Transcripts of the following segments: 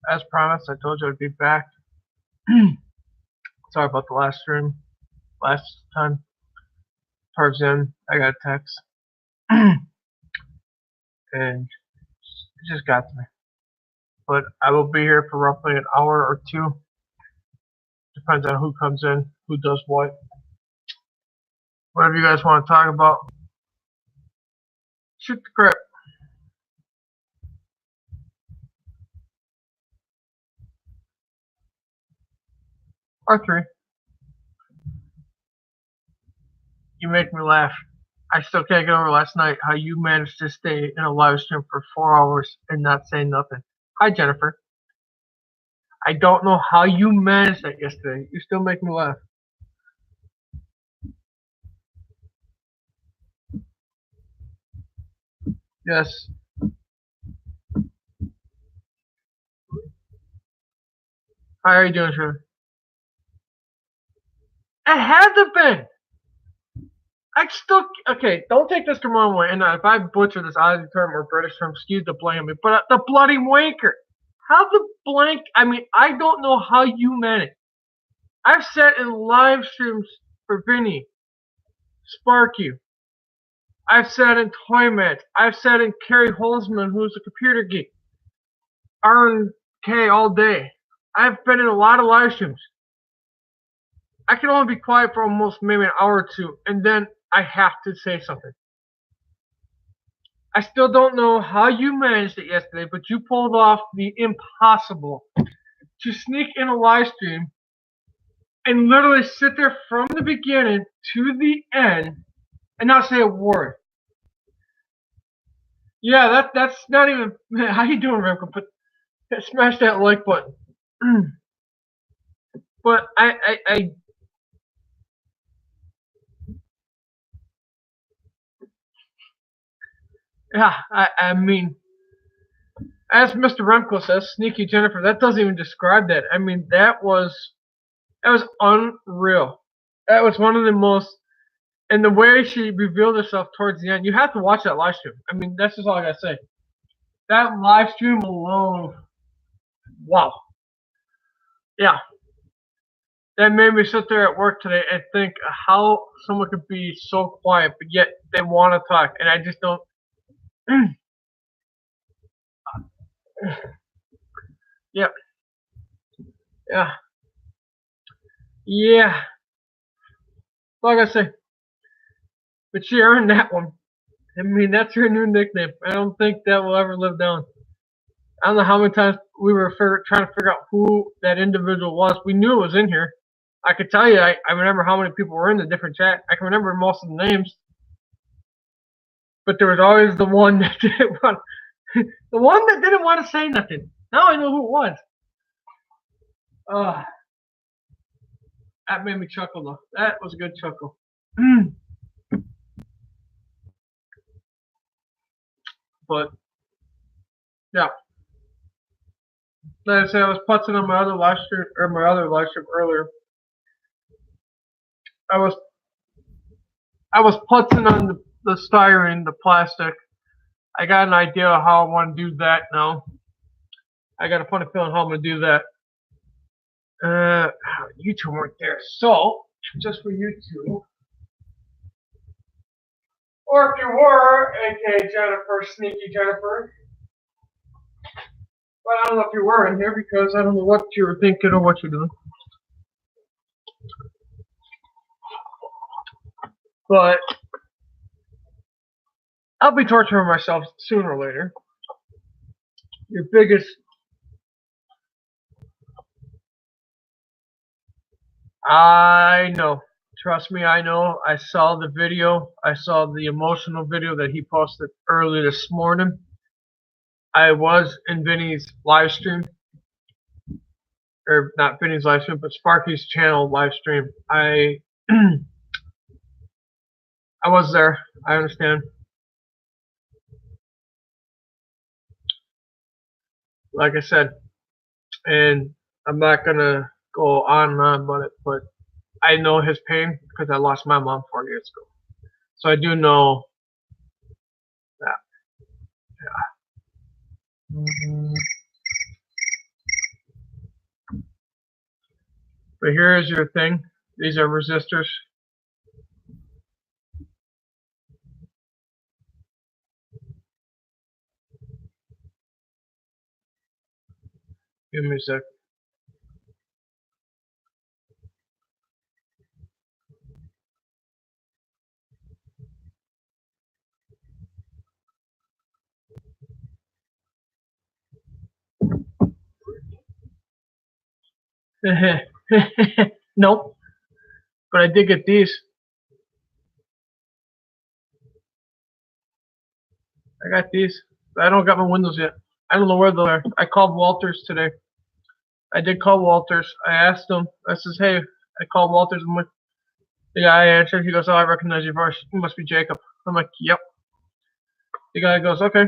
as promised, I told you I'd be back. Sorry about the last stream. Last time, towards the end, I got a text. And it just got to me. But I will be here for roughly an hour or two. Depends on who comes in, who does what. Whatever you guys want to talk about. Shoot the crap. Or 3. You make me laugh. I still can't get over last night how you managed to stay in a live stream for 4 hours and not say nothing. Hi, Jennifer. I don't know how you managed that yesterday. You still make me laugh. Yes. How are you doing, sir? It had to been. I still okay. Don't take this the wrong way. And if I butcher this Aussie term or British term, excuse the blame me. But the bloody wanker. How the blank? I mean, I don't know how you manage. I've sat in live streams for Vinny, Sparky. I've sat in Toy Match. I've sat in Kerry Holzman, who's a computer geek. Aaron K all day. I've been in a lot of live streams. I can only be quiet for almost maybe an hour or two, and then I have to say something. I still don't know how you managed it yesterday, but you pulled off the impossible to sneak in a live stream and literally sit there from the beginning to the end and not say a word. Yeah, that's not even how you doing, Remco? But smash that like button. But I mean, as Mr. Remco says, sneaky Jennifer. That doesn't even describe that. I mean, that was unreal. That was one of the most, and the way she revealed herself towards the end. You have to watch that live stream. I mean, that's just all I gotta say. That live stream alone, wow. Yeah. That made me sit there at work today and think how someone could be so quiet, but yet they want to talk, and I just don't. Yep. Yeah. Yeah. Like I say, but she earned that one. I mean, that's her new nickname. I don't think that will ever live down. I don't know how many times we were trying to figure out who that individual was. We knew it was in here. I could tell you, I remember how many people were in the different chat. I can remember most of the names. But there was always the one that didn't want, the one that didn't want to say nothing. Now I know who it was. That made me chuckle though. That was a good chuckle. But yeah. Like I said, I was putzing on my other live stream earlier. I was putzing on the styrene, the plastic. I got an idea of how I want to do that now. I got a funny feeling how I'm gonna do that. You two weren't there, so just for you two. Or if you were, aka Jennifer, sneaky Jennifer. But I don't know if you were in here because I don't know what you were thinking or what you're doing. But I'll be torturing myself sooner or later. Your biggest... I know. Trust me, I know. I saw the video. I saw the emotional video that he posted early this morning. I was in Vinny's live stream. Or not Vinny's live stream, but Sparky's channel live stream. I was there. I understand. Like I said, and I'm not gonna go on and on about it, but I know his pain because I lost my mom 4 years ago. So I do know that. Yeah. But here is your thing. These are resistors. Give me a sec. Nope. But I did get these. I got these. But I don't got my windows yet. I don't know where they are. I called Walters today. I did call Walters. I asked him. I says, hey, I called Walters. The guy answered. He goes, oh, I recognize your voice. You must be Jacob. I'm like, yep. The guy goes, okay.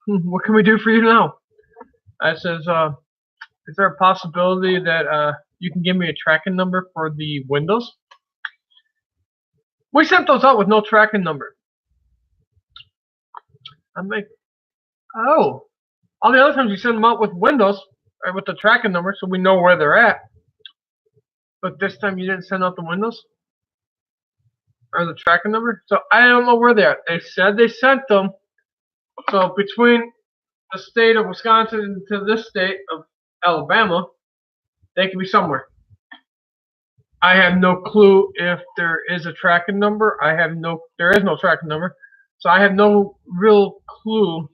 What can we do for you now? I says, is there a possibility that you can give me a tracking number for the windows? We sent those out with no tracking number. I'm like, oh. All the other times you send them out with windows, or with the tracking number, so we know where they're at. But this time you didn't send out the windows? Or the tracking number? So I don't know where they're at. They said they sent them. So between the state of Wisconsin to this state of Alabama, they could be somewhere. I have no clue if there is a tracking number. There is no tracking number. So I have no real clue,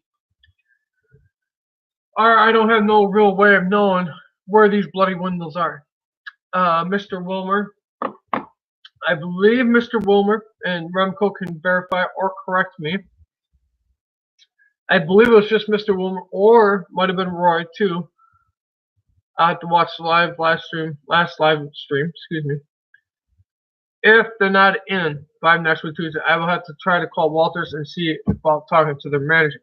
or I don't have no real way of knowing where these bloody windows are. Mr. Wilmer, I believe Mr. Wilmer, and Remco can verify or correct me. I believe it was just Mr. Wilmer, or might have been Roy too. I have to watch the last live stream, excuse me. If they're not in by next week Tuesday, I will have to try to call Walters and see about talking to their manager.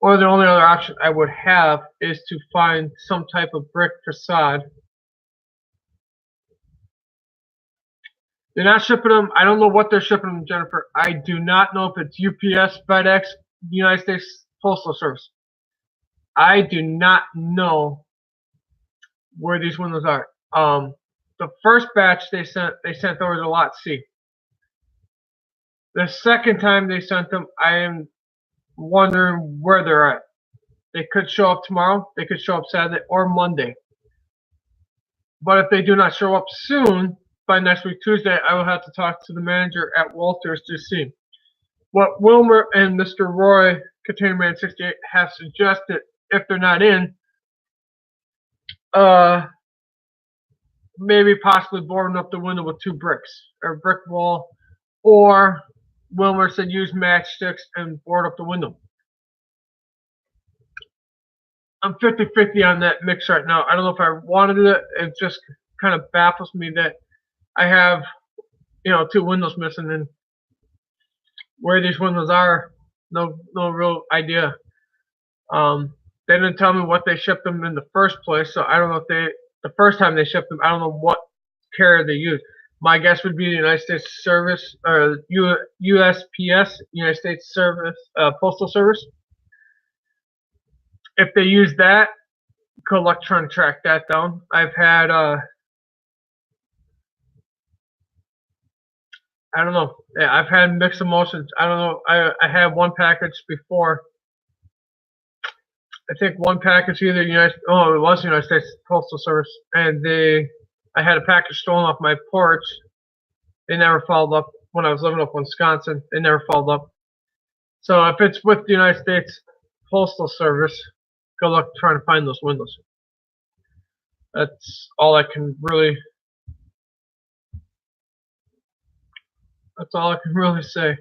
Or the only other option I would have is to find some type of brick facade. They're not shipping them. I don't know what they're shipping them, Jennifer. I do not know if it's UPS, FedEx, United States Postal Service. I do not know where these windows are. The first batch they sent over to Lot C. The second time they sent them, I am wondering where they're at. They could show up tomorrow, they could show up Saturday or Monday. But if they do not show up soon, by next week Tuesday, I will have to talk to the manager at Walters to see what Wilmer and Mr. Roy, Container Man 68, have suggested. If they're not in, maybe possibly boarding up the window with 2 bricks or brick wall, or Wilmer said use matchsticks and board up the window. I'm 50-50 on that mix right now. I don't know if I wanted it. It just kind of baffles me that I have, 2 windows missing, and where these windows are, no real idea. They didn't tell me what they shipped them in the first place, so I don't know if the first time they shipped them, I don't know what carrier they used. My guess would be the United States Service, or USPS, United States Service, Postal Service. If they use that, good luck trying to track that down. I've had, I don't know. Yeah, I've had mixed emotions. I don't know. I had one package before. I think one package either it was United States Postal Service, and I had a package stolen off my porch. They never followed up when I was living up in Wisconsin. They never followed up. So if it's with the United States Postal Service, good luck trying to find those windows. That's all I can really. That's all I can really say.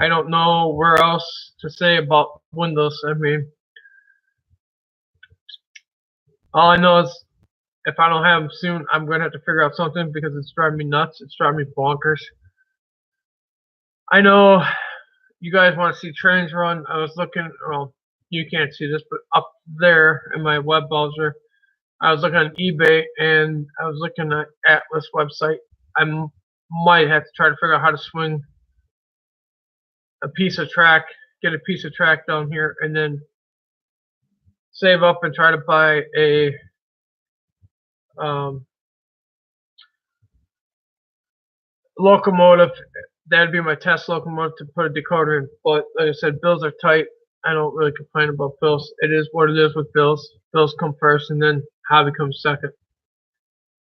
I don't know where else to say about windows. I mean, all I know is if I don't have them soon, I'm going to have to figure out something because it's driving me nuts. It's driving me bonkers. I know you guys want to see trains run. I was looking, well, you can't see this, but up there in my web browser, I was looking on eBay and I was looking at Atlas website. I might have to try to figure out how to swing a piece of track, get a piece of track down here, and then save up and try to buy a locomotive. That'd be my test locomotive to put a decoder in. But like I said, bills are tight. I don't really complain about bills. It is what it is with bills. Bills come first, and then hobby comes second.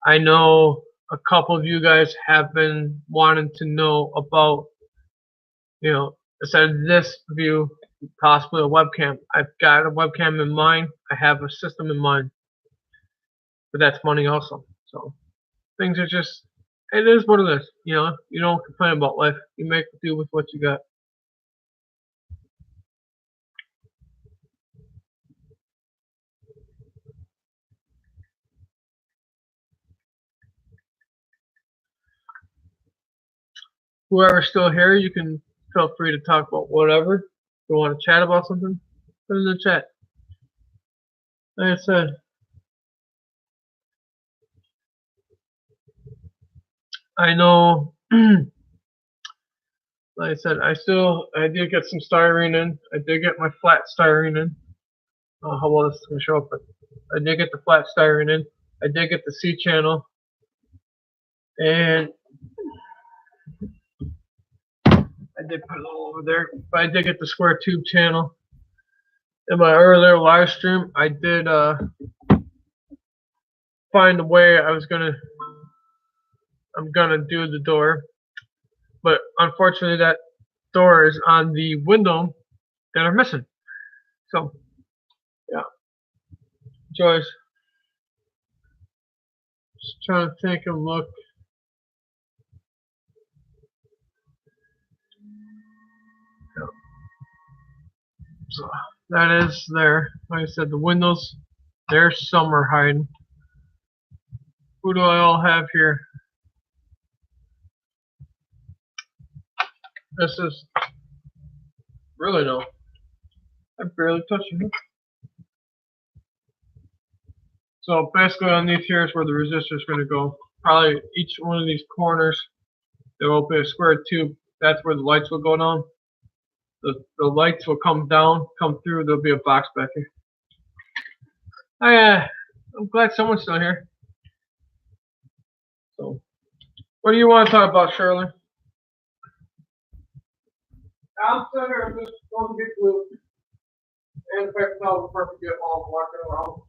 I know a couple of you guys have been wanting to know about, instead of this view, possibly a webcam. I've got a webcam in mind. I have a system in mind, but that's money also. So things are just, it is what it is. You don't complain about life. You make do with what you got. Whoever's still here, you can feel free to talk about whatever. If you want to chat about something, put it in the chat. Like I said, I know, like I said, I did get some styrene in. I did get my flat styrene in. How well this is going to show up, but I did get the flat styrene in. I did get the C channel. And I did put it all over there. But I did get the square tube channel. In my earlier live stream, I did find a way I'm gonna do the door. But unfortunately that door is on the window that are missing. So yeah. Joyce. Just trying to think and look. Yeah. So that is there. Like I said, the windows, there's summer hiding. Who do I all have here? This is really no. I barely touched it. So basically underneath here is where the resistor is going to go. Probably each one of these corners, there will be a square tube. That's where the lights will go down. The lights will come down, come through. There'll be a box back here. I'm glad someone's still here. So, what do you want to talk about, Shirley? I'm sitting here just going to get glue. And if I can tell the perfect get all walking around.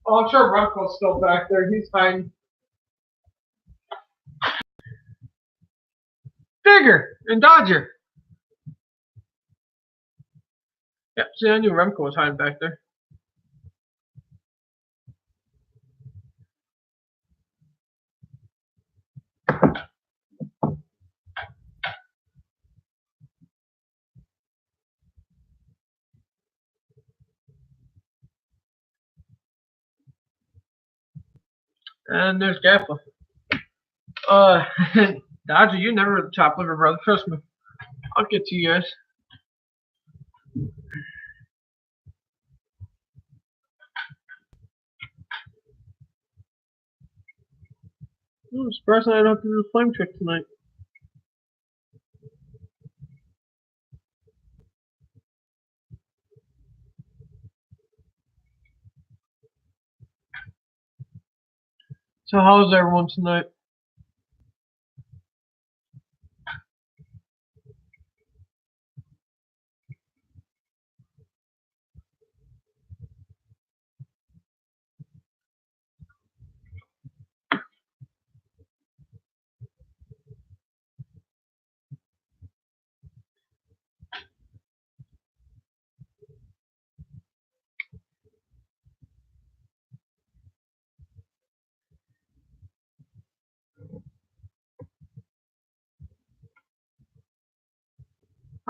Oh, I'm sure Remco's still back there. He's hiding. Digger and Dodger. Yep, see, I knew Remco was hiding back there. And there's Gaffa. Dodger, you never chop liver, brother. Trust me. I'll get to you guys. I'm surprised I don't have to do the flame trick tonight. So how's everyone tonight?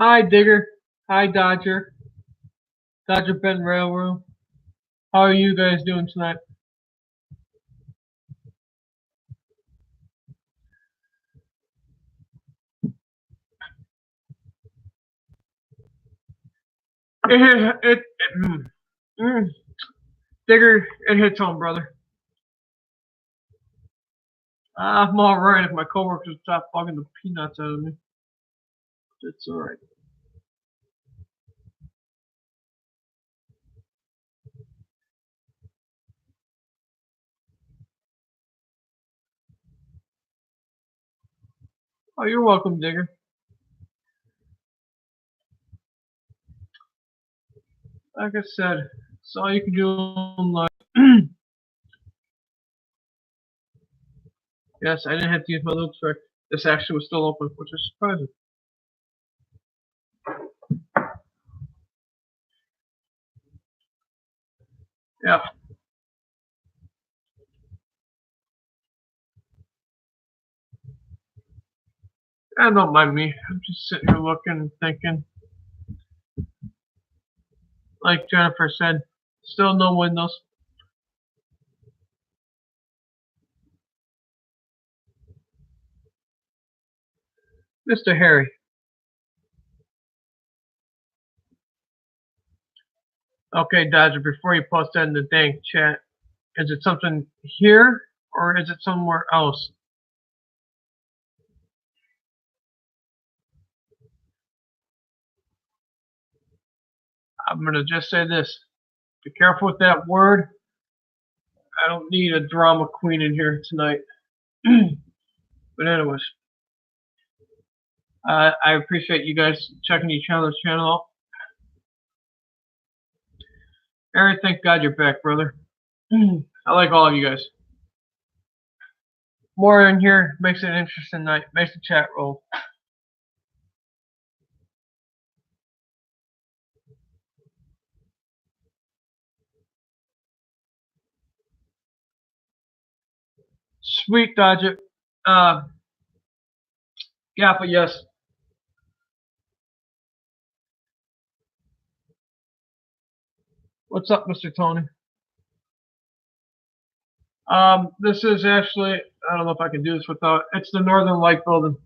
Hi, Digger. Hi, Dodger. Dodger Ben Railroad. How are you guys doing tonight? Digger, it hits home, brother. I'm alright if my coworkers stop bugging the peanuts out of me. It's alright. Oh, you're welcome, Digger. Like I said, it's all you can do in life. Yes, I didn't have to use my loop trick. This actually was still open, which is surprising. Yeah. Don't mind me. I'm just sitting here looking and thinking. Like Jennifer said, still no windows. Mr. Harry. Okay, Dodger, before you post that in the dang chat, is it something here or is it somewhere else? I'm going to just say this. Be careful with that word. I don't need a drama queen in here tonight. But anyways, I appreciate you guys checking each other's channel out. Harry, thank God you're back, brother. I like all of you guys. More in here makes it an interesting night. Makes the chat roll. Sweet, Dodger. Yeah, but yes. What's up, Mr. Tony? This is actually, I don't know if I can do this without, it's the Northern Light building.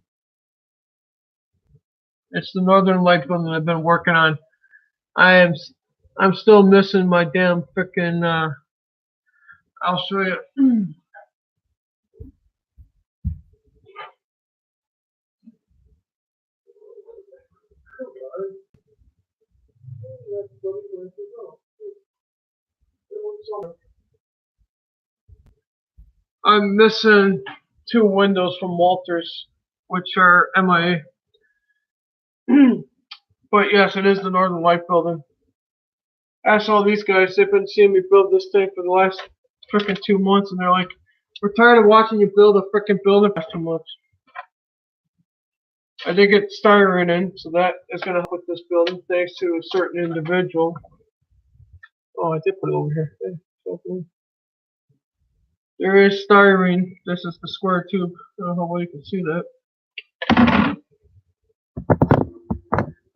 It's the Northern Light building I've been working on. I'm still missing my damn frickin', I'll show you. I'm missing 2 windows from Walters, which are MIA. But yes, it is the Northern Light building. Ask all these guys, they've been seeing me build this thing for the last frickin' 2 months, and they're like, we're tired of watching you build a frickin' building for too much. I did get styrene in, so that is going to help with this building, thanks to a certain individual. Oh, I did put it over here. Okay. There is styrene. This is the square tube. I don't know how well you can see that.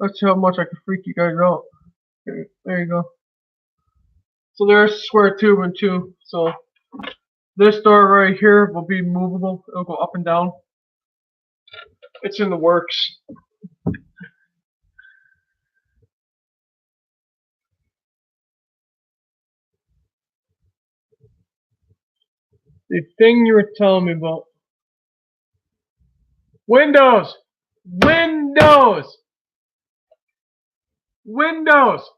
Let's see how much I can freak you guys out. Okay, there you go. So there's square tube and 2. So this door right here will be movable. It'll go up and down. It's in the works. The thing you were telling me about. Windows! Windows! Windows!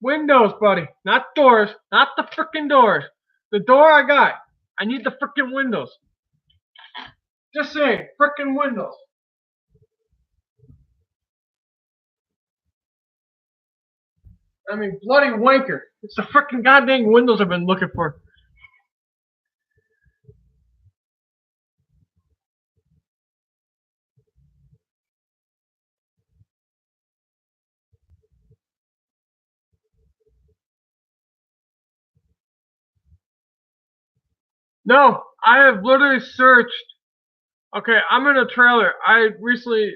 Windows, buddy. Not doors. Not the frickin' doors. The door I got. I need the frickin' windows. Just saying. Frickin' windows. I mean, bloody wanker. It's the frickin' goddamn windows I've been looking for. No, I have literally searched. Okay, I'm in a trailer. I recently.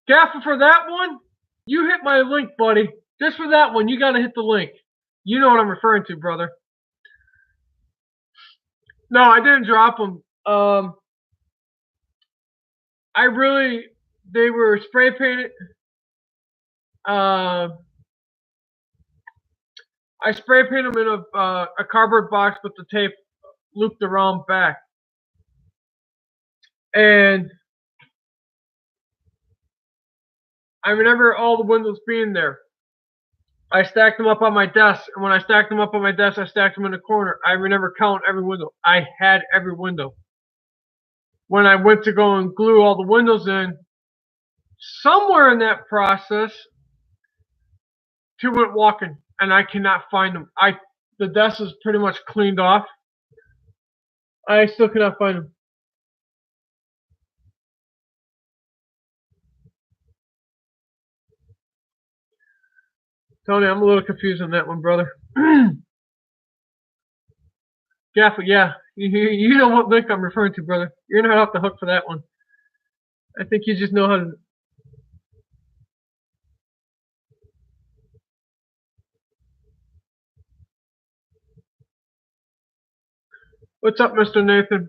Gaffer, for that one, you hit my link, buddy. Just for that one, you gotta hit the link. You know what I'm referring to, brother. No, I didn't drop them. They were spray painted. I spray painted them in a cardboard box with the tape looped around back. And I remember all the windows being there. I stacked them up on my desk, and when I stacked them up on my desk, I stacked them in the corner. I remember counting every window. I had every window. When I went to go and glue all the windows in, somewhere in that process, two went walking, and I cannot find them. The desk is pretty much cleaned off. I still cannot find them. Tony, I'm a little confused on that one, brother. Gaffer, yeah, you know what link I'm referring to, brother. You're not off the hook for that one. I think you just know how to. What's up, Mr. Nathan?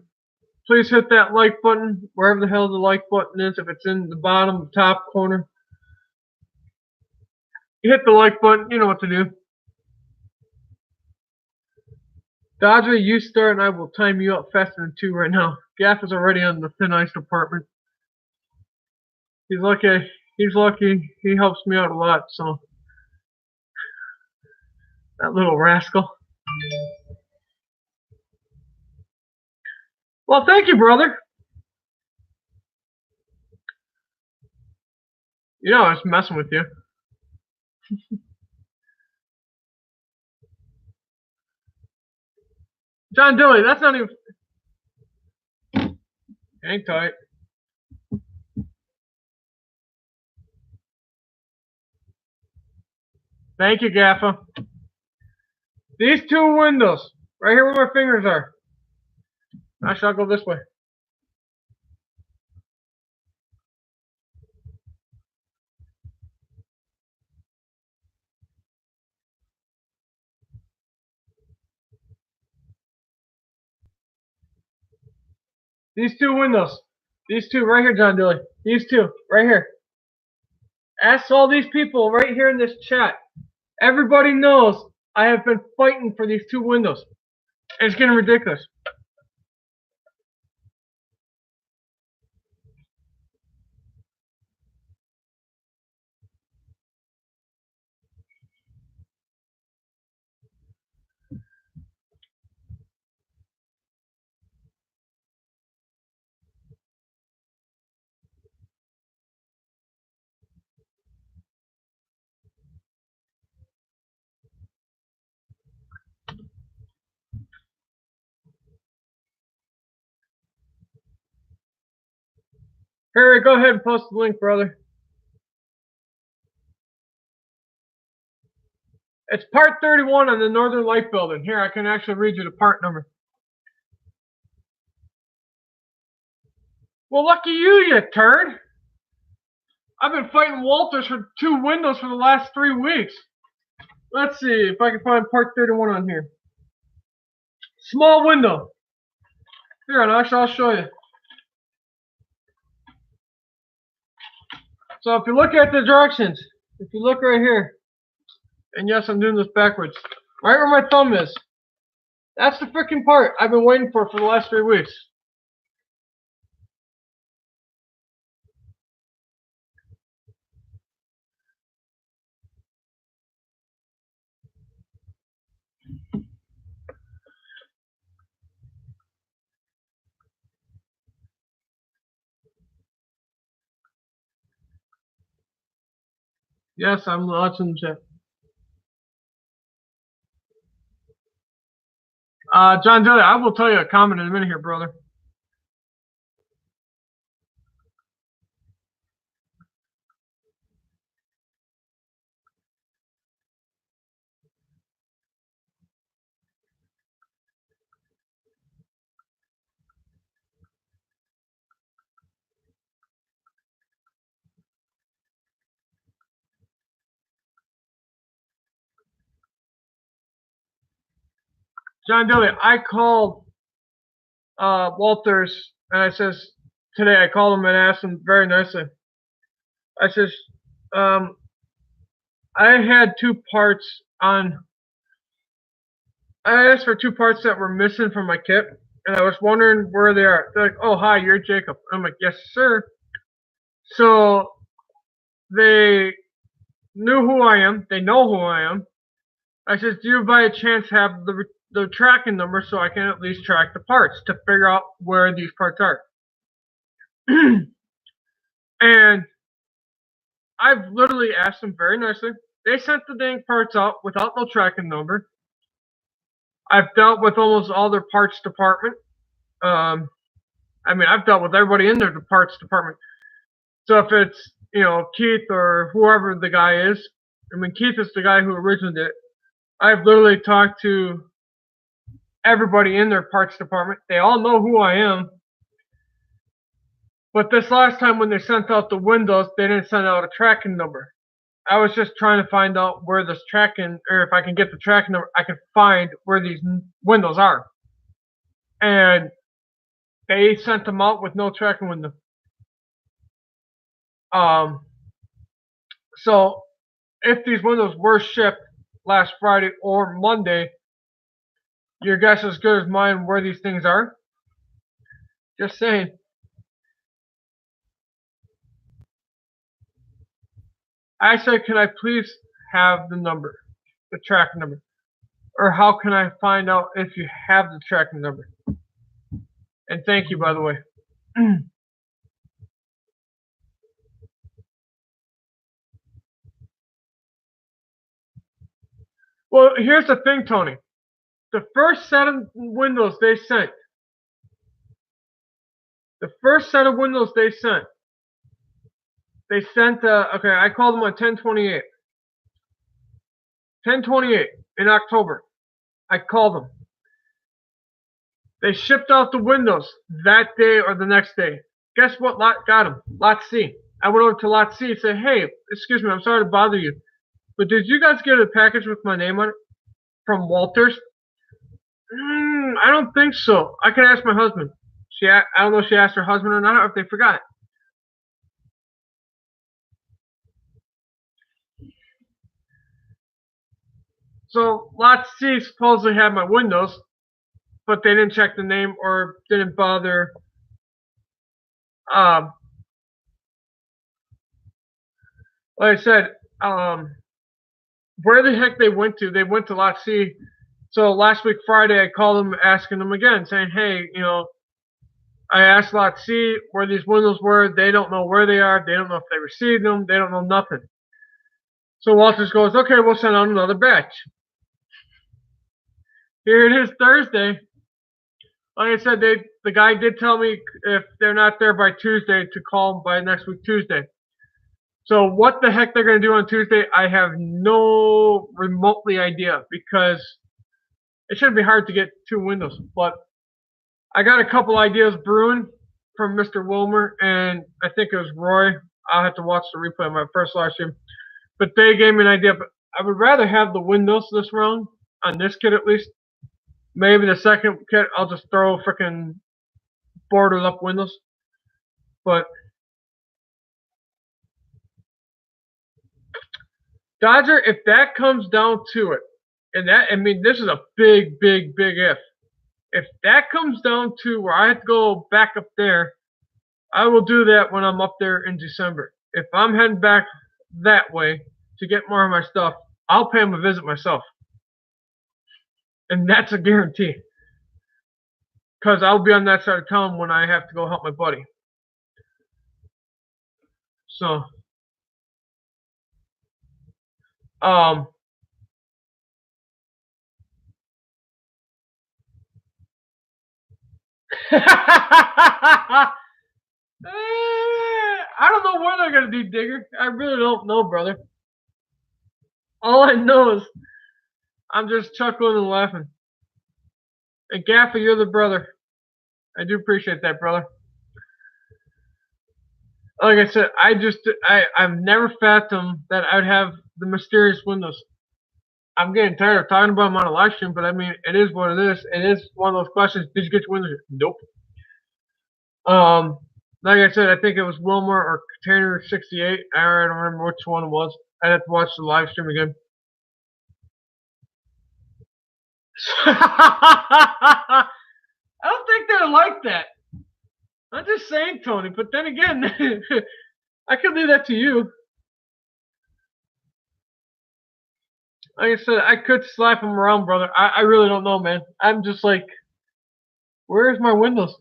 Please hit that like button, wherever the hell the like button is, if it's in the bottom, top corner. You hit the like button, you know what to do. Dodger, you start and I will time you up faster than 2 right now. Gaff is already on the thin ice department. He's lucky. He's lucky. He helps me out a lot, so. That little rascal. Well, thank you, brother. You know, I was messing with you. John Dilly, that's not even. Hang tight. Thank you, Gaffa. These 2 windows, right here where my fingers are. I shall go this way. These 2 windows. These 2 right here, John Dilly. These 2 right here. Ask all these people right here in this chat. Everybody knows I have been fighting for these 2 windows. And it's getting ridiculous. Harry, go ahead and post the link, brother. It's part 31 on the Northern Light Building. Here, I can actually read you the part number. Well, lucky you turd. I've been fighting Walters for 2 windows for the last 3 weeks. Let's see if I can find part 31 on here. Small window. Here, I'll show you. So if you look at the directions, if you look right here, and yes, I'm doing this backwards, right where my thumb is, that's the freaking part I've been waiting for the last 3 weeks. Yes, I'm watching the chat. John Jelly, I will tell you a comment in a minute here, brother. John Dilly, I called Walters, and I says, today I called him and asked him very nicely. I says, I had 2 parts on, I asked for 2 parts that were missing from my kit, and I was wondering where they are. They're like, oh, hi, you're Jacob. I'm like, yes, sir. So they knew who I am. They know who I am. I said, do you by a chance have the tracking number so I can at least track the parts to figure out where these parts are? And I've literally asked them very nicely. They sent the dang parts out without no tracking number. I've dealt with almost all their parts department. I've dealt with everybody in their parts department. So if it's, Keith or whoever the guy is, Keith is the guy who originally did it. I've literally talked to everybody in their parts department. They all know who I am. But this last time when they sent out the windows, they didn't send out a tracking number. I was just trying to find out where this tracking, or if I can get the tracking number, I can find where these windows are. And they sent them out with no tracking window. So if these windows were shipped last Friday or Monday, your guess is as good as mine where these things are. Just saying. I said, can I please have the number, the tracking number? Or how can I find out if you have the tracking number? And thank you, by the way. Well, here's the thing, Tony. The first set of windows they sent, okay, I called them on 10/28. 10/28 in October. I called them. They shipped out the windows that day or the next day. Guess what lot got them? Lot C. I went over to Lot C and said, hey, excuse me, I'm sorry to bother you, but did you guys get a package with my name on it from Walters? I don't think so. I can ask my husband. I don't know if she asked her husband or not, or if they forgot. So Lot C supposedly had my windows, but they didn't check the name or didn't bother. Like I said, where the heck they went to? They went to Lot C. So last week Friday, I called them asking them again, saying, hey, I asked Lot C where these windows were. They don't know where they are. They don't know if they received them. They don't know nothing. So Walters goes, okay, we'll send out another batch. Here it is Thursday. Like I said, the guy did tell me if they're not there by Tuesday to call by next week Tuesday. So what the heck they're going to do on Tuesday, I have no remotely idea, because it shouldn't be hard to get 2 windows. But I got a couple ideas brewing from Mr. Wilmer, and I think it was Roy. I'll have to watch the replay of my first live stream. But they gave me an idea. But I would rather have the windows this round, on this kit at least. Maybe the second kit, I'll just throw freaking bordered up windows. But Dodger, if that comes down to it, and this is a big, big, big if. If that comes down to where I have to go back up there, I will do that when I'm up there in December. If I'm heading back that way to get more of my stuff, I'll pay him a visit myself. And that's a guarantee. Because I'll be on that side of town when I have to go help my buddy. So, I don't know where they're going to do, Digger. I really don't know, brother. All I know is I'm just chuckling and laughing. And Gaffa, you're the brother. I do appreciate that, brother. Like I said, I've never fathomed that I'd have the mysterious windows. I'm getting tired of talking about them on a live stream, but it is what it is. It is one of those questions. Did you get your windows? Nope. Like I said, I think it was Wilmer or Container 68. I don't remember which one it was. I'd have to watch the live stream again. I don't think they're like that. I'm just saying, Tony. But then again, I could leave that to you. Like I said, I could slap him around, brother. I really don't know, man. I'm just like, where's my windows?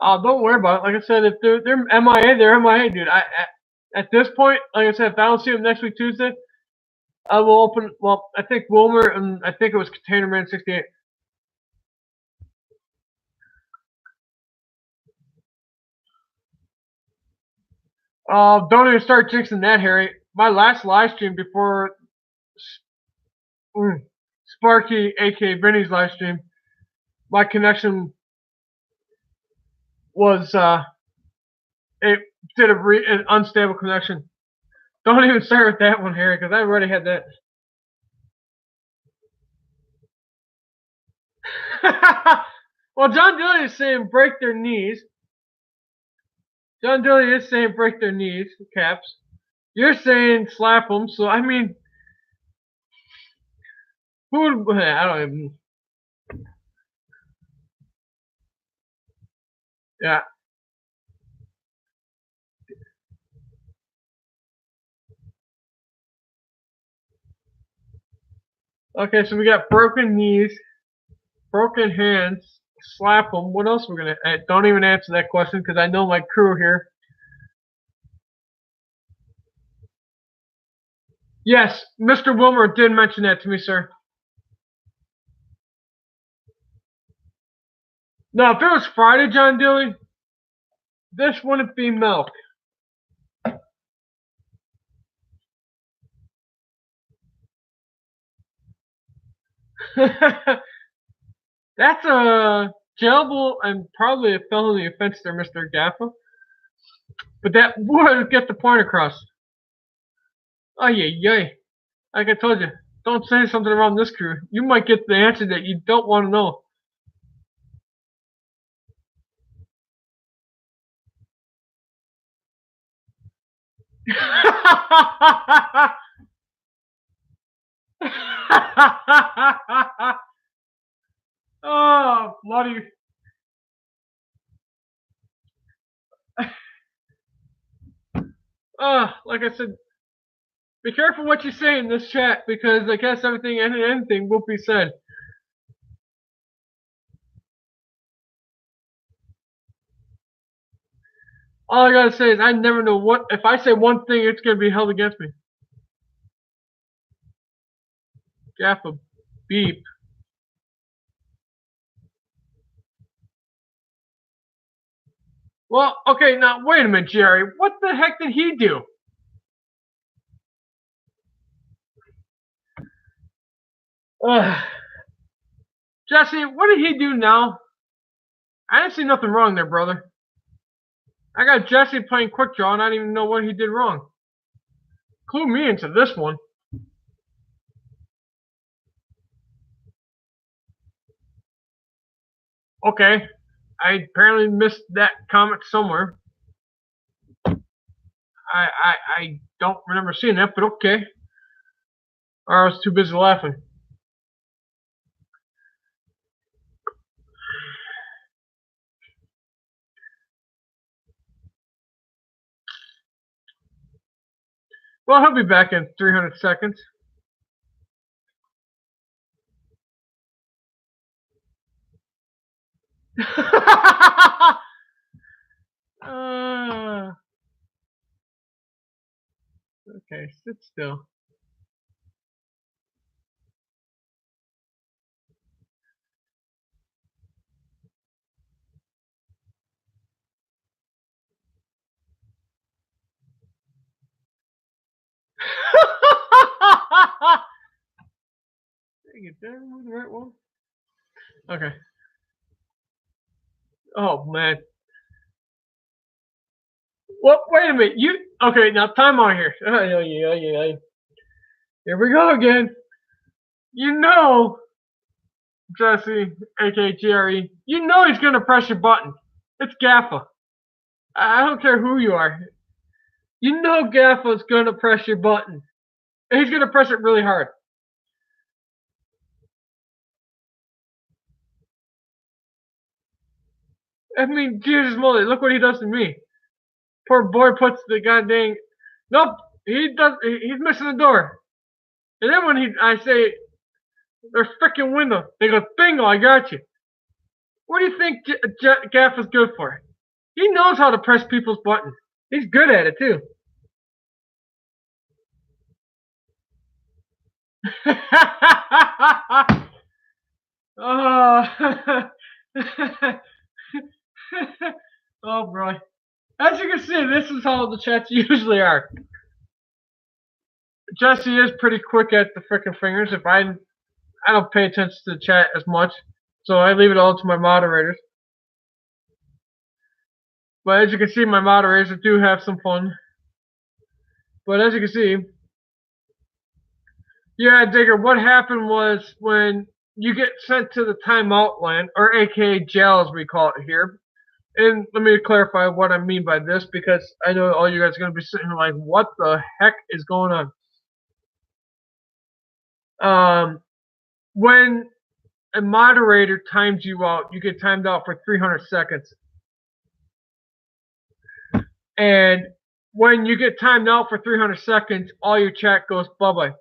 Don't worry about it. Like I said, if they're MIA, they're MIA, dude. At this point, like I said, if I don't see them next week Tuesday, I will open. Well, I think Wilmer and I think it was Container Man 68. Don't even start jinxing that, Harry. My last live stream before Sparky, aka Vinny's live stream, my connection was it did an unstable connection. Don't even start with that one, Harry, because I already had that. Well, John Dilly is saying break their knees. John Dilly is saying break their knees, Caps. You're saying slap them, so I mean, who would, I don't even. Yeah. Okay, so we got broken knees, broken hands, slap them. What else we're gonna? Don't even answer that question because I know my crew here. Yes, Mr. Wilmer did mention that to me, sir. No, if it was Friday, John Dilly, this wouldn't be milk. That's a jailable and probably a felony offense there, Mr. Gaffa. But that would get the point across. Oh, yeah. Like I told you, don't say something around this crew. You might get the answer that you don't want to know. Oh, bloody. Like I said, be careful what you say in this chat because I guess everything and anything will be said. All I gotta say is I never know what if I say one thing, it's gonna be held against me. Gaffa, beep. Well, okay, now wait a minute, Jerry. What the heck did he do? Jesse, what did he do now? I didn't see nothing wrong there, brother. I got Jesse playing quick draw and I didn't even know what he did wrong. Clue me into this one. Okay. I apparently missed that comment somewhere. I don't remember seeing that, but okay. Or I was too busy laughing. Well, he'll be back in 300 seconds. Okay, sit still. Dang it, did I remove the right one? Okay. Oh man. Well, wait a minute. Okay? Now time on here. Here we go again. You know, Jesse, aka Jerry. You know he's gonna press your button. It's Gaffa. I don't care who you are. You know Gaffa's gonna press your button. And he's gonna press it really hard. I mean, Jesus moly, look what he does to me. Poor boy puts the goddamn. Nope, he does. He's missing the door. And then when I say there's freaking window, they go, bingo, I got you. What do you think Gaff is good for? He knows how to press people's buttons. He's good at it too. Oh, oh, bro. As you can see, this is how the chats usually are. Jesse is pretty quick at the frickin' fingers. If I don't pay attention to the chat as much, so I leave it all to my moderators. But as you can see, my moderators do have some fun. But as you can see, yeah, Digger, what happened was when you get sent to the timeout land, or aka jail as we call it here. And let me clarify what I mean by this, because I know all you guys are going to be sitting here like, what the heck is going on? When a moderator times you out, you get timed out for 300 seconds. And when you get timed out for 300 seconds, all your chat goes bye-bye.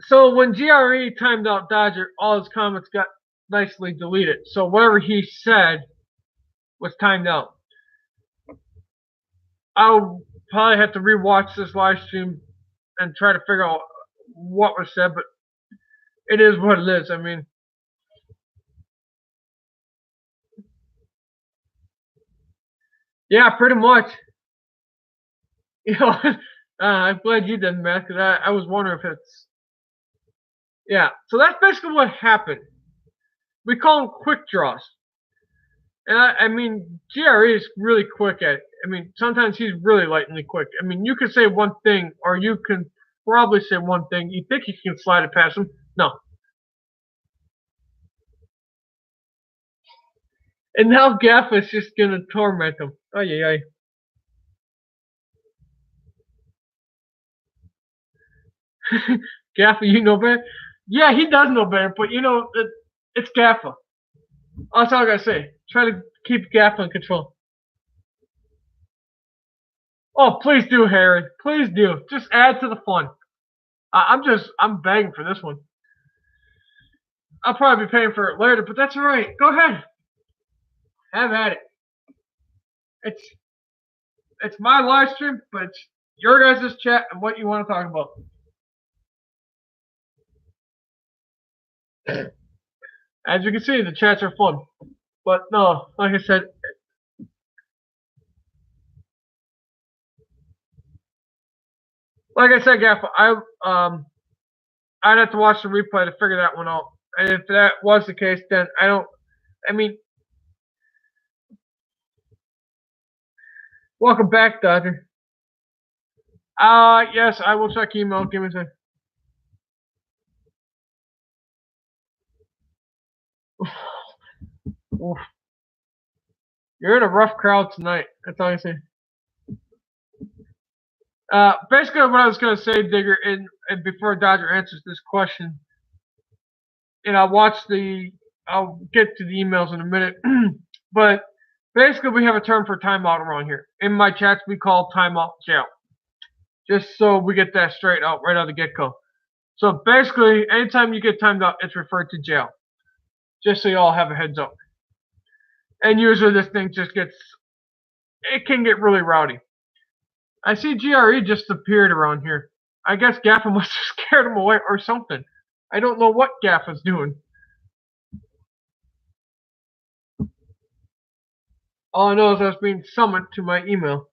So when GRE timed out Dodger, all his comments got nicely deleted. So whatever he said was timed out. I'll probably have to rewatch this live stream and try to figure out what was said, but it is what it is. I mean, yeah, pretty much. You know, I'm glad you did, Matt, because I was wondering if it's. Yeah, so that's basically what happened. We call them quick draws. And I mean, GRE is really quick at it. I mean, sometimes he's really lightning quick. I mean, you can say one thing, or you can probably say one thing. You think you can slide it past him? No. And now Gaff is just gonna torment him. Oh yeah. Gaffa, you know better? Yeah, he does know better, but you know, it's Gaffa. That's all I gotta say. Try to keep Gaffa in control. Oh, please do, Harry. Please do. Just add to the fun. I'm begging for this one. I'll probably be paying for it later, but that's alright. Go ahead. Have at it. It's my live stream, but it's your guys' chat and what you want to talk about. As you can see, the chats are fun. But no, like I said, Gaff, I'd have to watch the replay to figure that one out. And if that was the case, then I mean, welcome back, Dodger. Yes, I will check email. Give me a second. Oof. You're in a rough crowd tonight. That's all I say. Basically, what I was going to say, Digger, and before Dodger answers this question, and I'll get to the emails in a minute, but basically, we have a term for timeout around here. In my chats, we call timeout jail. Just so we get that straight out right out of the get-go. So basically, anytime you get timed out, it's referred to jail. Just so you all have a heads up. And usually this thing it can get really rowdy. I see GRE just appeared around here. I guess Gaffa must have scared him away or something. I don't know what Gaffa's doing. All I know is I was being summoned to my email.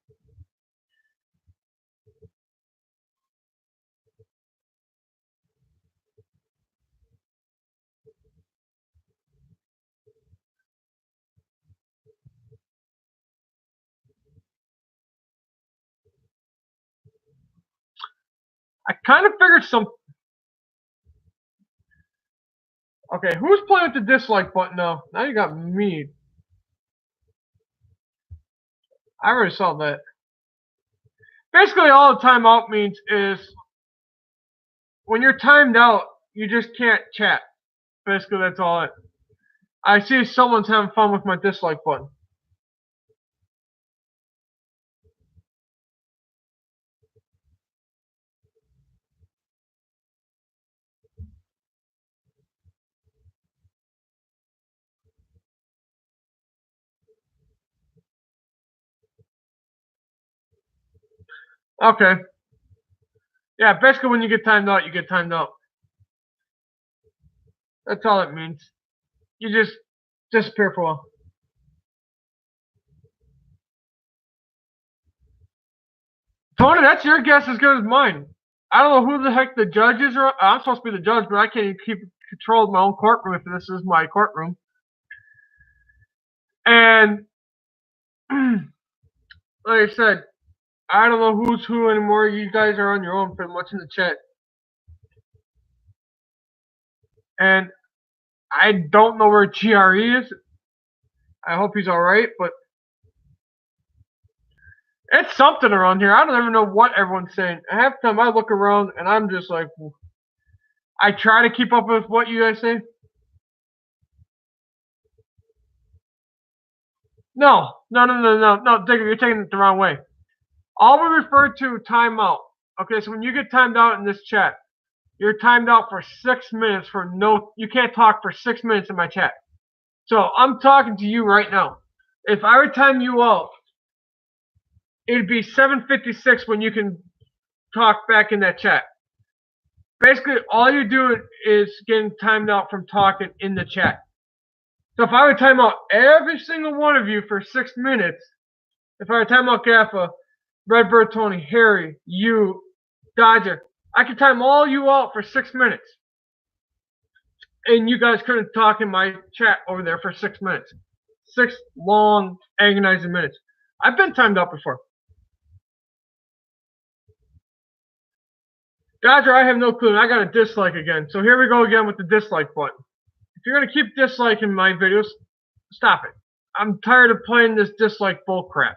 I kind of figured some. Okay, who's playing with the dislike button now? Now you got me. I already saw that. Basically, all the timeout means is when you're timed out, you just can't chat. Basically, that's all it. I see someone's having fun with my dislike button. Okay. Yeah, basically when you get timed out, you get timed out. That's all it means. You just disappear for a while. Tony, that's your guess as good as mine. I don't know who the heck the judge is. I'm supposed to be the judge, but I can't even keep control of my own courtroom if this is my courtroom. And like I said, I don't know who's who anymore. You guys are on your own pretty much in the chat. And I don't know where GRE is. I hope he's alright, but it's something around here. I don't even know what everyone's saying. Half the time I look around and I'm just like, I try to keep up with what you guys say. No, Digger, you're taking it the wrong way. All we refer to timeout. Okay, so when you get timed out in this chat, you're timed out for 6 minutes for no. You can't talk for 6 minutes in my chat. So I'm talking to you right now. If I were to time you out, it'd be 7:56 when you can talk back in that chat. Basically, all you're doing is getting timed out from talking in the chat. So if I were to time out every single one of you for 6 minutes, if I were to time out Gaffa, Redbird Tony, Harry, you, Dodger, I could time all you out for 6 minutes. And you guys couldn't talk in my chat over there for 6 minutes. 6 long, agonizing minutes. I've been timed out before. Dodger, I have no clue. I got a dislike again. So here we go again with the dislike button. If you're going to keep disliking my videos, stop it. I'm tired of playing this dislike bullcrap.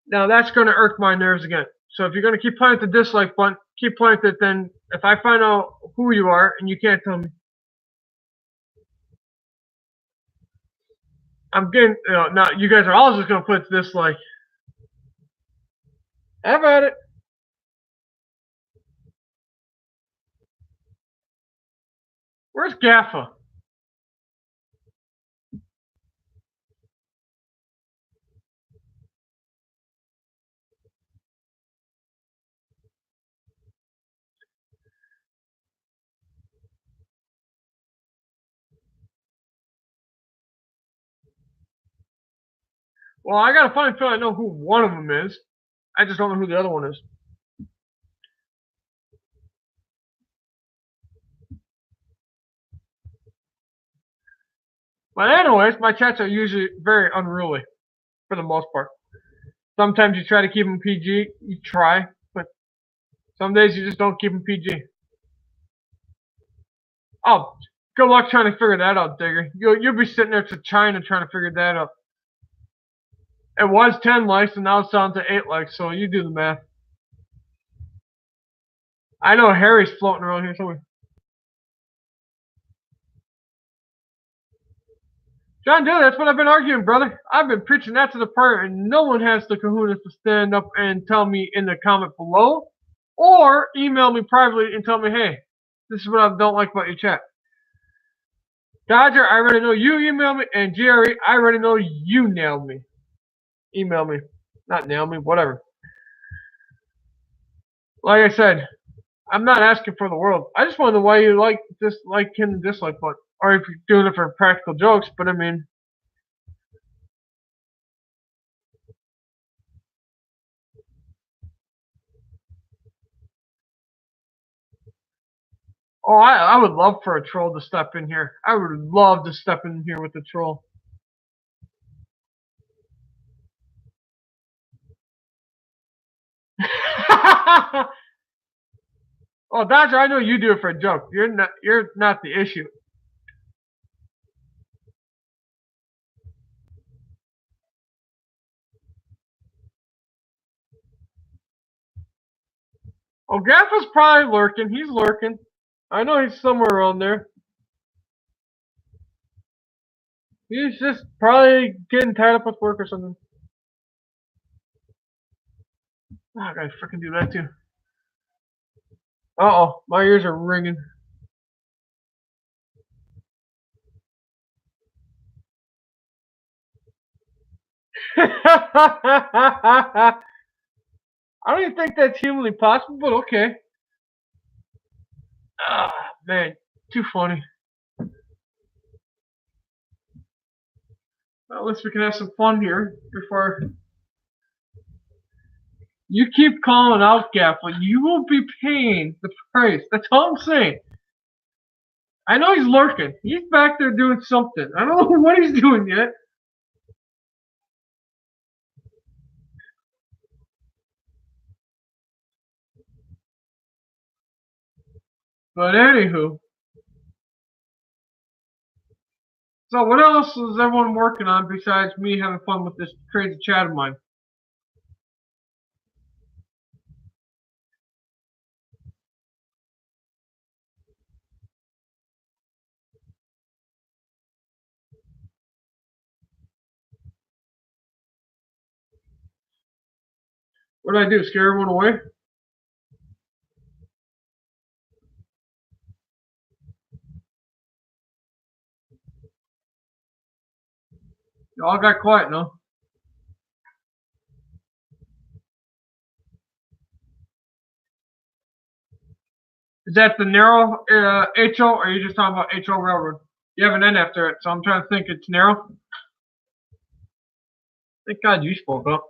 Now that's going to irk my nerves again. So if you're going to keep playing with the dislike button, keep playing with it. Then if I find out who you are and you can't tell me, I'm getting, now you guys are all just going to put dislike. Have at it. Where's Gaffa? Well, I got a funny feeling I know who one of them is. I just don't know who the other one is. But anyways, my chats are usually very unruly, for the most part. Sometimes you try to keep them PG, you try, but some days you just don't keep them PG. Oh, good luck trying to figure that out, Digger. You'll be sitting there to China trying to figure that out. It was 10 likes and now it's down to 8 likes, so you do the math. I know Harry's floating around here somewhere. John Daly, that's what I've been arguing, brother. I've been preaching that to the prayer, and no one has the kahunas to stand up and tell me in the comment below, or email me privately and tell me, hey, this is what I don't like about your chat. Dodger, I already know you emailed me, and Jerry, I already know you nailed me. Email me. Not nail me, whatever. Like I said, I'm not asking for the world. I just want to know why you like him the dislike button. Or if you're doing it for practical jokes, but I mean, oh, I would love for a troll to step in here. I would love to step in here with a troll. Oh, Dodger, I know you do it for a joke. You're not the issue. Oh, Gaffa's probably lurking. He's lurking. I know he's somewhere around there. He's just probably getting tied up with work or something. Oh, I gotta freaking do that too. Uh-oh, my ears are ringing. I don't even think that's humanly possible, but okay. Ah, man, too funny. Well, at least we can have some fun here before you keep calling out Gafflin. You will be paying the price. That's all I'm saying. I know he's lurking. He's back there doing something. I don't know what he's doing yet. But anywho. So what else is everyone working on besides me having fun with this crazy chat of mine? What did I do? Scare everyone away? You all got quiet, no? Is that the narrow HO, or are you just talking about HO Railroad? You have an N after it, so I'm trying to think it's narrow. Thank God you spoke up.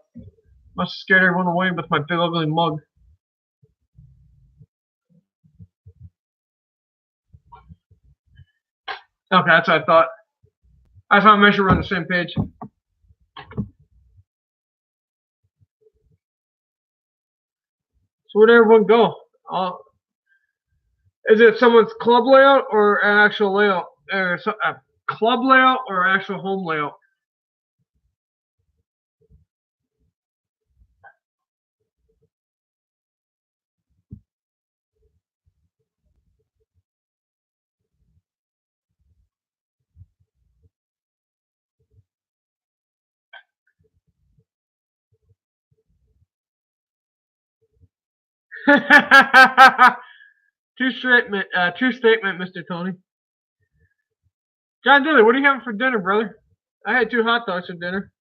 Must have scared everyone away with my big ugly mug. Okay, that's what I thought. I just want to make sure we're on the same page. So where'd everyone go? Is it someone's club layout or an actual layout? Or a club layout or actual home layout? True statement, Mr. Tony. John Dilly, what are you having for dinner, brother? I had 2 hot dogs for dinner.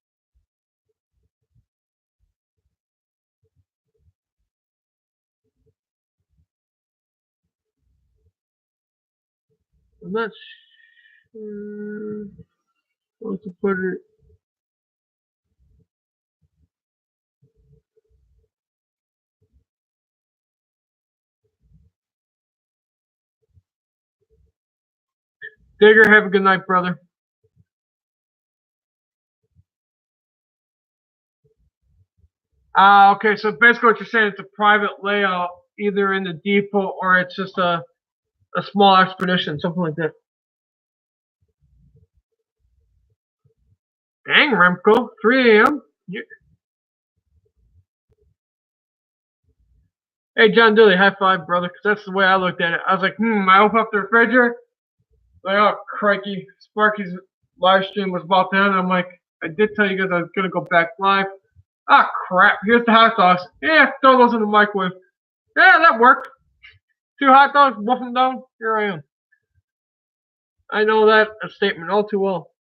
I'm not sure what to put it. Digger, have a good night, brother. Okay, so basically what you're saying, it's a private layout, either in the depot or it's just a small expedition, something like that. Dang, Remco, 3 a.m. Hey, John Dilly, high five, brother, because that's the way I looked at it. I was like, I open up the refrigerator, like, oh, crikey, Sparky's live stream was about to end. I'm like, I did tell you guys I was going to go back live. Ah, crap, here's the hot dogs. Yeah, throw those in the microwave. Yeah, that worked. 2 hot dogs, wolf them down, here I am. I know that statement all too well.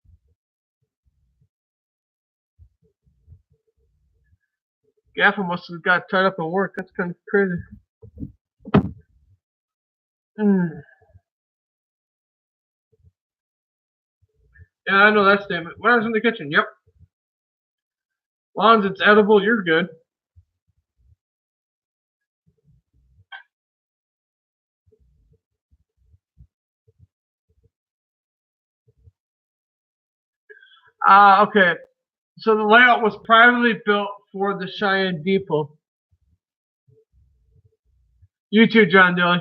Gaffer must have got tied up at work. That's kind of crazy. Yeah, I know that statement. When I was in the kitchen, yep. As long as it's edible, you're good. Okay. So the layout was privately built for the Cheyenne Depot. You too, John Dilly.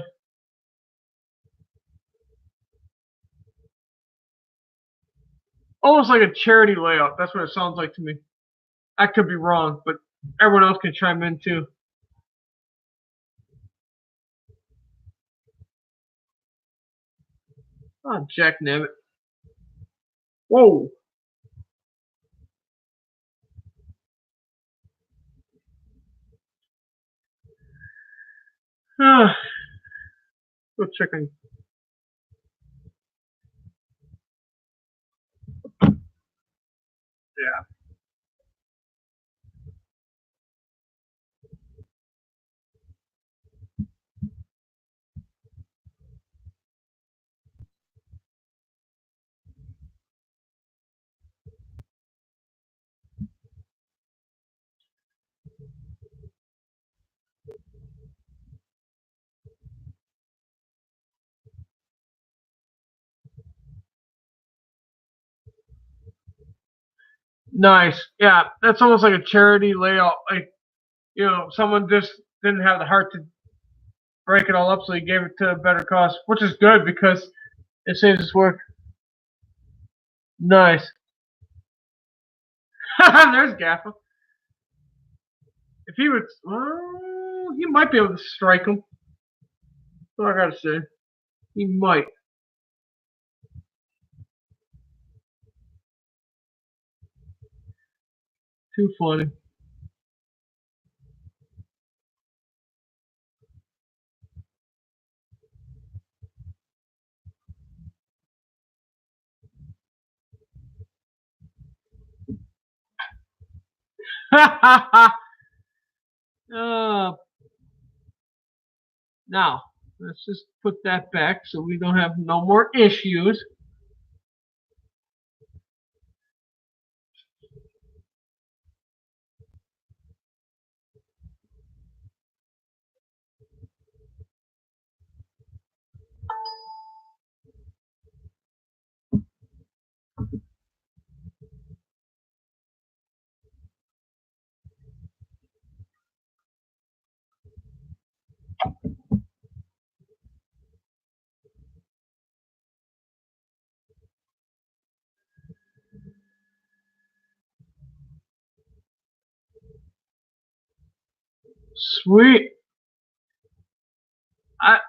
Almost like a charity layout. That's what it sounds like to me. I could be wrong, but everyone else can chime in too. Oh, Jack Nabbit. Whoa. Good chicken. Yeah. Nice. Yeah, that's almost like a charity layout. Like, someone just didn't have the heart to break it all up, so he gave it to a better cause, which is good because it saves us work. Nice. There's Gaffa. If he would, well, he might be able to strike him. That's all I gotta say. He might. Too funny. uh, now, let's just put that back so we don't have no more issues. Sweet.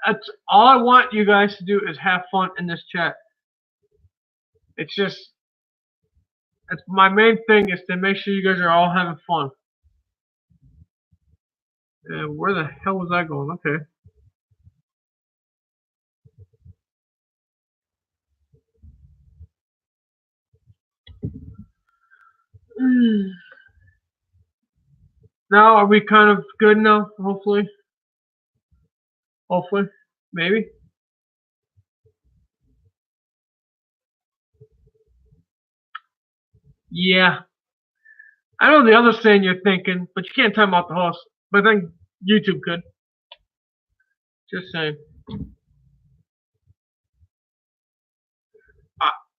That's all I want you guys to do is have fun in this chat. It's just, it's my main thing is to make sure you guys are all having fun. Where the hell was I going? Okay. Now, are we kind of good now? Hopefully. Hopefully. Maybe. Yeah. I know the other thing you're thinking, but you can't time out the host. But then YouTube could. Just saying.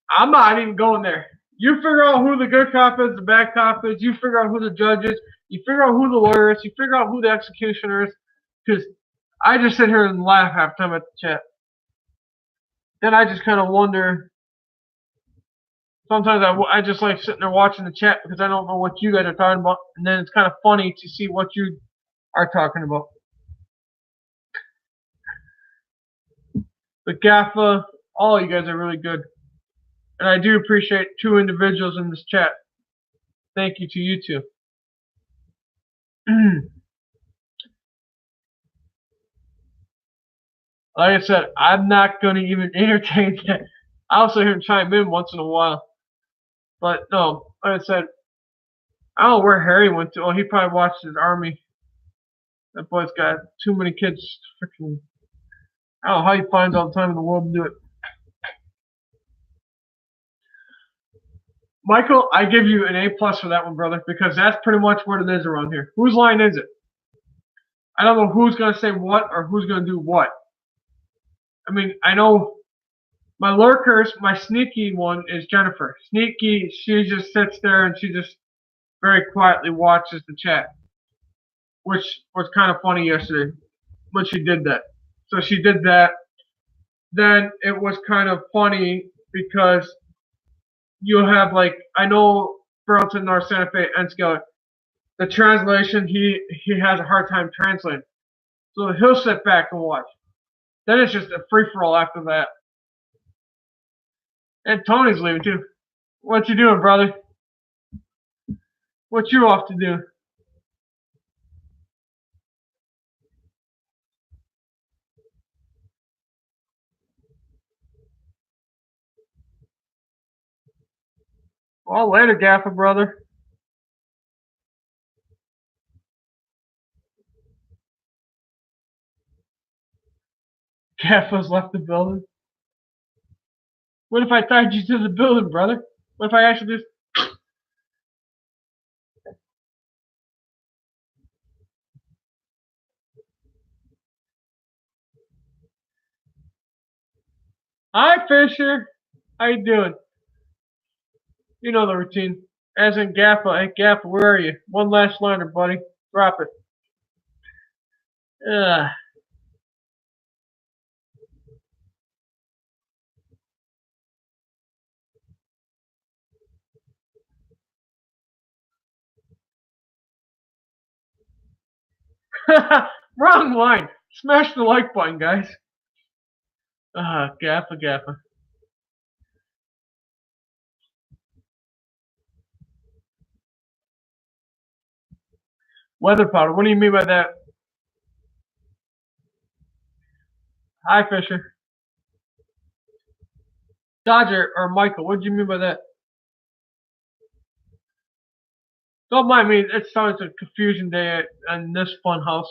I'm not even going there. You figure out who the good cop is, the bad cop is. You figure out who the judge is. You figure out who the lawyer is. You figure out who the executioner is. Because I just sit here and laugh half the time at the chat. Then I just kind of wonder. Sometimes I just like sitting there watching the chat because I don't know what you guys are talking about. And then it's kind of funny to see what you are talking about. But Gaffa, all you guys are really good. And I do appreciate 2 individuals in this chat. Thank you to you two. Like I said, I'm not going to even entertain that. I'll sit here and chime in once in a while. But no, like I said, I don't know where Harry went to. Oh, he probably watched his army. That boy's got too many kids. Freaking, I don't know how he finds all the time in the world to do it. Michael, I give you an A+ for that one, brother, because that's pretty much what it is around here. Whose line is it? I don't know who's going to say what or who's going to do what. I mean, I know my lurkers, my sneaky one is Jennifer. Sneaky, she just sits there and she just very quietly watches the chat, which was kind of funny yesterday when she did that. So she did that. Then it was kind of funny because you have like, I know Burlington North Santa Fe and Skeller, the translation he has a hard time translating. So he'll sit back and watch. Then it's just a free for all after that. And Tony's leaving too. What you doing, brother? What you off to do? Well, later, Gaffer brother. Gaffer's left the building. What if I tied you to the building, brother? What if I actually just... Hi, Fisher. How you doing? You know the routine. As in Gaffer. Hey, Gaffer, where are you? One last liner, buddy. Drop it. Ugh. Wrong line. Smash the like button, guys. Gaffer, Gaffer. Weather powder. What do you mean by that? Hi, Fisher. Dodger or Michael. What do you mean by that? Don't mind me. It's always a confusion day in this fun house.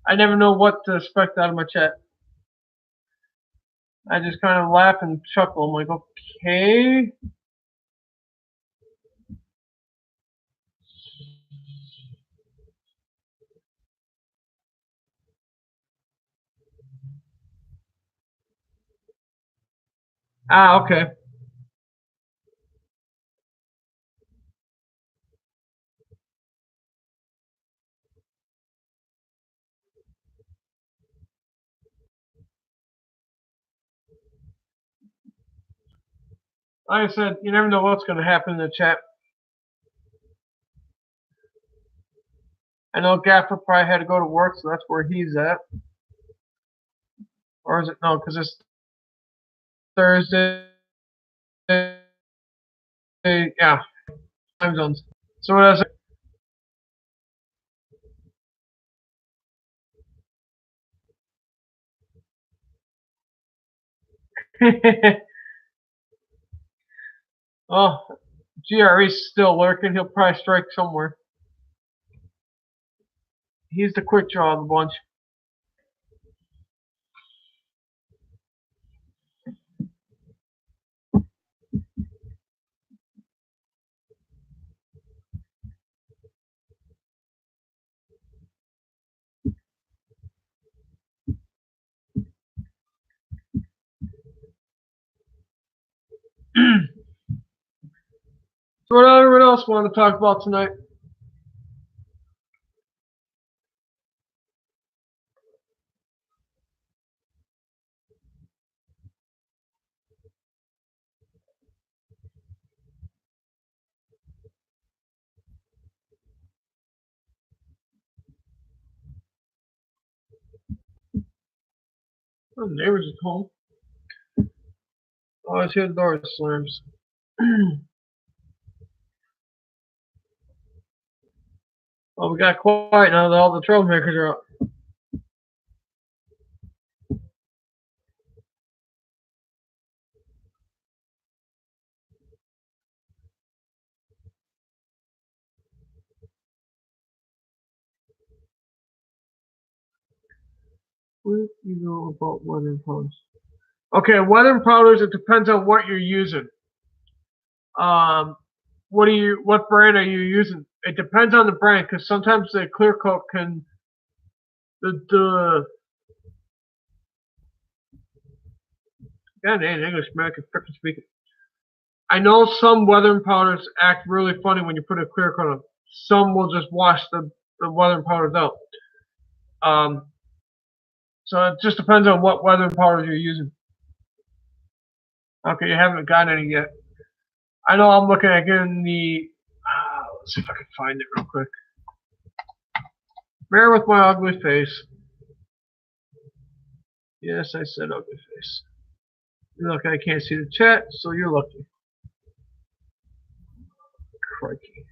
I never know what to expect out of my chat. I just kind of laugh and chuckle. I'm like, okay. Okay. Like I said, you never know what's going to happen in the chat. I know Gaffer probably had to go to work, so that's where he's at. Or is it? No, because it's Thursday. Yeah. Time zones. So what else? Oh, GRE's still lurking. He'll probably strike somewhere. He's the quick draw of the bunch. So what everyone else want to talk about tonight? Oh, the neighbors at home. Oh, I see the door slams. Oh, we got quiet now that all the troublemakers are out. What do you know about weather powders? Okay, weather powders. It depends on what you're using. What brand are you using? It depends on the brand because sometimes the clear coat can the God, English American freaking speaking. I know some weathering powders act really funny when you put a clear coat on. Some will just wash the weathering powders out. So it just depends on what weathering powders you're using. Okay, you haven't gotten any yet. I know I'm looking at getting the. Let's see if I can find it real quick. Bear with my ugly face. Yes, I said ugly face. Look, I can't see the chat, so you're lucky. Crikey.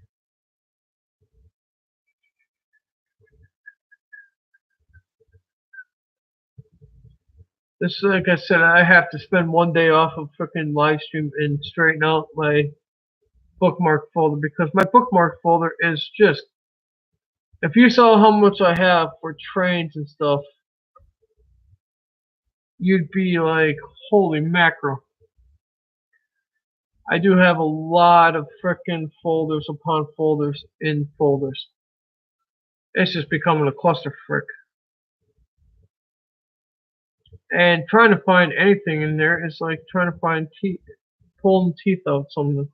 This, like I said, I have to spend one day off of freaking live stream and straighten out my bookmark folder because my bookmark folder is just, if you saw how much I have for trains and stuff, you'd be like, holy mackerel. I do have a lot of frickin' folders upon folders in folders. It's just becoming a cluster frick. And trying to find anything in there is like trying to find teeth, pulling teeth out something.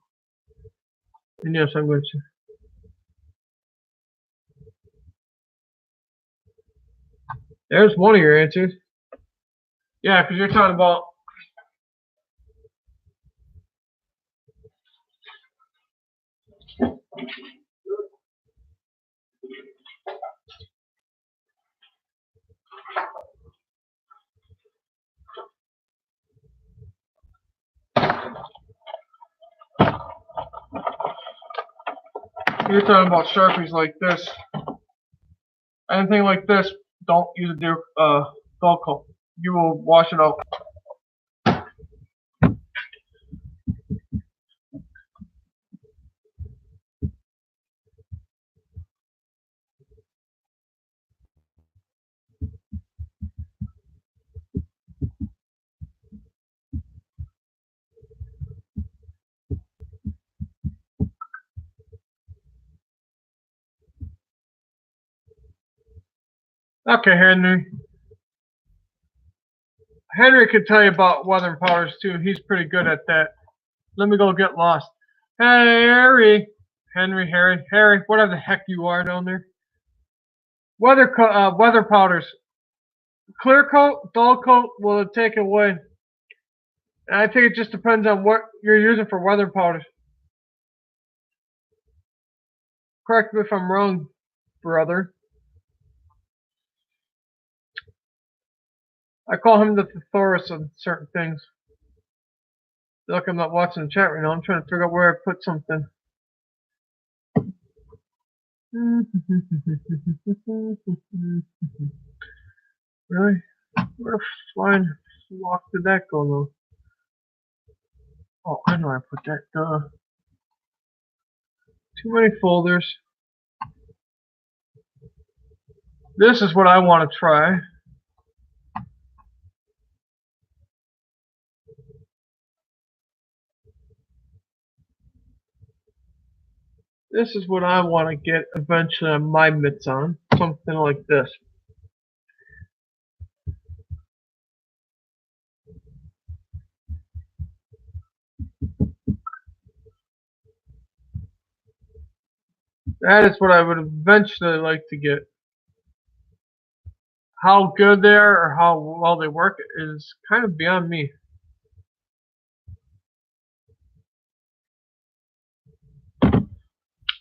And yes, I'm going to. There's one of your answers. Yeah, because you're talking about. You're talking about Sharpies like this. Anything like this, don't use a dull coat. You will wash it out. Okay, Henry. Henry could tell you about weathering powders too. He's pretty good at that. Let me go get lost. Hey, Harry, Harry, whatever the heck you are down there. Weather powders. Clear coat, dull coat will take away. And I think it just depends on what you're using for weather powders. Correct me if I'm wrong, brother. I call him the thesaurus of certain things. Look, I'm not watching the chat right now. I'm trying to figure out where I put something. Really? Where the flying flock did that go though? Oh, I know I put that. Too many folders. This is what I want to try. This is what I want to get eventually on my mitts on. Something like this. That is what I would eventually like to get. How good they are or how well they work is kind of beyond me.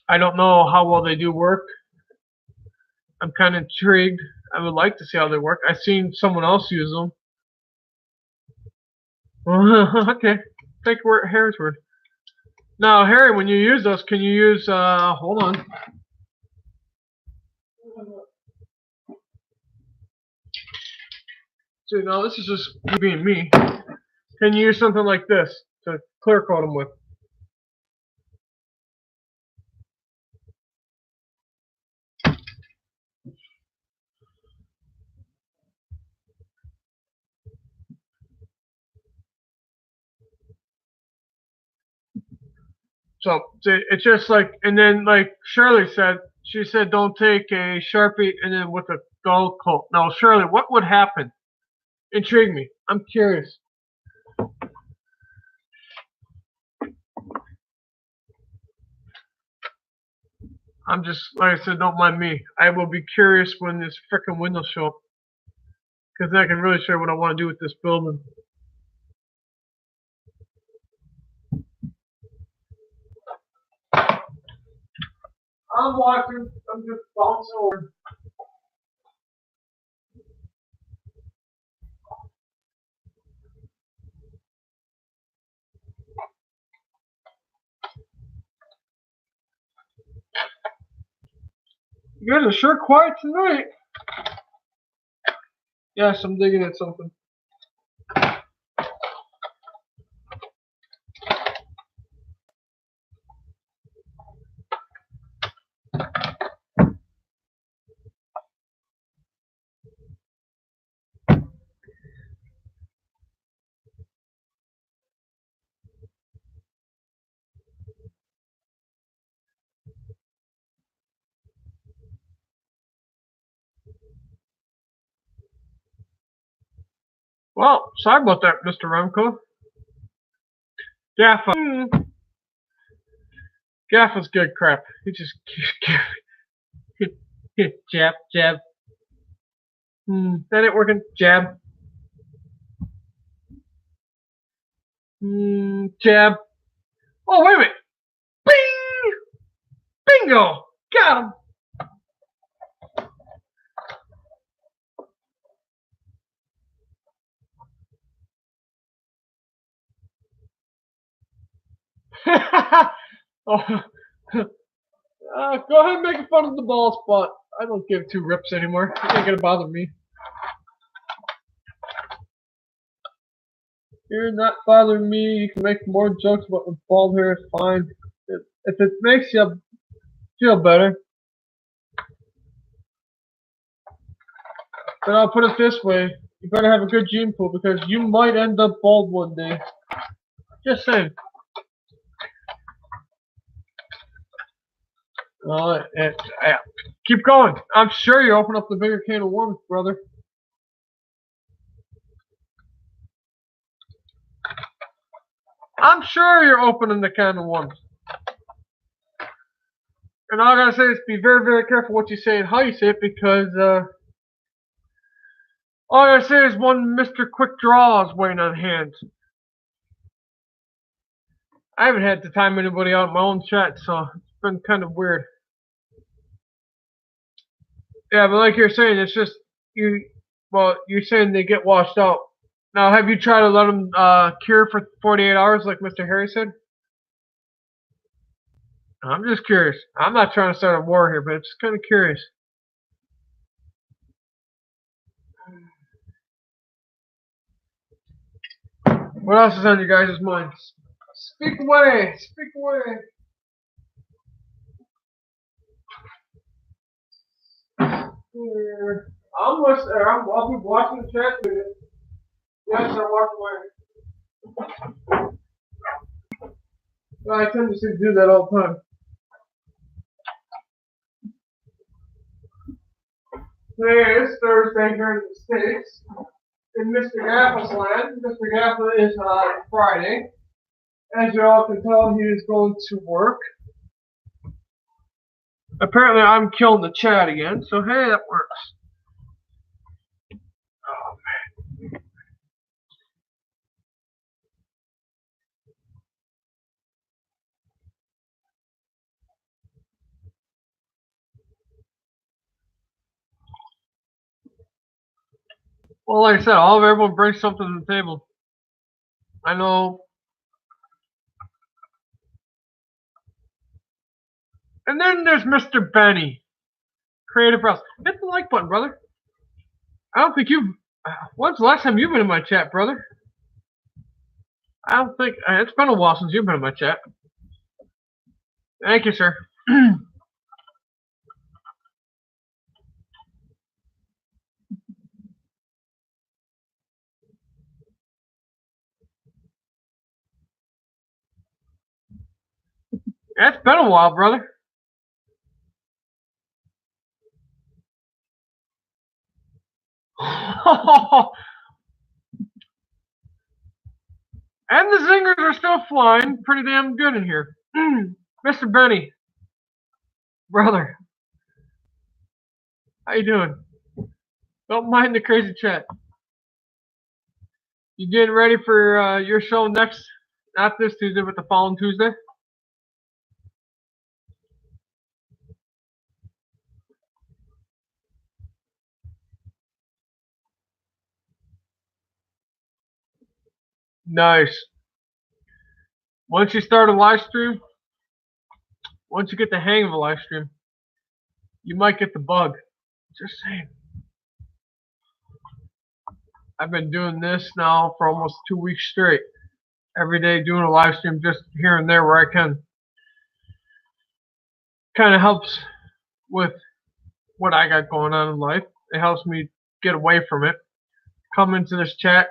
I don't know how well they do work. I'm kind of intrigued. I would like to see how they work. I've seen someone else use them. Okay, take Harry's word. Now, Harry, when you use those, can you use, hold on. See, now this is just me being me. Can you use something like this to clear coat them with? So, see, it's just like, and then like Shirley said, she said don't take a Sharpie and then with a dull coat. Now, Shirley, what would happen? Intrigue me. I'm curious. I'm just, like I said, don't mind me. I will be curious when this frickin' windows show up. Because then I can really show you what I want to do with this building. I'm watching. I'm just bouncing over. You guys are sure quiet tonight. Yes, I'm digging at something. Well, sorry about that, Mr. Remco. Jaffa. Jaffa's good crap. He just jab, jab. That ain't working. Jab. Jab. Oh, wait a minute. Bing! Bingo! Got him. Oh, go ahead and make fun of the ball spot. I don't give two rips anymore. It ain't gonna bother me. You're not bothering me. You can make more jokes about the bald hair. It's fine. If it makes you feel better. But I'll put it this way. You better have a good gene pool because you might end up bald one day. Just saying. Keep going. I'm sure you open up the bigger can of worms, brother. I'm sure you're opening the can of worms. And all I gotta say is be very, very careful what you say and how you say it because all I gotta say is one Mr. Quick Draw is waiting on hand. I haven't had to time anybody out in my own chat, so it's been kind of weird. Yeah, but like you're saying, it's just you're saying they get washed out. Now, have you tried to let them cure for 48 hours like Mr. Harry said? I'm just curious. I'm not trying to start a war here, but I'm just kind of curious. What else is on your guys' minds? Speak away. Speak away. I'll be watching the chat with you. Yes, I'm watching away. I tend to do that all the time. Today is Thursday here in the States. In Mr. Gaffa's land, Mr. Gaffa is on Friday. As you all can tell, he is going to work. Apparently, I'm killing the chat again, so hey, that works. Oh, man. Well, like I said, all of everyone brings something to the table. I know. And then there's Mr. Benny. Creative Browse. Hit the like button, brother. I don't think you've... When's the last time you've been in my chat, brother? I don't think... it's been a while since you've been in my chat. Thank you, sir. It's been a while, brother. And the zingers are still flying pretty damn good in here. Mr. Benny. Brother. How you doing? Don't mind the crazy chat. You getting ready for your show next, not this Tuesday, but the following Tuesday? Nice. Once you start a live stream, once you get the hang of a live stream, you might get the bug. Just saying. I've been doing this now for almost 2 weeks straight. Every day doing a live stream just here and there where I can. Kind of helps with what I got going on in life. It helps me get away from it. Come into this chat,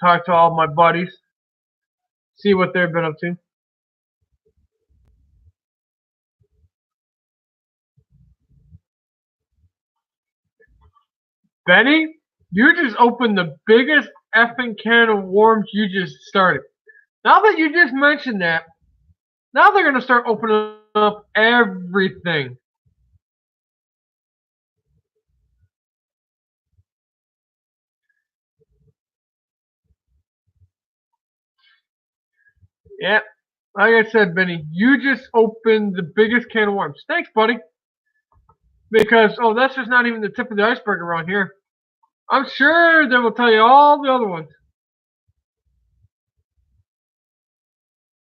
talk to all my buddies, see what they've been up to. Benny, you just opened the biggest effing can of worms you just started. Now that you just mentioned that, now they're gonna start opening up everything. Yeah, like I said, Benny, you just opened the biggest can of worms. Thanks, buddy. Because that's just not even the tip of the iceberg around here. I'm sure they will tell you all the other ones.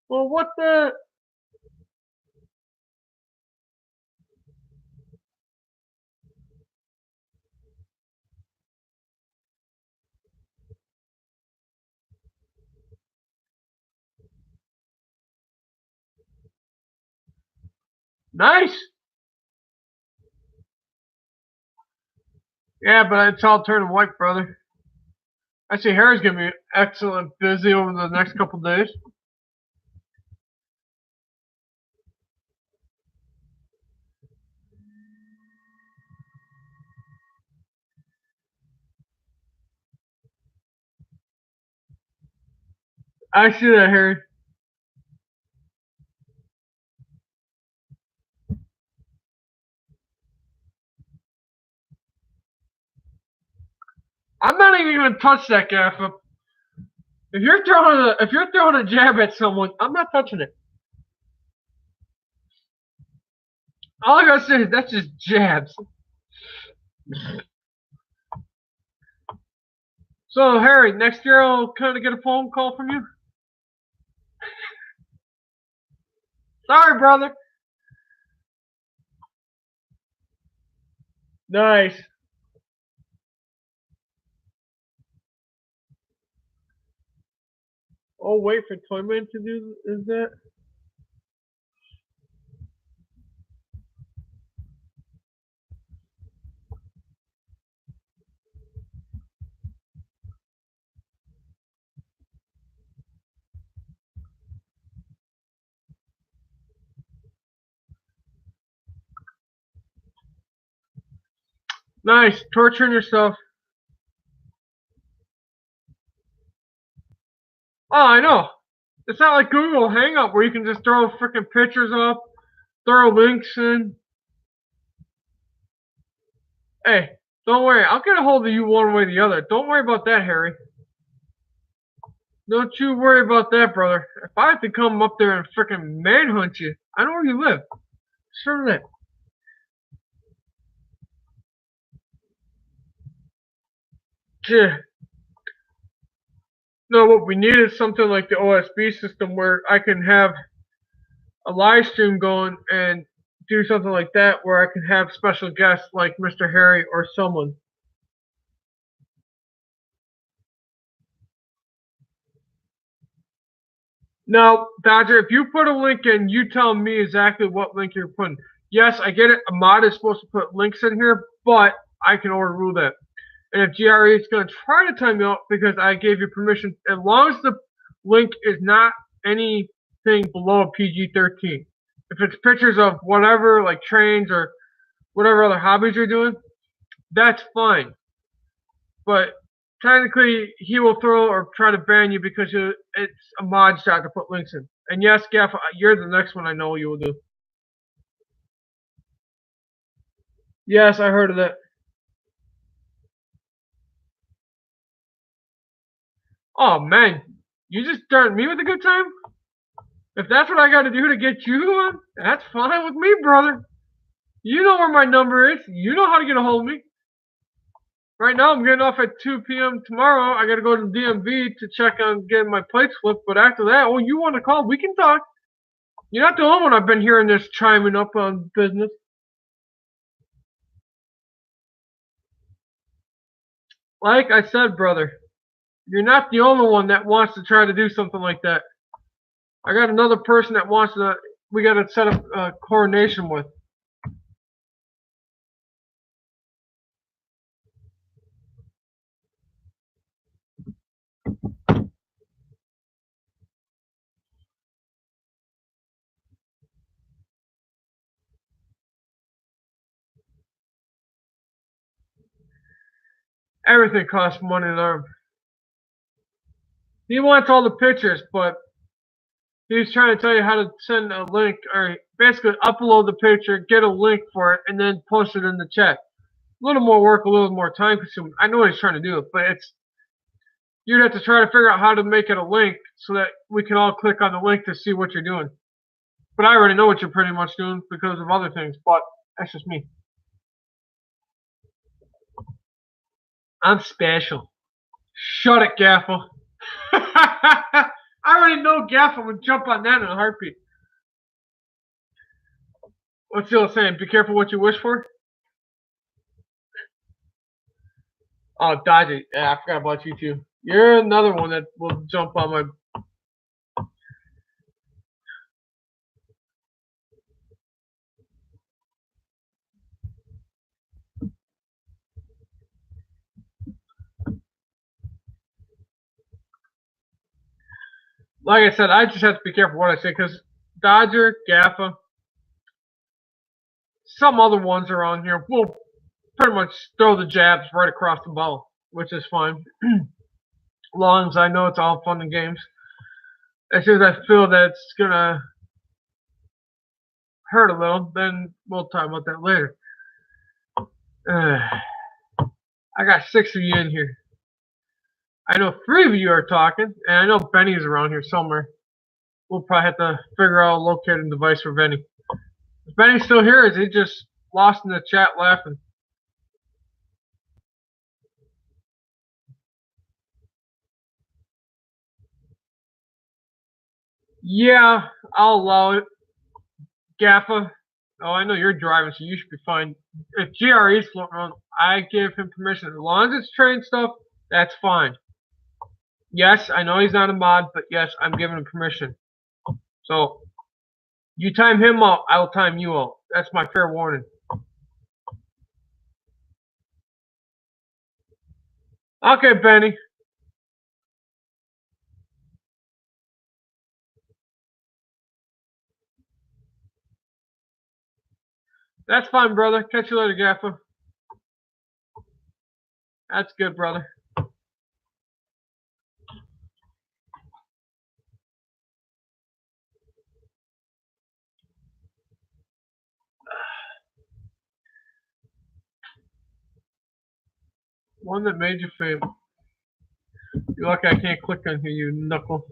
Well, what the? Nice. Yeah, but it's all turning white, brother. I see Harry's gonna be excellent busy over the next couple days. I see that, Harry. I'm not even gonna touch that gaffer. If you're throwing a jab at someone, I'm not touching it. All I gotta say is that's just jabs. So Harry, next year I'll kind of get a phone call from you. Sorry, brother. Nice. Oh, wait for Toyman to do is that? Nice. Torturing yourself. Oh, I know. It's not like Google Hangout where you can just throw freaking pictures up, throw links in. Hey, don't worry. I'll get a hold of you one way or the other. Don't worry about that, Harry. Don't you worry about that, brother. If I have to come up there and freaking manhunt you, I know where you live. Sure that. Yeah. No, what we need is something like the OSB system where I can have a live stream going and do something like that where I can have special guests like Mr. Harry or someone. Now, Dodger, if you put a link in, you tell me exactly what link you're putting. Yes, I get it. A mod is supposed to put links in here, but I can overrule that. And if GRE is going to try to time you out because I gave you permission, as long as the link is not anything below a PG-13. If it's pictures of whatever, like trains or whatever other hobbies you're doing, that's fine. But technically, he will throw or try to ban you because it's a mod shot to put links in. And yes, Gaff, you're the next one I know you will do. Yes, I heard of that. Oh man, you just started me with a good time. If that's what I got to do to get you on, that's fine with me, brother. You know where my number is. You know how to get a hold of me. Right now, I'm getting off at 2 p.m. tomorrow. I got to go to the DMV to check on getting my plates flipped. But after that, you want to call? We can talk. You're not the only one I've been hearing this chiming up on business. Like I said, brother, you're not the only one that wants to try to do something like that. I got another person that wants to. We got to set up a coronation with. Everything costs money in arm. He wants all the pictures, but he's trying to tell you how to send a link or basically upload the picture, get a link for it, and then post it in the chat. A little more work, a little more time consuming. I know what he's trying to do, but you'd have to try to figure out how to make it a link so that we can all click on the link to see what you're doing. But I already know what you're pretty much doing because of other things, but that's just me. I'm special. Shut it, Gaffa. I already know Gaffa would jump on that in a heartbeat. What's the old saying? Be careful what you wish for? Oh, Dodgy. Yeah, I forgot about you too. You're another one that will jump on my. Like I said, I just have to be careful what I say because Dodger, Gaffa, some other ones around here will pretty much throw the jabs right across the bow, which is fine. As long as I know it's all fun and games. As soon as I feel that it's gonna hurt a little, then we'll talk about that later. I got 6 of you in here. I know 3 of you are talking, and I know Benny's around here somewhere. We'll probably have to figure out a locating device for Benny. Is Benny still here? Or is he just lost in the chat laughing? Yeah, I'll allow it. Gaffa. Oh, I know you're driving, so you should be fine. If GRE's floating around, I give him permission. As long as it's train stuff, that's fine. Yes, I know he's not a mod, but yes, I'm giving him permission. So, you time him out, I will time you out. That's my fair warning. Okay, Benny. That's fine, brother. Catch you later, Gaffa. That's good, brother. One that made you famous. You're lucky I can't click on here, you knuckle.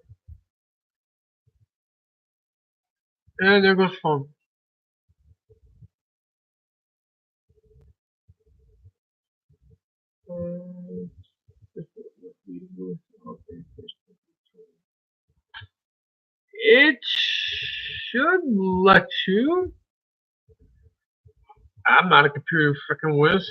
And there goes phone. It should let you. I'm not a computer freaking whiz.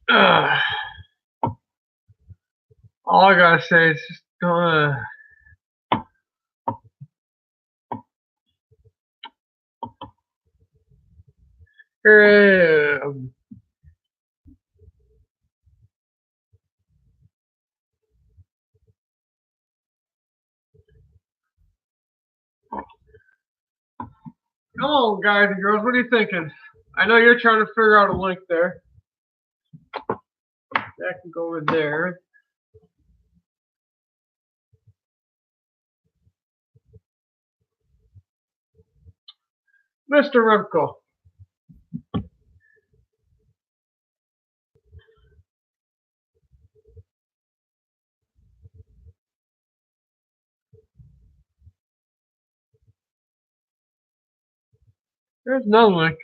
Ugh. All I gotta say is just come on, guys and girls, what are you thinking? I know you're trying to figure out a link there. That can go over there. Mr. Remco. There's another link.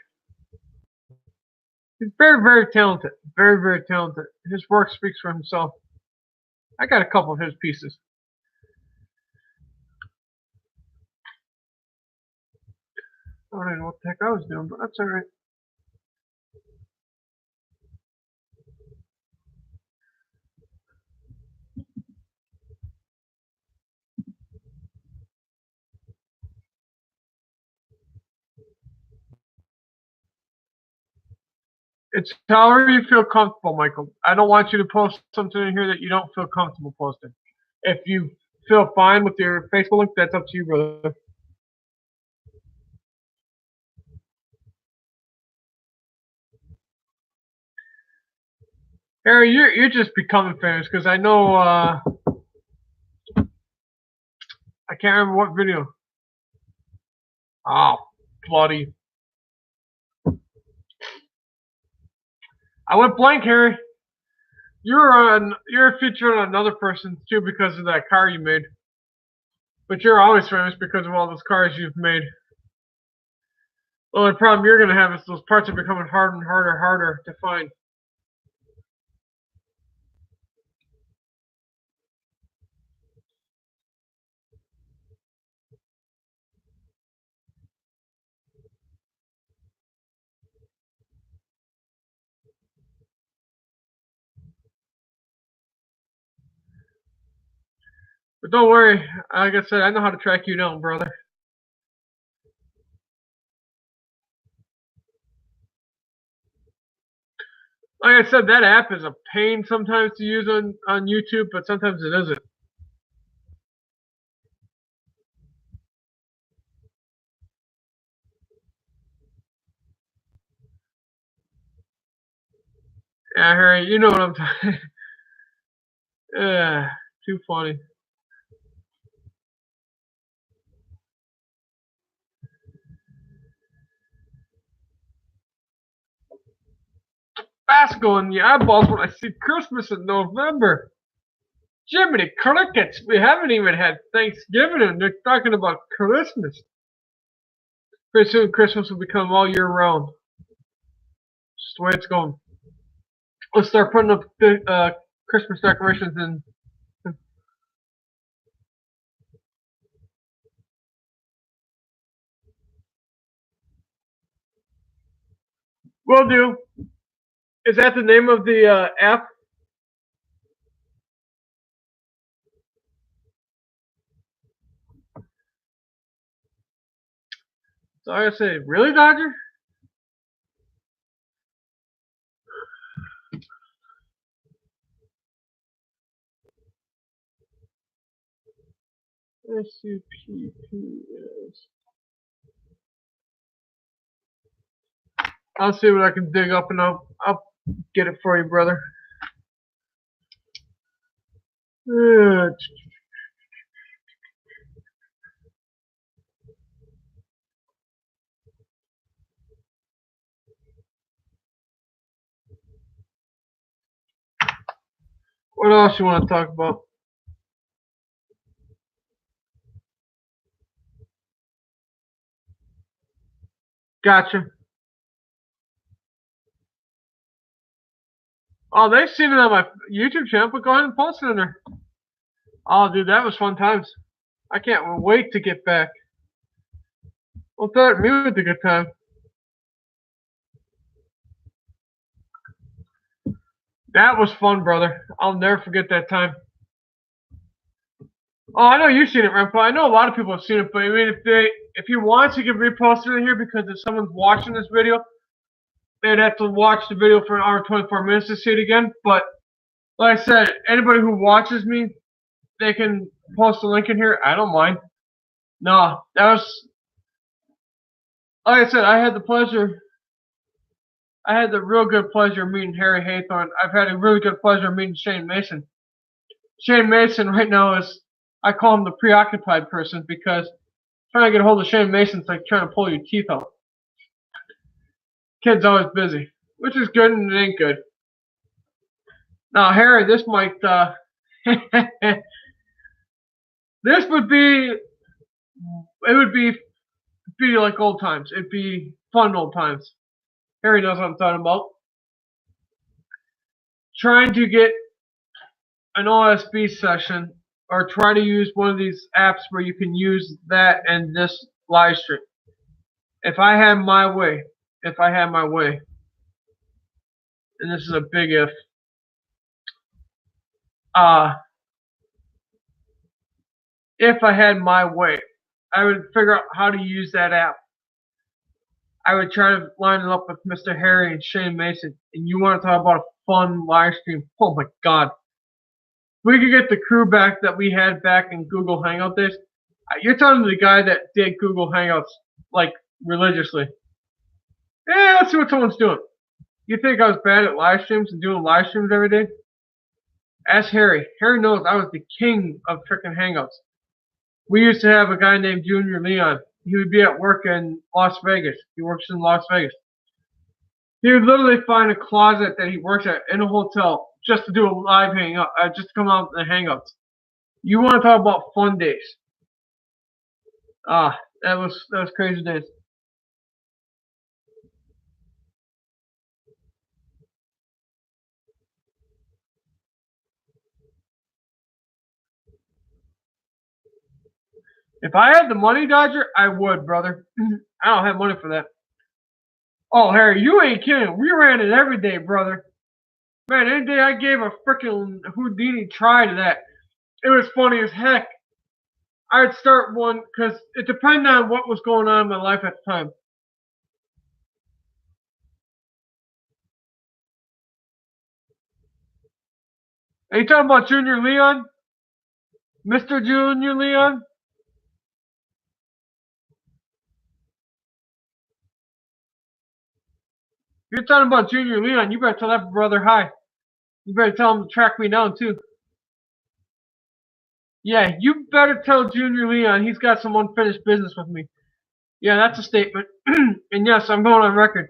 He's very, very talented. Very, very talented. His work speaks for himself. I got a couple of his pieces. I don't know what the heck I was doing, but that's alright. It's however you feel comfortable, Michael. I don't want you to post something in here that you don't feel comfortable posting. If you feel fine with your Facebook link, that's up to you, brother. Harry, you're just becoming famous because I know I can't remember what video. Oh, bloody! I went blank, Harry. You're featured on another person too because of that car you made. But you're always famous because of all those cars you've made. The only problem you're gonna have is those parts are becoming harder and harder to find. But don't worry, like I said, I know how to track you down, brother. Like I said, that app is a pain sometimes to use on YouTube, but sometimes it isn't. Yeah, Harry, you know what I'm talking. Yeah, too funny. Basco in the eyeballs when I see Christmas in November. Jiminy crickets, we haven't even had Thanksgiving and they're talking about Christmas. Pretty soon Christmas will become all year round. Just the way it's going. Let's start putting up the Christmas decorations in. Will do. Is that the name of the app? So I say, really, Dodger? SUPPS. I'll see what I can dig up and I'll get it for you, brother. What else you want to talk about? Gotcha. Oh, they've seen it on my YouTube channel, but go ahead and post it in there. Oh, dude, that was fun times. I can't wait to get back. Well, throw me with a good time. That was fun, brother. I'll never forget that time. Oh, I know you've seen it, Renfro. I know a lot of people have seen it, but I mean, if you want, you can repost it in here because if someone's watching this video, they'd have to watch the video for an hour and 24 minutes to see it again. But like I said, anybody who watches me, they can post a link in here. I don't mind. No, that was like I said. I had the real good pleasure of meeting Harry Haythorne. I've had a really good pleasure of meeting Shane Mason. Shane Mason right now is, I call him the preoccupied person because trying to get a hold of Shane Mason's like trying to pull your teeth out. Kid's always busy, which is good and it ain't good. Now, Harry, this might, this would be, it would be like old times. It'd be fun old times. Harry knows what I'm talking about. Trying to get an OSB session or try to use one of these apps where you can use that and this live stream. If I had my way, and this is a big if, if I had my way, I would figure out how to use that app. I would try to line it up with Mr. Harry and Shane Mason. And you want to talk about a fun live stream? Oh my God. We could get the crew back that we had back in Google Hangout days. You're telling me the guy that did Google Hangouts like religiously. Yeah, let's see what someone's doing. You think I was bad at live streams and doing live streams every day? Ask Harry. Harry knows I was the king of frickin' Hangouts. We used to have a guy named Junior Leon. He would be at work in Las Vegas. He works in Las Vegas. He would literally find a closet that he works at in a hotel just to do a live hangout, just to come out in the Hangouts. You want to talk about fun days? That was crazy days. If I had the money, Dodger, I would, brother. I don't have money for that. Oh, Harry, you ain't kidding. We ran it every day, brother. Man, any day I gave a freaking Houdini try to that. It was funny as heck. I'd start one because it depended on what was going on in my life at the time. Are you talking about Junior Leon? Mr. Junior Leon? If you're talking about Junior Leon, you better tell that brother hi. You better tell him to track me down too. Yeah, you better tell Junior Leon he's got some unfinished business with me. Yeah, that's a statement. And yes, I'm going on record.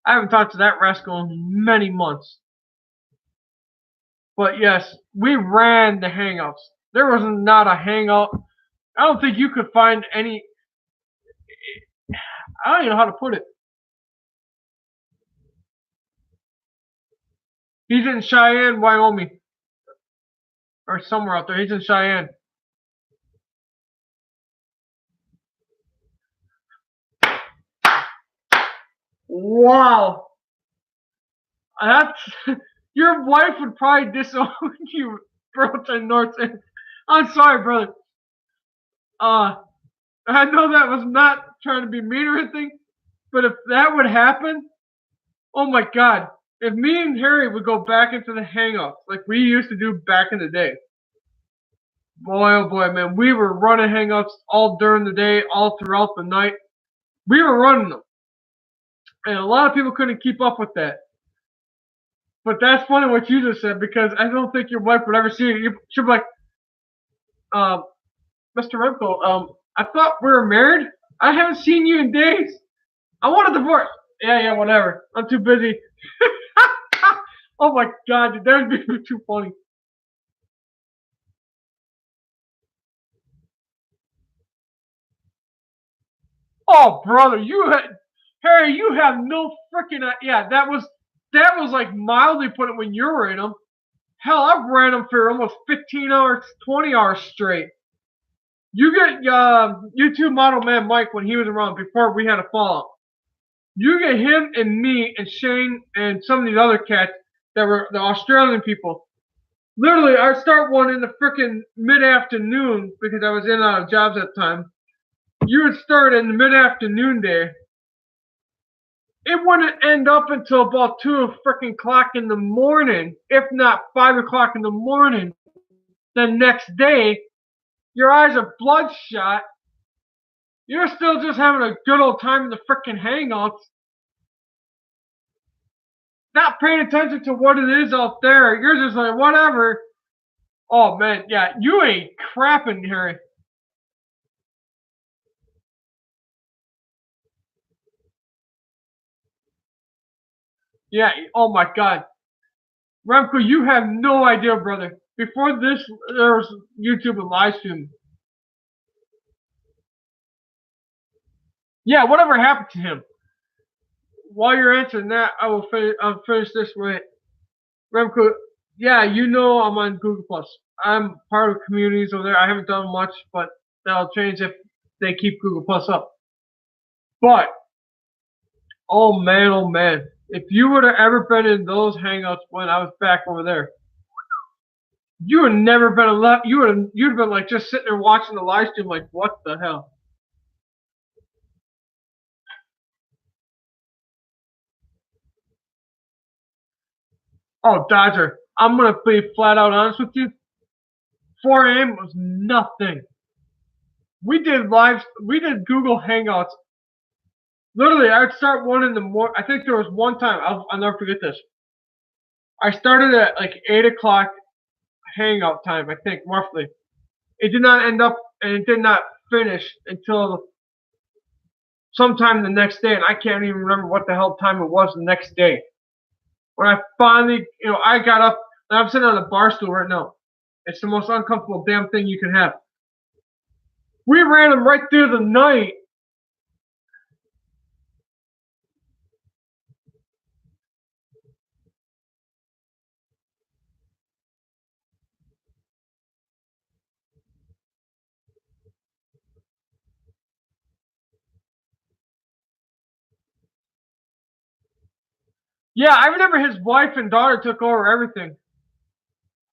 I haven't talked to that rascal in many months. But yes, we ran the Hangouts. There was not a Hangout. I don't think you could find any. I don't even know how to put it. He's in Cheyenne, Wyoming. Or somewhere out there. He's in Cheyenne. Wow. That's your wife would probably disown you, Burlington North. I'm sorry, brother. I know that was not trying to be mean or anything, but if that would happen, oh my God. If me and Harry would go back into the Hangouts like we used to do back in the day, boy, oh boy, man, we were running Hangouts all during the day, all throughout the night. We were running them. And a lot of people couldn't keep up with that. But that's funny what you just said because I don't think your wife would ever see it. She'd be like, Mr. Remco, I thought we were married. I haven't seen you in days. I want a divorce. Yeah, whatever. I'm too busy. Oh my God, dude, that would be too funny. Oh, brother, Harry, you have no freaking. Yeah, that was like mildly put it when you were in them. Hell, I've ran them for almost 15 hours, 20 hours straight. You get YouTube model man Mike when he was around before we had a fallout. You get him and me and Shane and some of these other cats that were the Australian people. Literally, I'd start one in the freaking mid-afternoon because I was in and out of jobs at the time. You would start in the mid-afternoon day. It wouldn't end up until about 2 freaking o'clock in the morning, if not 5 o'clock in the morning. The next day, your eyes are bloodshot. You're still just having a good old time in the freaking Hangouts. Not paying attention to what it is out there. You're just like, whatever. Oh, man, yeah, you ain't crapping, Harry. Yeah, oh my God. Remco, you have no idea, brother. Before this, there was YouTube and live stream. Yeah, whatever happened to him? While you're answering that, I'll finish this with Remco. Yeah, you know I'm on Google Plus. I'm part of communities over there. I haven't done much, but that'll change if they keep Google Plus up. But oh man, if you would have ever been in those Hangouts when I was back over there, you would never been left. You'd have been like just sitting there watching the live stream, like what the hell. Oh, Dodger, I'm gonna be flat out honest with you. 4 a.m. was nothing. We did Google Hangouts. Literally, I'd start one in the morning. I think there was one time, I'll never forget this. I started at like 8 o'clock hangout time, I think, roughly. It did not end up, and it did not finish until sometime the next day, and I can't even remember what the hell time it was the next day. When I finally, I got up, and I'm sitting on a bar stool right now. It's the most uncomfortable damn thing you can have. We ran them right through the night. Yeah, I remember his wife and daughter took over everything.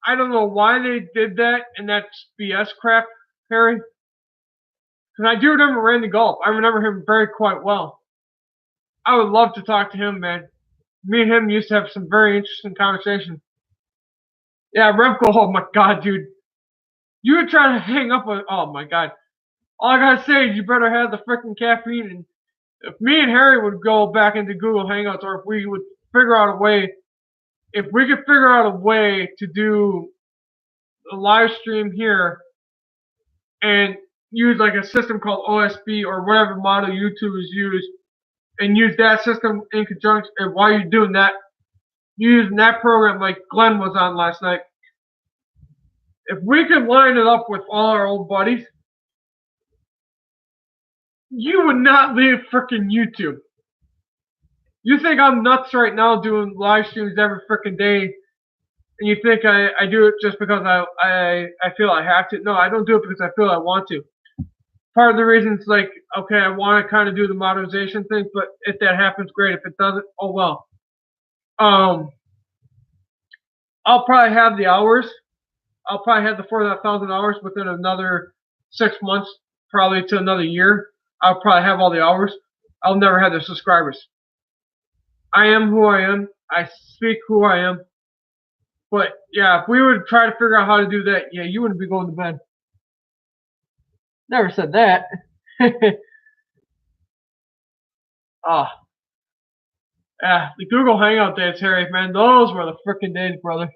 I don't know why they did that, and that's BS crap, Harry. Because I do remember Randy Golf. I remember him very quite well. I would love to talk to him, man. Me and him used to have some very interesting conversations. Yeah, Remco, oh my god, dude. You would try to hang up with, oh my god. All I gotta say is you better have the freaking caffeine. And if me and Harry would go back into Google Hangouts, or if we would figure out a way, if we could figure out a way to do a live stream here and use like a system called OSB or whatever model YouTubers use, and use that system in conjunction, and while you're doing that, using that program like Glenn was on last night, if we could line it up with all our old buddies, you would not leave freaking YouTube. You think I'm nuts right now doing live streams every freaking day, and you think I do it just because I feel I have to? No, I don't do it because I feel I want to. Part of the reason is like, okay, I want to kind of do the modernization thing, but if that happens, great. If it doesn't, oh well. I'll probably have the hours. I'll probably have the 4,000 hours within another 6 months, probably to another year. I'll probably have all the hours. I'll never have the subscribers. I am who I am. I speak who I am. But yeah, if we would try to figure out how to do that, yeah, you wouldn't be going to bed. Never said that. Ah, yeah, the Google Hangout days, Harry, man, those were the frickin' days, brother.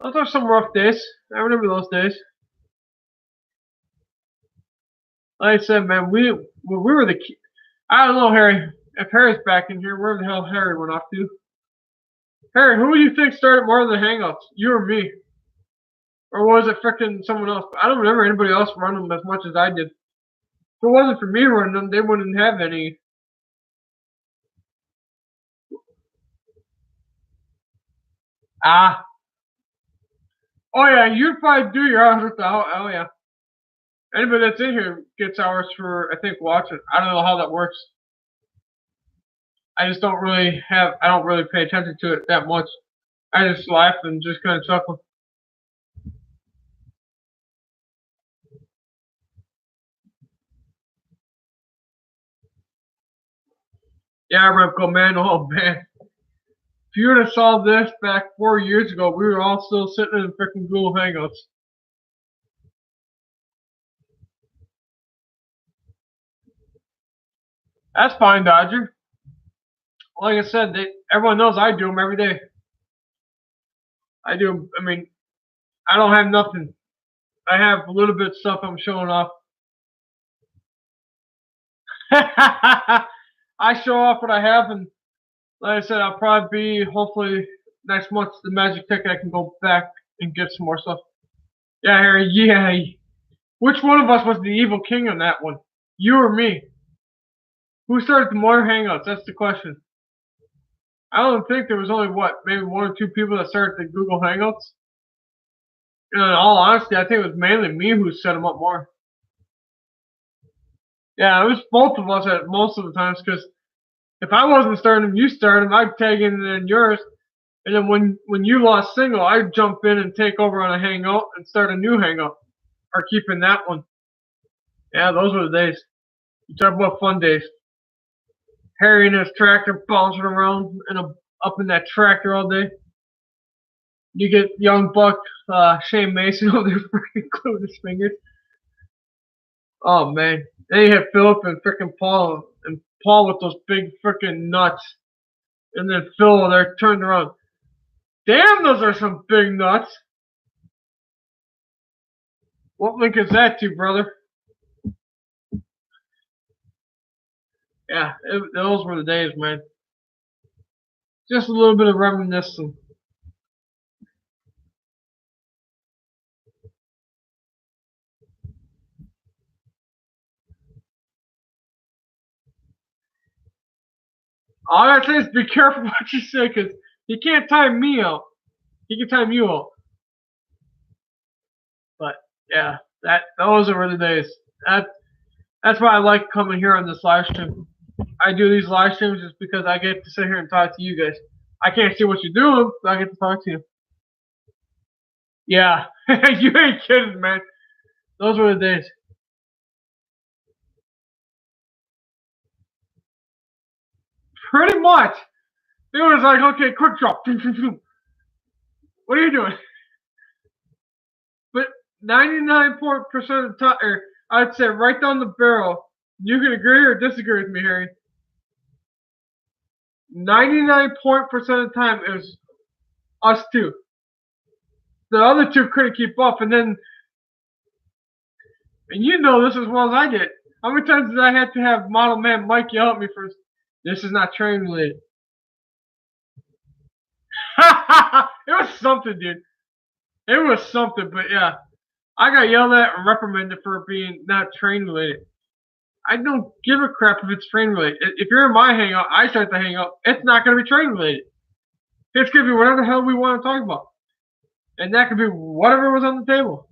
Those are some rough days. I remember those days. Like I said, man, we were the. I don't know, Harry. If Harry's back in here, where the hell Harry went off to? Harry, who do you think started more of the Hangouts? You or me? Or was it frickin' someone else? I don't remember anybody else running them as much as I did. If it wasn't for me running them, they wouldn't have any. Ah. Oh yeah, you'd probably do your hours with the oh yeah. Anybody that's in here gets hours for, I think, watching. I don't know how that works. I just don't really I don't really pay attention to it that much. I just laugh and just kind of chuckle. Yeah, Remco, man, oh man. If you would have saw this back 4 years ago, we were all still sitting in freaking Google Hangouts. That's fine, Dodger. Like I said, everyone knows I do them every day. I do. I mean, I don't have nothing. I have a little bit of stuff I'm showing off. I show off what I have, and like I said, I'll probably be, hopefully, next month's the magic ticket. I can go back and get some more stuff. Yeah, Harry, yeah. Which one of us was the evil king on that one? You or me? Who started the more Hangouts? That's the question. I don't think there was only, maybe 1 or 2 people that started the Google Hangouts. And in all honesty, I think it was mainly me who set them up more. Yeah, it was both of us at most of the times, because if I wasn't starting them, you started them. I'd tag in yours, And then when you lost single, I'd jump in and take over on a hangout and start a new hangout. Or keeping that one. Yeah, those were the days. You talk about fun days. Harry and his tractor bouncing around up in that tractor all day. You get young Buck, Shane Mason over there freaking gluing his fingers. Oh man. Then you have Philip and freaking Paul, and Paul with those big freaking nuts. And then Phil there turned around. Damn, those are some big nuts. What link is that to, brother? Yeah, those were the days, man. Just a little bit of reminiscing. All I gotta say is be careful what you say, because he can't time me out. He can time you out. But yeah, those are the days. That's why I like coming here on this live stream. I do these live streams just because I get to sit here and talk to you guys. I can't see what you're doing, but I get to talk to you. Yeah, you ain't kidding, man. Those were the days. Pretty much. It was like, okay, quick drop. What are you doing? But 99% of the time, or I'd say right down the barrel, you can agree or disagree with me, Harry. 99% of the time, it was us two. The other two couldn't keep up, and you know this as well as I did. How many times did I have to have model man Mike yell at me for this is not train related? It was something, dude. It was something, but yeah. I got yelled at and reprimanded for being not train related. I don't give a crap if it's train related. If you're in my hangout, I start the hangout, it's not going to be train related. It's going to be whatever the hell we want to talk about. And that could be whatever was on the table.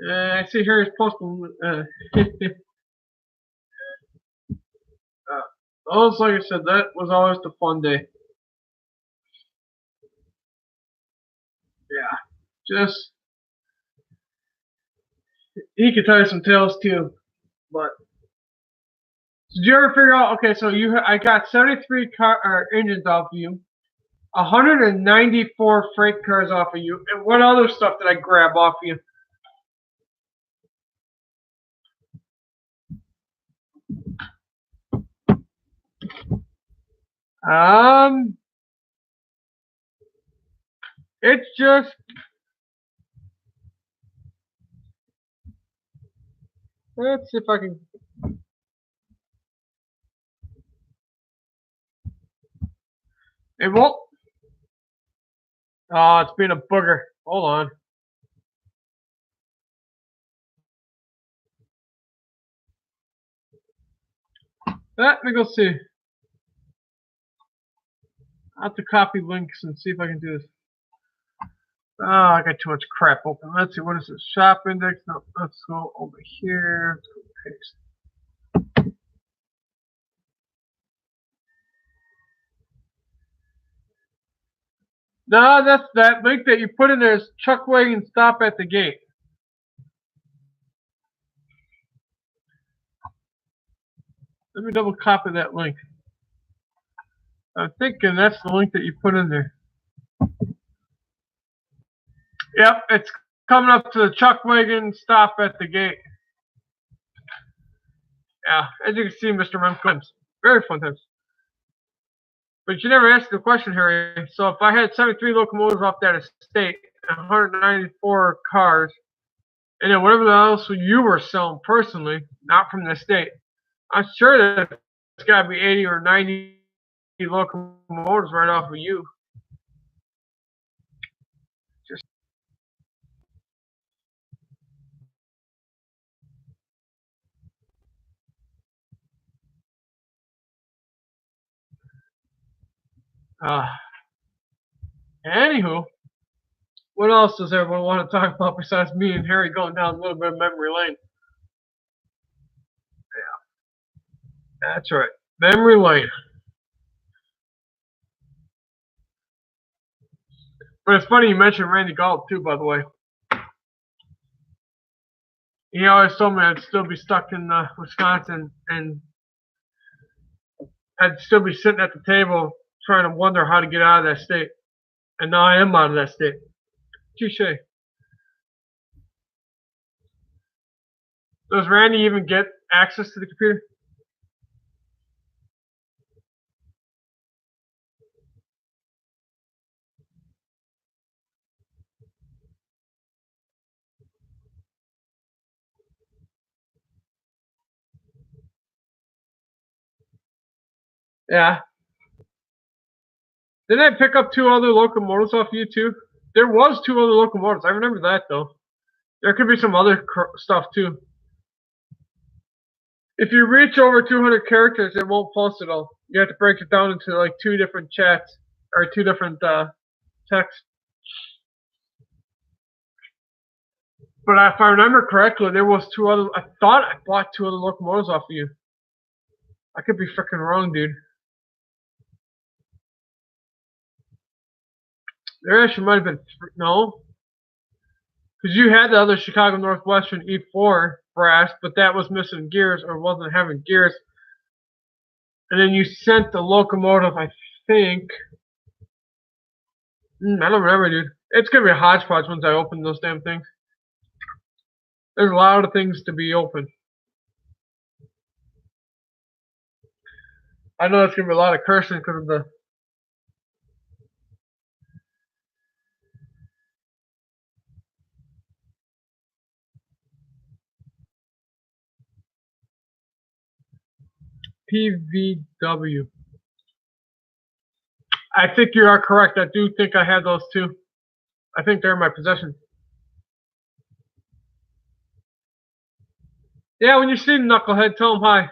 I see Harry's posting. Those, like I said, that was always the fun day. Yeah, just he could tell you some tales too. But did you ever figure out? Okay, so I got 73 engines off of you, 194 freight cars off of you, and what other stuff did I grab off of you? It's just let's see if I can. It won't. Oh, it's being a booger. Hold on. Let me go see. I have to copy links and see if I can do this. Oh, I got too much crap open. Let's see, what is this? Shop index? No, let's go over here. Let's go paste. No, that's that link that you put in there is Chuck Wagon stop at the gate. Let me double copy that link. I'm thinking that's the link that you put in there. Yep, it's coming up to the Chuck Wagon stop at the gate. Yeah, as you can see, Mr. Memclims. Very fun times. But you never asked the question, Harry. So if I had 73 locomotives off that estate, 194 cars, and then whatever else you were selling personally, not from the estate, I'm sure that it's got to be 80 or 90 locomotives right off of you. Just anywho, what else does everyone want to talk about besides me and Harry going down a little bit of memory lane? Yeah, that's right, memory lane. But it's funny you mentioned Randy Galt too, by the way. He always told me I'd still be stuck in Wisconsin, and I'd still be sitting at the table trying to wonder how to get out of that state. And now I am out of that state. Touche. Does Randy even get access to the computer? Yeah. Didn't I pick up 2 other locomotives off you too? There was 2 other locomotives. I remember that though. There could be some other stuff too. If you reach over 200 characters, it won't post it all. You have to break it down into like 2 different chats or 2 different texts. But if I remember correctly, there was 2 other. I thought I bought 2 other locomotives off of you. I could be freaking wrong, dude. There actually might have been no, because you had the other Chicago Northwestern E4 brass, but that was missing gears or wasn't having gears. And then you sent the locomotive, I think. I don't remember, dude. It's gonna be a hodgepodge once I open those damn things. There's a lot of things to be open. I know it's gonna be a lot of cursing because of the. PVW. I think you are correct. I do think I had those too. I think they're in my possession. Yeah, when you see Knucklehead, tell him hi.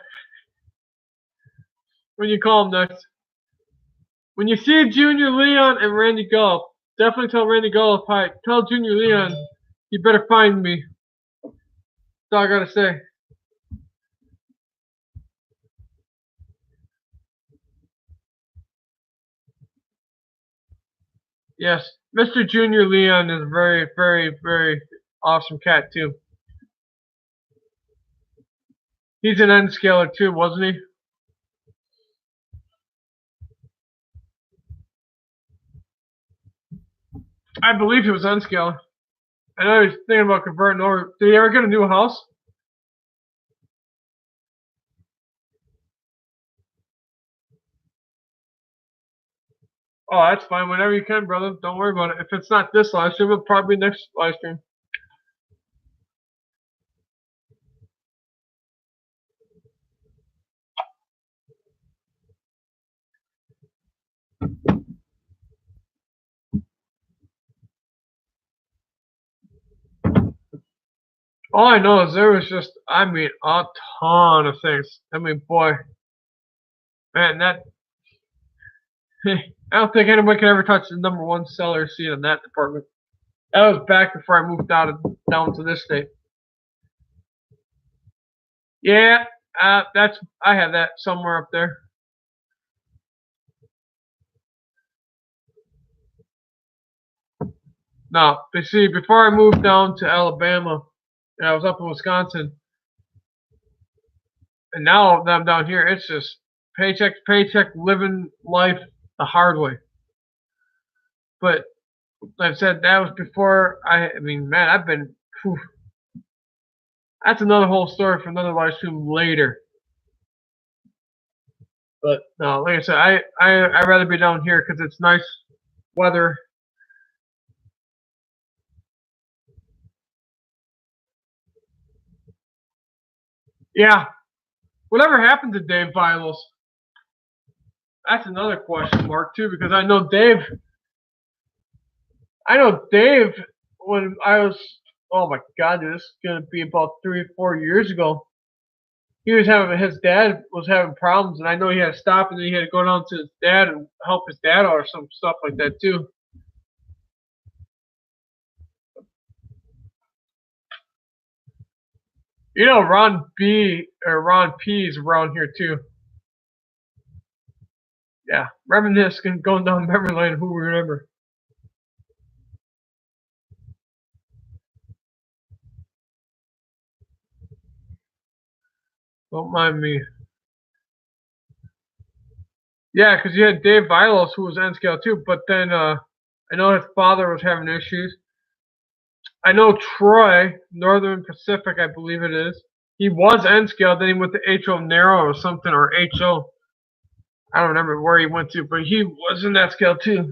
When you call him next. When you see Junior Leon and Randy Gulf, definitely tell Randy Gulf hi. Tell Junior Leon you better find me. That's all I gotta say. Yes, Mr. Junior Leon is a very, very, very awesome cat too. He's an N-scaler too, wasn't he? I believe he was N-scaler. I know he's thinking about converting over. Did he ever get a new house? Oh, that's fine. Whenever you can, brother. Don't worry about it. If it's not this live stream, it'll probably be next live stream. All I know is there was just, I mean, a ton of things. I mean, boy, man, that. I don't think anyone can ever touch the #1 seller seat in that department. That was back before I moved down to this state. Yeah, I have that somewhere up there. No, but see, before I moved down to Alabama, and I was up in Wisconsin, and now that I'm down here, it's just paycheck to paycheck, living life the hard way. But like I said, that was before I mean, man, I've been. Whew, that's another whole story for another live stream later. But no, like I said, I'd rather be down here because it's nice weather. Yeah. Whatever happened to Dave Vilos? That's another question mark too, because I know Dave. When I was, oh my God, this is gonna be about 3 or 4 years ago. His dad was having problems, and I know he had to stop, and then he had to go down to his dad and help his dad out or some stuff like that too. You know, Ron P is around here too. Yeah, reminiscing, going down memory lane. Who remember? Don't mind me. Yeah, because you had Dave Vilos, who was N scale too, but then I know his father was having issues. I know Troy, Northern Pacific, I believe it is. He was N scale, then he went to HO Narrow or something, or HO. I don't remember where he went to, but he was in that scale too.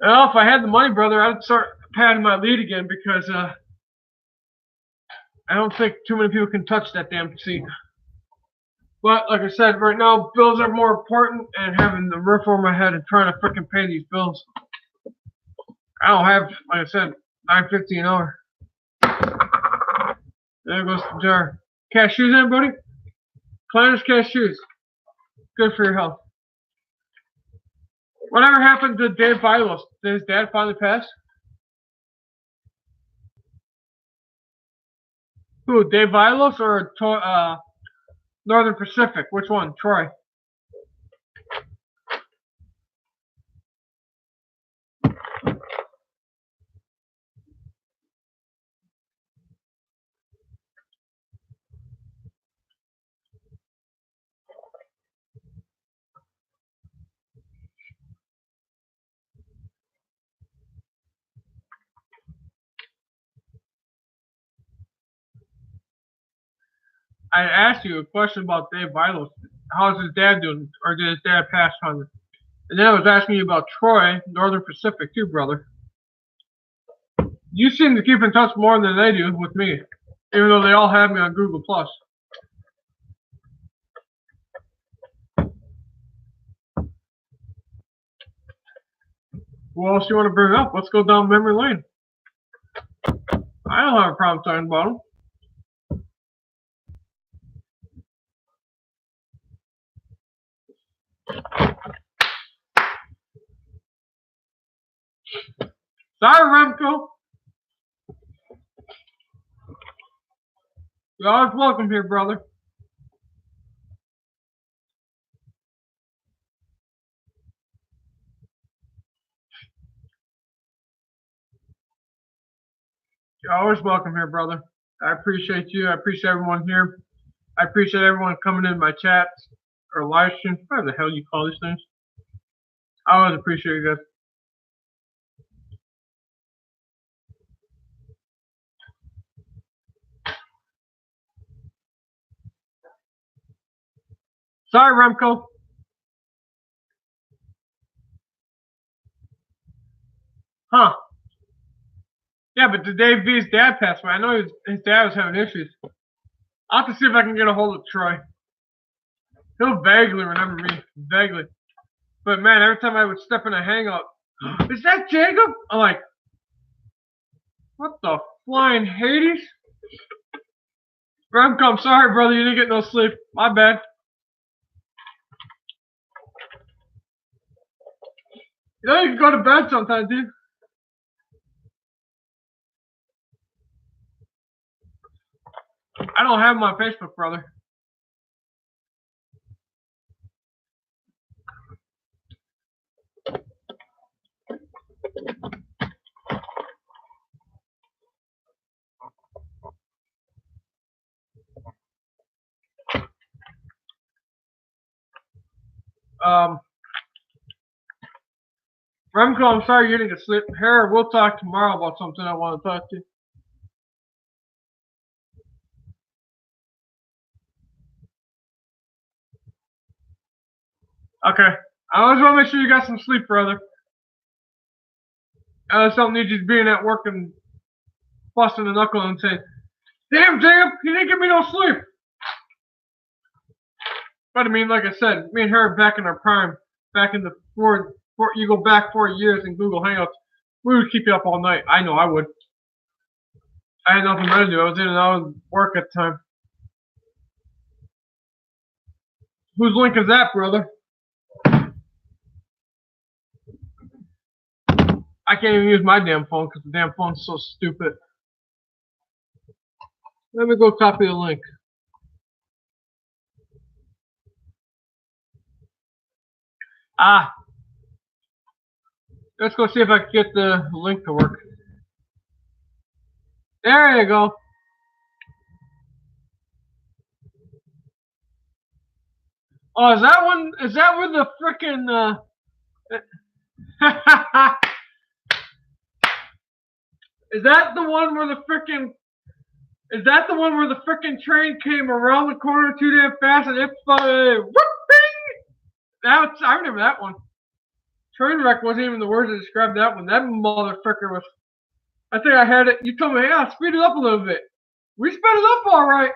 Well, if I had the money, brother, I'd start padding my lead again because I don't think too many people can touch that damn seat. But like I said, right now bills are more important, and having the roof over my head and trying to freaking pay these bills. I don't have, like I said, $9.50 an hour. There goes the jar. Cashews, anybody? Planters cashews. Good for your health. Whatever happened to Dave Vilos? Did his dad finally pass? Who, Dave Vilos or Northern Pacific? Which one? Troy. I asked you a question about Dave Vilos. How's his dad doing? Or did his dad pass on it? And then I was asking you about Troy, Northern Pacific too, brother. You seem to keep in touch more than they do with me, even though they all have me on Google+. What else you want to bring up? Let's go down memory lane. I don't have a problem talking about them. Sorry, Remco. You're always welcome here, brother. You're always welcome here, brother. I appreciate you. I appreciate everyone here. I appreciate everyone coming in my chats or live streams. Whatever the hell you call these things. I always appreciate you guys. Sorry, Remco. Huh. Yeah, but did Dave V's dad pass away? I know his dad was having issues. I'll have to see if I can get a hold of Troy. He'll vaguely remember me. Vaguely. But man, every time I would step in a hang up, is that Jacob? I'm like, what the flying Hades? Remco, I'm sorry, brother. You didn't get no sleep. My bad. You know you can go to bed sometimes, dude. I don't have him on Facebook, brother. Remco, I'm sorry you didn't get sleep. Harold, we'll talk tomorrow about something I want to talk to you. Okay. I always want to make sure you got some sleep, brother. I just don't need you being at work and busting a knuckle and saying, damn, Jacob, you didn't give me no sleep. But I mean, like I said, me and her back in our prime, back in the you go back 4 years in Google Hangouts, we would keep you up all night. I know I would. I had nothing better to do. I was in and out of work at the time. Whose link is that, brother? I can't even use my damn phone because the damn phone's so stupid. Let me go copy the link. Ah. Let's go see if I can get the link to work. There you go. Oh, is that one? Is that where the frickin' Is that the one where the frickin'? Is that the one where the frickin' train came around the corner too damn fast and it That's I remember that one. Train wreck wasn't even the word to describe that one. That motherfucker was. I think I had it. You told me, yeah, speed it up a little bit. We sped it up all right.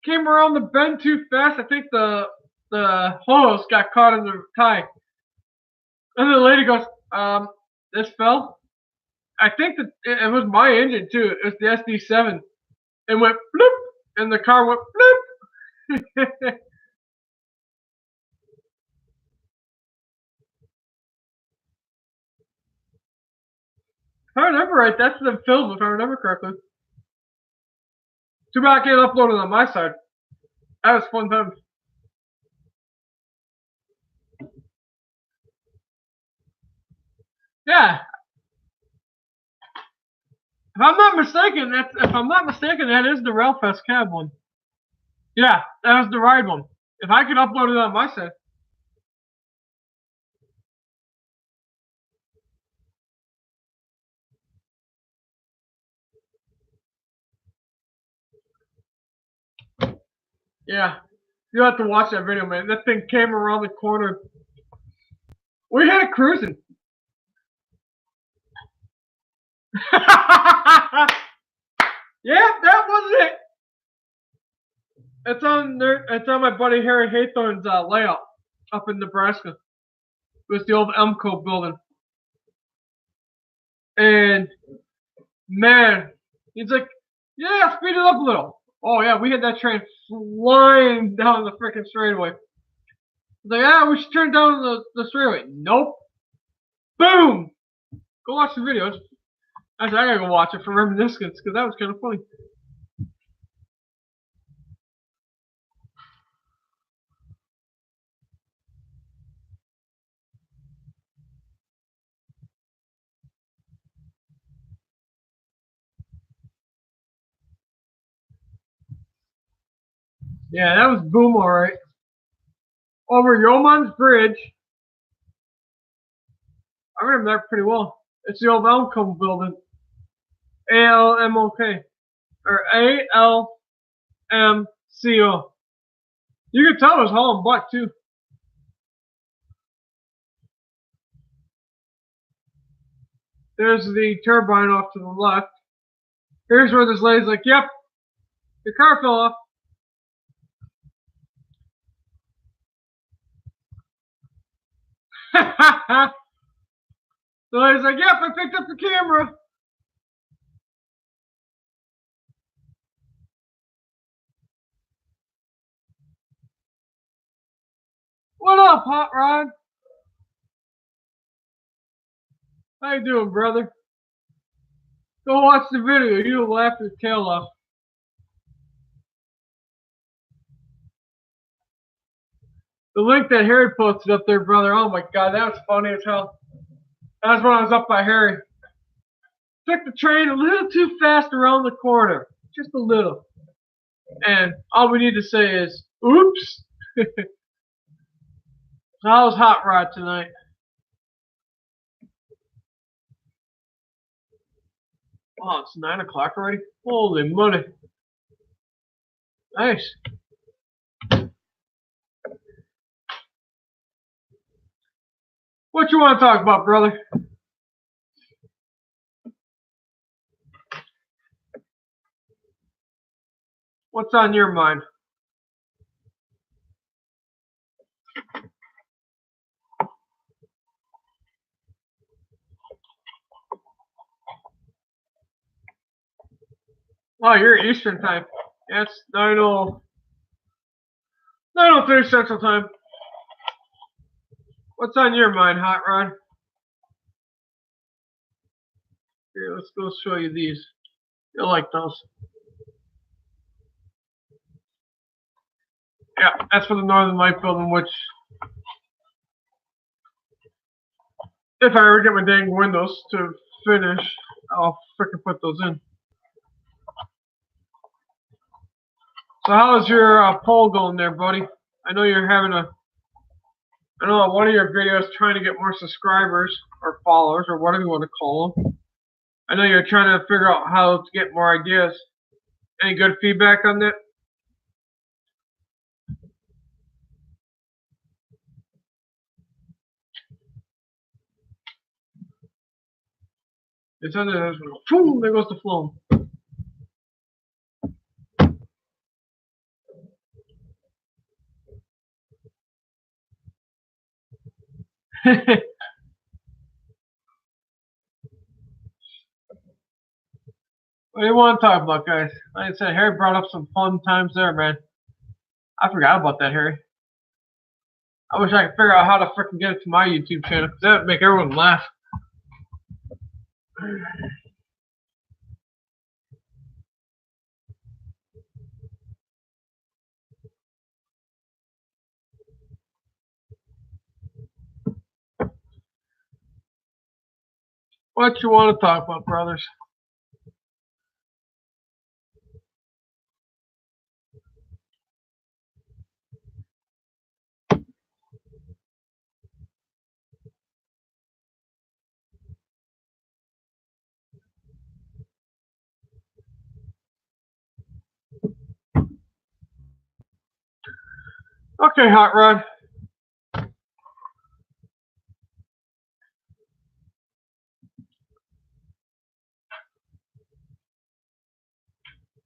Came around the bend too fast. I think the hose got caught in the tie. And the lady goes, this fell. I think that it was my engine too. It was the SD7. It went bloop, and the car went bloop. If I remember right, that's the film, if I remember correctly. Too bad I can't upload it on my side. That was fun times. Yeah. If I'm not mistaken, that is the Railfest cab one. Yeah, that was the ride one. If I could upload it on my side. Yeah. You have to watch that video, man. That thing came around the corner. We had it cruising. Yeah, that was it. It's on there. It's on my buddy Harry Haythorn's layout up in Nebraska. It was the old Emco building, and man, he's like, "Yeah, speed it up a little." Oh yeah, we had that train flying down the freaking straightaway. He's like, "Yeah, we should turn down the straightaway." Nope. Boom. Go watch the videos. I said, I gotta go watch it for reminiscence because that was kind of funny. Yeah, that was boom, alright. Over Yeoman's Bridge. I remember that pretty well. It's the old Elmcombe building. ALMOK. Or ALMCO. You could tell it was hauling butt, too. There's the turbine off to the left. Here's where this lady's like, yep, your car fell off. The lady's like, yep, I picked up the camera. What up, Hot Rod? How you doing, brother? Go watch the video. You'll laugh your tail off. The link that Harry posted up there, brother. Oh my god, that was funny as hell. That was when I was up by Harry. Took the train a little too fast around the corner. Just a little. And all we need to say is, oops. How's Hot Rod tonight? Oh, it's 9 o'clock already? Holy money. Nice. What you want to talk about, brother? What's on your mind? Oh, you're Eastern time. That's 9:03 Central time. What's on your mind, Hot Rod? Here, let's go show you these. You'll like those. Yeah, that's for the Northern Light building, which If I ever get my dang windows to finish, I'll frickin' put those in. So how's your poll going there, buddy? I know you're having I know one of your videos trying to get more subscribers or followers or whatever you want to call them. I know you're trying to figure out how to get more ideas. Any good feedback on that? It's under this one. Boom, there goes the phone. What do you want to talk about, guys? Like I said, Harry brought up some fun times there, man. I forgot about that, Harry. I wish I could figure out how to freaking get it to my YouTube channel, because that would make everyone laugh. What you want to talk about, brothers? Okay, Hot Rod.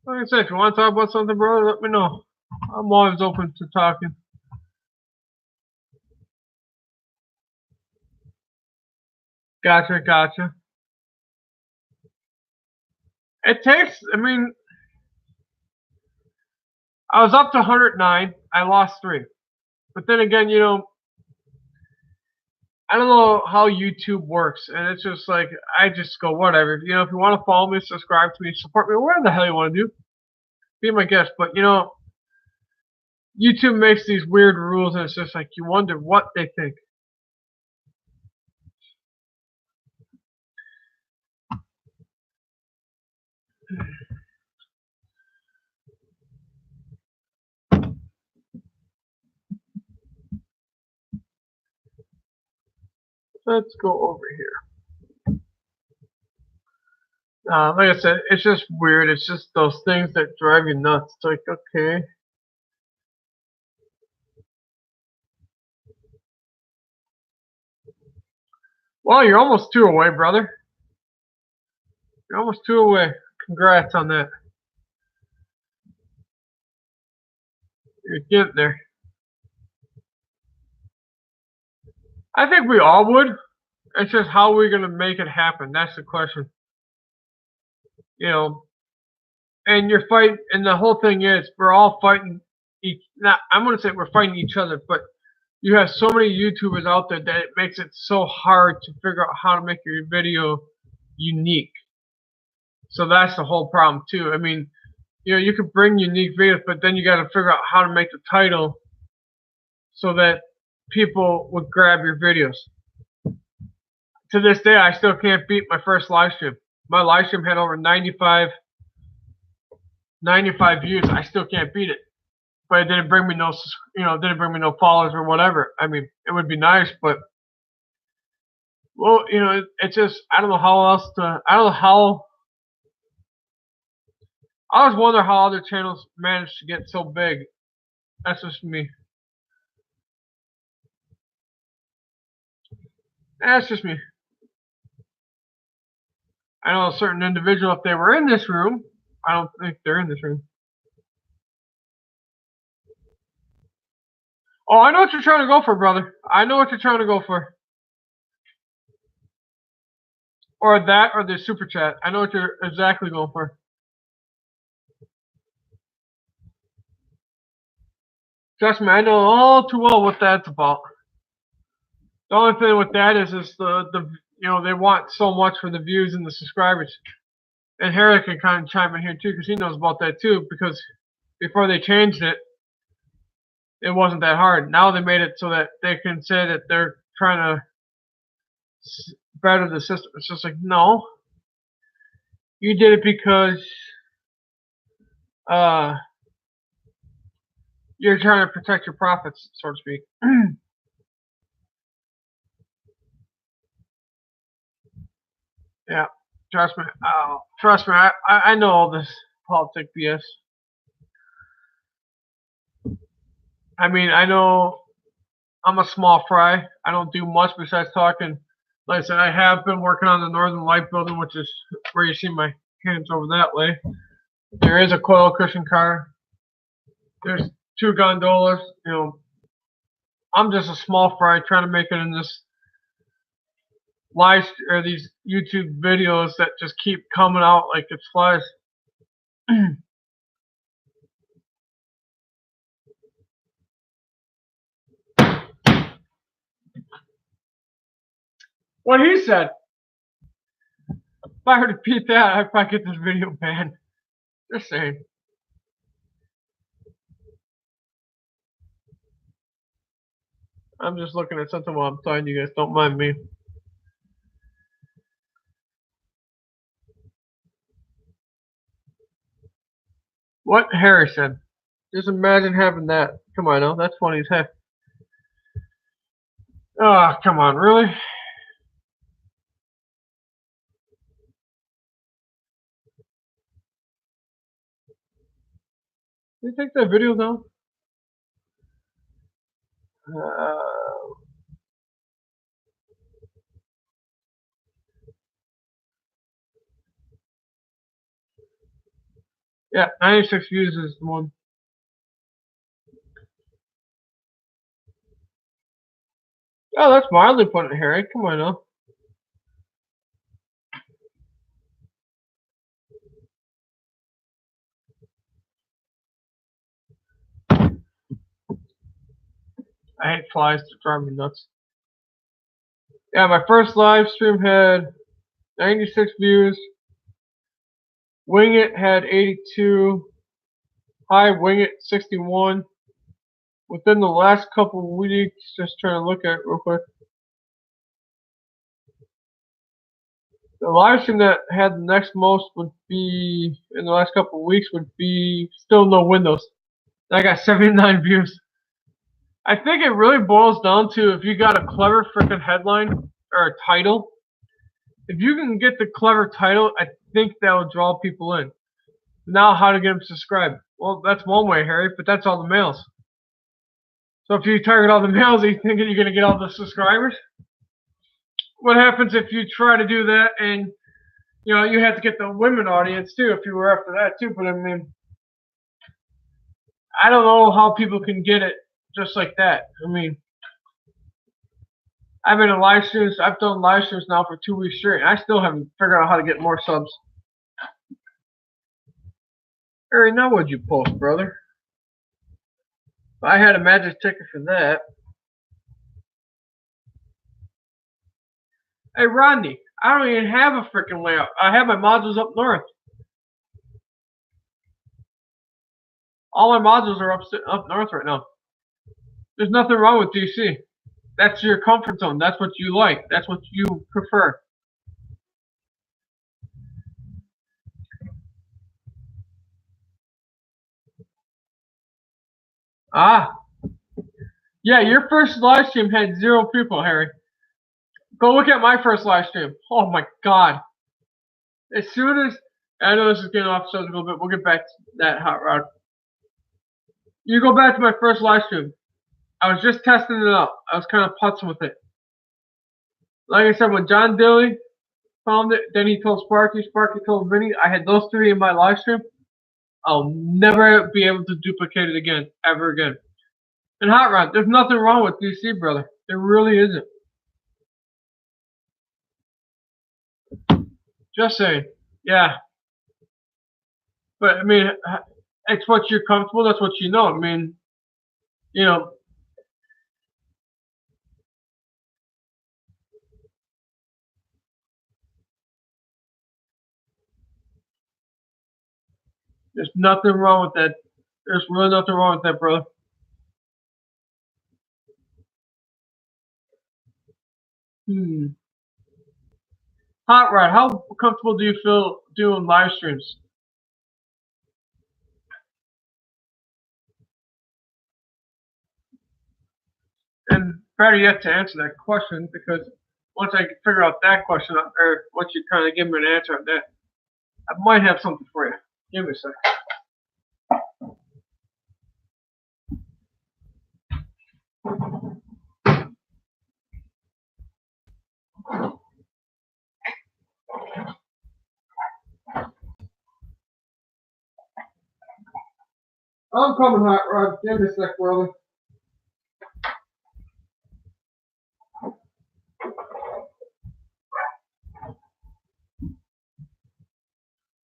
Like I said, if you want to talk about something, brother, let me know. I'm always open to talking. Gotcha, gotcha. It takes, I mean, I was up to 109. I lost 3. But then again, you know, I don't know how YouTube works. And it's just like, I just go, whatever. You know, if you want to follow me, subscribe to me, support me, whatever the hell you want to do, be my guest. But, you know, YouTube makes these weird rules, and it's just like, you wonder what they think. Let's go over here. Like I said, it's just weird. It's just those things that drive you nuts. It's like, okay. Well, you're almost 2 away, brother. You're almost 2 away. Congrats on that. You're getting there. I think we all would. It's just how we're going to make it happen. That's the question. You know, and you're fighting, and the whole thing is, we're all fighting each, not, I'm going to say we're fighting each other, but you have so many YouTubers out there that it makes it so hard to figure out how to make your video unique. So that's the whole problem too. I mean, you know, you could bring unique videos, but then you got to figure out how to make the title so that people would grab your videos. To this day, I still can't beat my first live stream. My live stream had over 95 views. I still can't beat it. But it didn't bring me no, you know, didn't bring me no followers or whatever. I mean, it would be nice, but well, you know, it's just, I don't know how else to, I don't know how, I always wonder how other channels manage to get so big. That's just me. That's just me. I know a certain individual, if they were in this room, I don't think they're in this room. Oh, I know what you're trying to go for, brother. I know what you're trying to go for. Or that, or the super chat. I know what you're exactly going for. Trust me, I know all too well what that's about. The only thing with that is the you know, they want so much for the views and the subscribers. And Harry can kind of chime in here too, because he knows about that too. Because before they changed it, it wasn't that hard. Now they made it so that they can say that they're trying to better the system. It's just like, no, you did it because you're trying to protect your profits, so to speak. Yeah, trust me. Trust me. I know all this politic BS. I mean, I know I'm a small fry. I don't do much besides talking. Like I said, I have been working on the Northern Light building, which is where you see my hands over that way. There is a coil cushion car. There's 2 gondolas. You know, I'm just a small fry trying to make it in this live or these YouTube videos that just keep coming out like it's flies. What he said. If I repeat that, I probably get this video banned. Just saying. I'm just looking at something while I'm talking to you guys. Don't mind me. What Harry said. Just imagine having that. Come on, no, that's funny as heck. Oh, come on, really? Did you take that video down? Yeah, 96 views is the one. Oh, that's mildly putting it, Harry. Come on, now. I hate flies to drive me nuts. Yeah, my first live stream had 96 views. Wing It had 82. Hi, Wing It 61. Within the last couple of weeks, just trying to look at it real quick. The live stream that had the next most would be, in the last couple of weeks, would be Still No Windows. I got 79 views. I think it really boils down to if you got a clever freaking headline or a title. If you can get the clever title, I think that will draw people in. Now, how to get them subscribed? Well, that's one way, Harry, but that's all the males. So if you target all the males, are you thinking you're going to get all the subscribers? What happens if you try to do that and, you know, you have to get the women audience too if you were after that too, but I mean, I don't know how people can get it just like that. I mean, I've been in live streams. I've done live streams now for 2 weeks straight. And I still haven't figured out how to get more subs. Harry, now what'd you post, brother? I had a magic ticket for that. Hey, Rodney, I don't even have a freaking layout. I have my modules up north. All my modules are up north right now. There's nothing wrong with DC. That's your comfort zone. That's what you like. That's what you prefer. Ah. Yeah, your first live stream had 0 people, Harry. Go look at my first live stream. Oh my god. As soon as I know this is getting off subject a little bit, we'll get back to that hot rod. You go back to my first live stream. I was just testing it out. I was kind of putzing with it. Like I said, when John Dilly found it, then he told Sparky, Sparky told Vinny. I had those 3 in my live stream. I'll never be able to duplicate it again, ever again. And Hot Rod, there's nothing wrong with DC, brother. There really isn't. Just saying. Yeah. But, I mean, it's what you're comfortable, that's what you know. I mean, you know. There's nothing wrong with that. There's really nothing wrong with that, brother. Hot Rod, how comfortable do you feel doing live streams? And better yet, to answer that question, because once I figure out that question, or once you kind of give me an answer on that, I might have something for you. Give me a second. I'm coming, Hot Rod. Give me a sec, brother.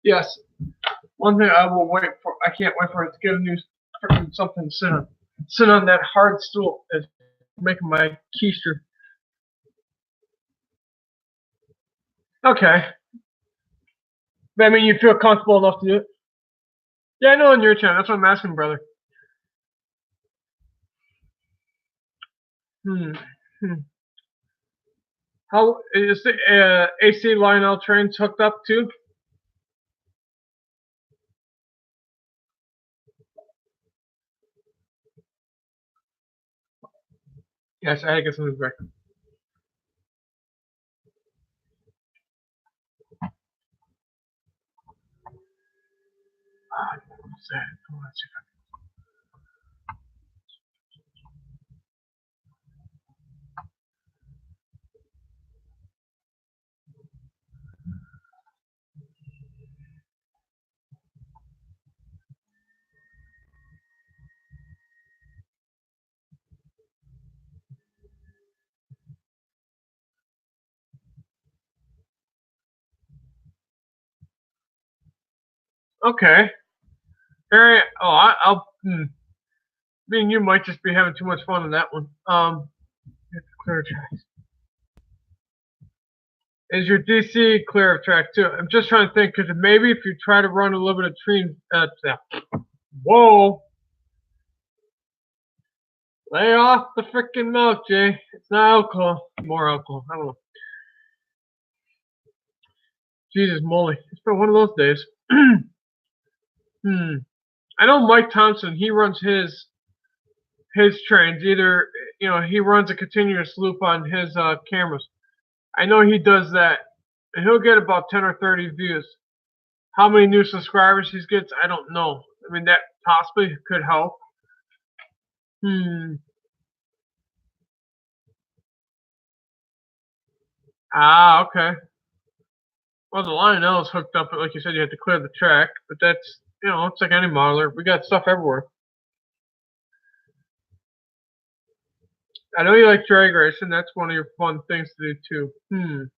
Yes. One thing I will wait for, I can't wait for it to get a new freaking something to sit on. Sit on that hard stool is making my keister. Okay. But I mean, you feel comfortable enough to do it? Yeah, I know on your channel. That's what I'm asking, brother. Hmm. How is the AC Lionel trains hooked up too? Yes, I guess I'm correct. What's that? Let's see. Okay. Very. Oh, I'll. Me and you might just be having too much fun on that one. Clear tracks. Is your DC clear of track too? I'm just trying to think because maybe if you try to run a little bit of train. Whoa. Lay off the freaking milk, Jay. It's not alcohol. More alcohol. I don't know. Jesus moly. It's been one of those days. I know Mike Thompson, he runs his trains. Either, he runs a continuous loop on his cameras. I know he does that. And he'll get about 10 or 30 views. How many new subscribers he gets, I don't know. I mean, that possibly could help. Ah, okay. Well, the Lionel is hooked up, but like you said, you have to clear the track. But that's, it's like any modeler. We got stuff everywhere. I know you like drag racing. That's one of your fun things to do too.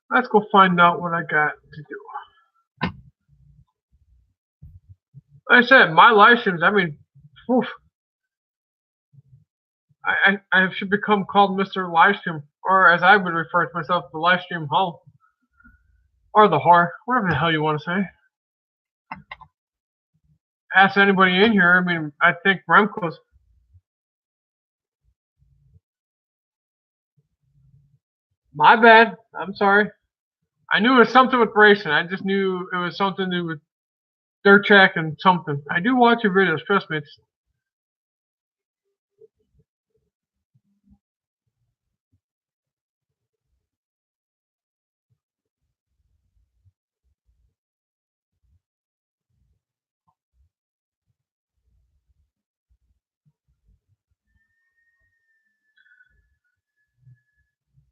Let's go find out what I got to do. Like I said, my live streams, I mean, oof, I should become called Mr. Livestream, or as I would refer to myself, the Livestream Hall. Or the whore, whatever the hell you want to say. Ask anybody in here, I mean, I think Remco's. My bad, I'm sorry. I knew it was something with racing. I just knew it was something to do with dirt track and something. I do watch your videos, trust me.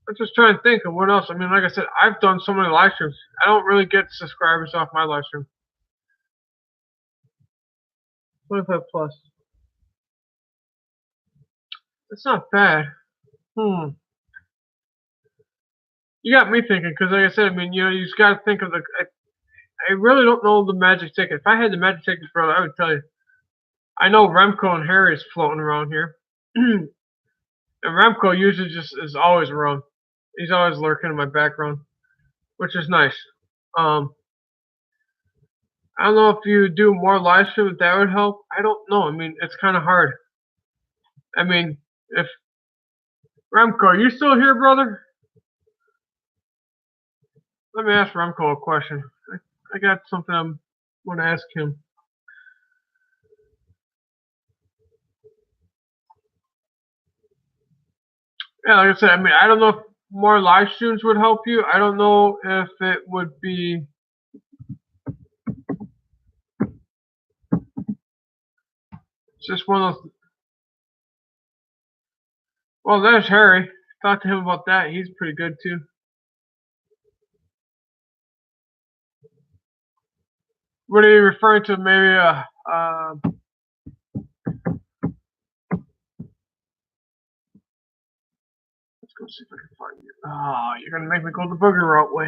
I'm just trying to think of what else. I mean, like I said, I've done so many live streams. I don't really get subscribers off my live stream. 25 plus. That's not bad. You got me thinking, because like I said, I mean, you just got to think of I really don't know the magic ticket. If I had the magic ticket, brother, I would tell you. I know Remco and Harry is floating around here. And Remco usually just is always around. He's always lurking in my background, which is nice. I don't know if you do more live streams, that would help. I don't know. I mean, it's kind of hard. I mean, if Remco, you still here, brother? Let me ask Remco a question. I got something I want to ask him. Yeah, like I said, I mean, I don't know if more live streams would help you. I don't know if it would be. It's just one of those. Well, there's Harry. Talk to him about that. He's pretty good too. What are you referring to? Maybe let's go see if I can find you. Oh, you're gonna make me go the booger route way.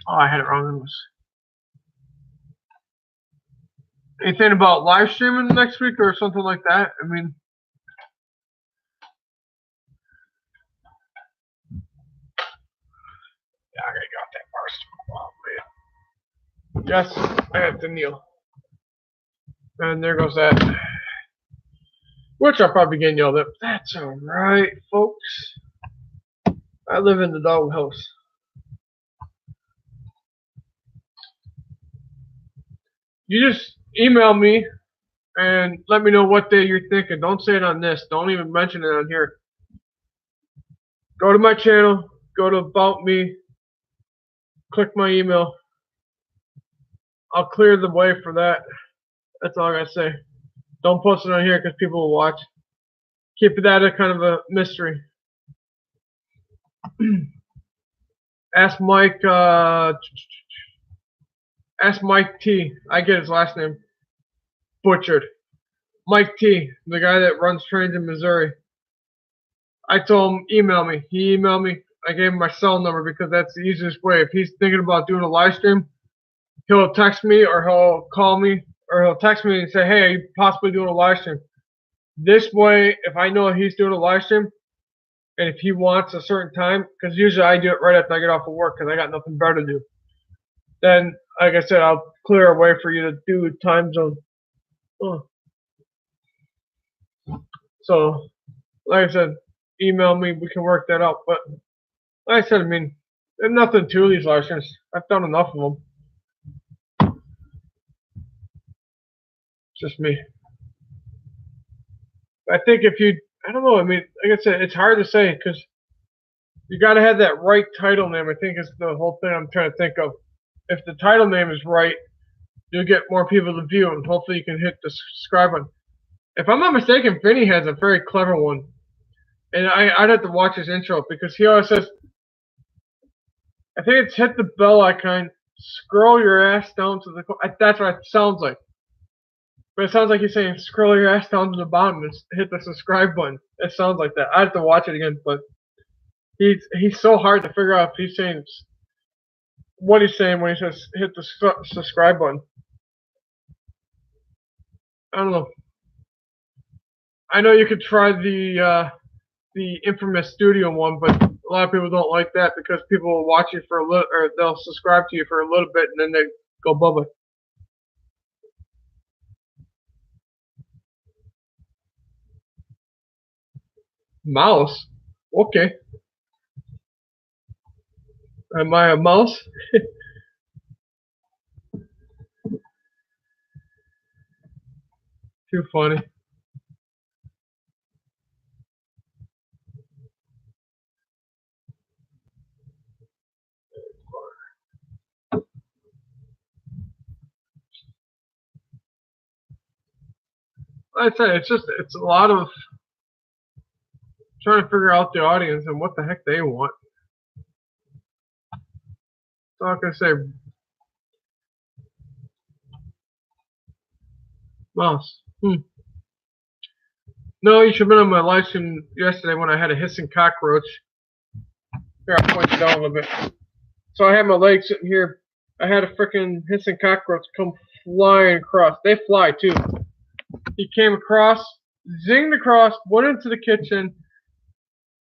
Oh, I had it wrong. Anything about live streaming next week or something like that? I mean, yeah, I got that first. Oh, man. Yes, I have to kneel. And there goes that. Which I'll probably get yelled at. That's alright, folks. I live in the doghouse. You just email me and let me know what day you're thinking. Don't say it on this. Don't even mention it on here. Go to my channel. Go to About Me. Click my email. I'll clear the way for that. That's all I gotta say. Don't post it on here because people will watch. Keep that a kind of a mystery. Ask Mike. Ask Mike T. I get his last name butchered. Mike T, the guy that runs trains in Missouri. I told him email me. He emailed me. I gave him my cell number because that's the easiest way. If he's thinking about doing a live stream, he'll text me or he'll call me or he'll text me and say, hey, are you possibly doing a live stream? This way, if I know he's doing a live stream and if he wants a certain time, because usually I do it right after I get off of work because I got nothing better to do, then, like I said, I'll clear a way for you to do time zone. So, like I said, email me. We can work that out. But like I said, I mean, there's nothing to these live streams. I've done enough of them. It's just me. I think if you, I don't know. I mean, like I said, it's hard to say because you got to have that right title name. I think is the whole thing I'm trying to think of. If the title name is right, you'll get more people to view, and hopefully you can hit the subscribe button. If I'm not mistaken, Vinny has a very clever one. And I'd have to watch his intro because he always says, I think it's hit the bell icon, scroll your ass down to the, that's what it sounds like. But it sounds like he's saying scroll your ass down to the bottom and hit the subscribe button. It sounds like that. I have to watch it again, but he's so hard to figure out if he's saying what he's saying when he says hit the subscribe button. I don't know. I know you could try the infamous studio one, but a lot of people don't like that because people will watch you for a little, or they'll subscribe to you for a little bit and then they go bubba. Mouse? Okay. Am I a mouse? Too funny. Like I said, it's a lot of trying to figure out the audience and what the heck they want. So I'm gonna say mouse. No, you should have been on my live stream yesterday when I had a hissing cockroach. Here, I'll point it down a little bit. So I had my leg sitting here. I had a freaking hissing cockroach come flying across. They fly too. He came across, zinged across, went into the kitchen,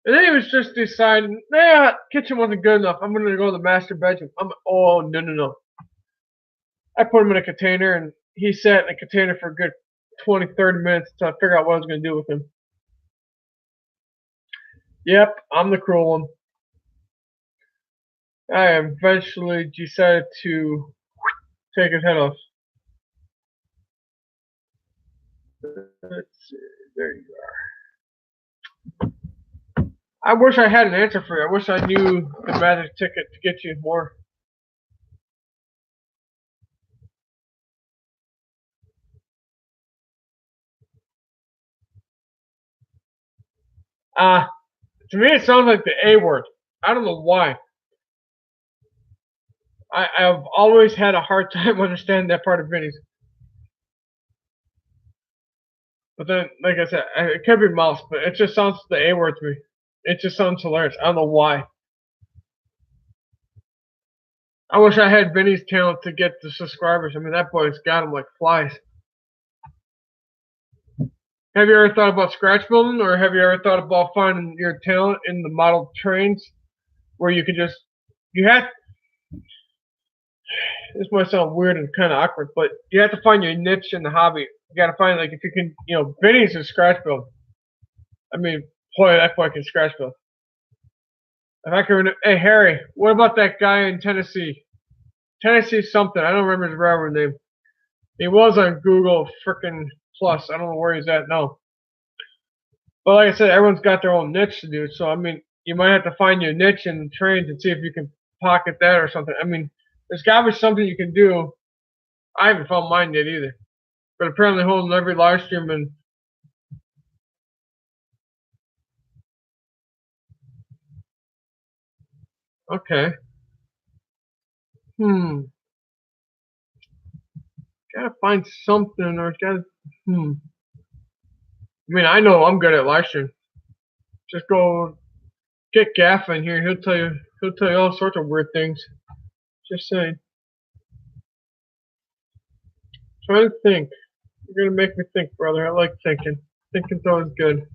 and then he was just deciding, nah, kitchen wasn't good enough. I'm going to go to the master bedroom. Oh, no. I put him in a container, and he sat in a container for a good 20, 30 minutes until I figured out what I was going to do with him. Yep, I'm the cruel one. I eventually decided to take his head off. Let's see. There you are. I wish I had an answer for you. I wish I knew the magic ticket to get you more. To me it sounds like the A word. I don't know why. I've always had a hard time understanding that part of Vinny's. But then, like I said, it could be mouse, but it just sounds the A word to me. It just sounds hilarious. I don't know why. I wish I had Vinny's talent to get the subscribers. I mean, that boy's got them like flies. Have you ever thought about scratch building, or have you ever thought about finding your talent in the model trains, where you could just you have this might sound weird and kind of awkward, but you have to find your niche in the hobby. You got to find like if you can, Vinny's a scratch build. I mean, boy, that boy can scratch build. If I can, hey Harry, what about that guy in Tennessee? Tennessee something. I don't remember his driver name. He was on Google frickin' Plus. I don't know where he's at now. But like I said, everyone's got their own niche to do. So I mean, you might have to find your niche in trains and see if you can pocket that or something. I mean, there's got to be something you can do. I haven't found mine yet either. But apparently holding every live stream and okay. Gotta find something or gotta I mean, I know I'm good at live stream. Just go get Gaff in here. He'll tell you all sorts of weird things. Just saying. Try to think. You're gonna make me think, brother. I like thinking. Thinking's always good.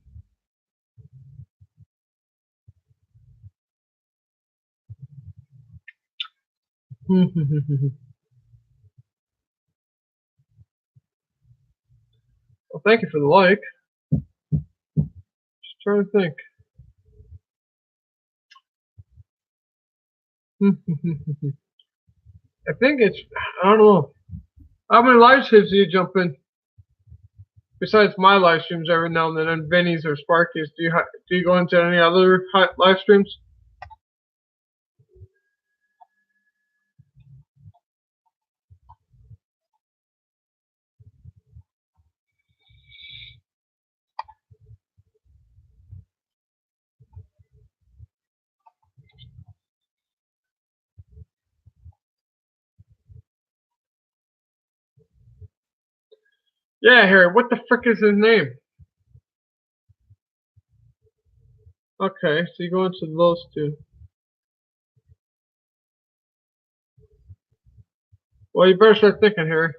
Well, thank you for the like. Just trying to think. I think it's I don't know. How many live streams do you jump in? Besides my live streams every now and then, and Vinny's or Sparky's, do you go into any other live streams? Yeah, Harry. What the frick is his name? Okay, so you go into those two. Well, you better start thinking, Harry.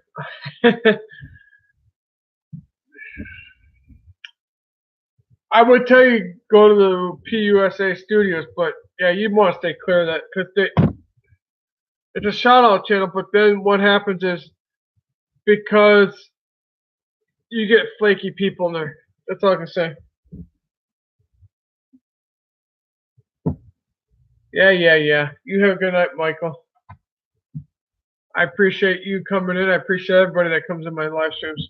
I would tell you go to the PUSA studios, but yeah, you want to stay clear of that because it's a shout out channel. But then what happens is because you get flaky people in there. That's all I can say. Yeah. You have a good night, Michael. I appreciate you coming in. I appreciate everybody that comes in my live streams.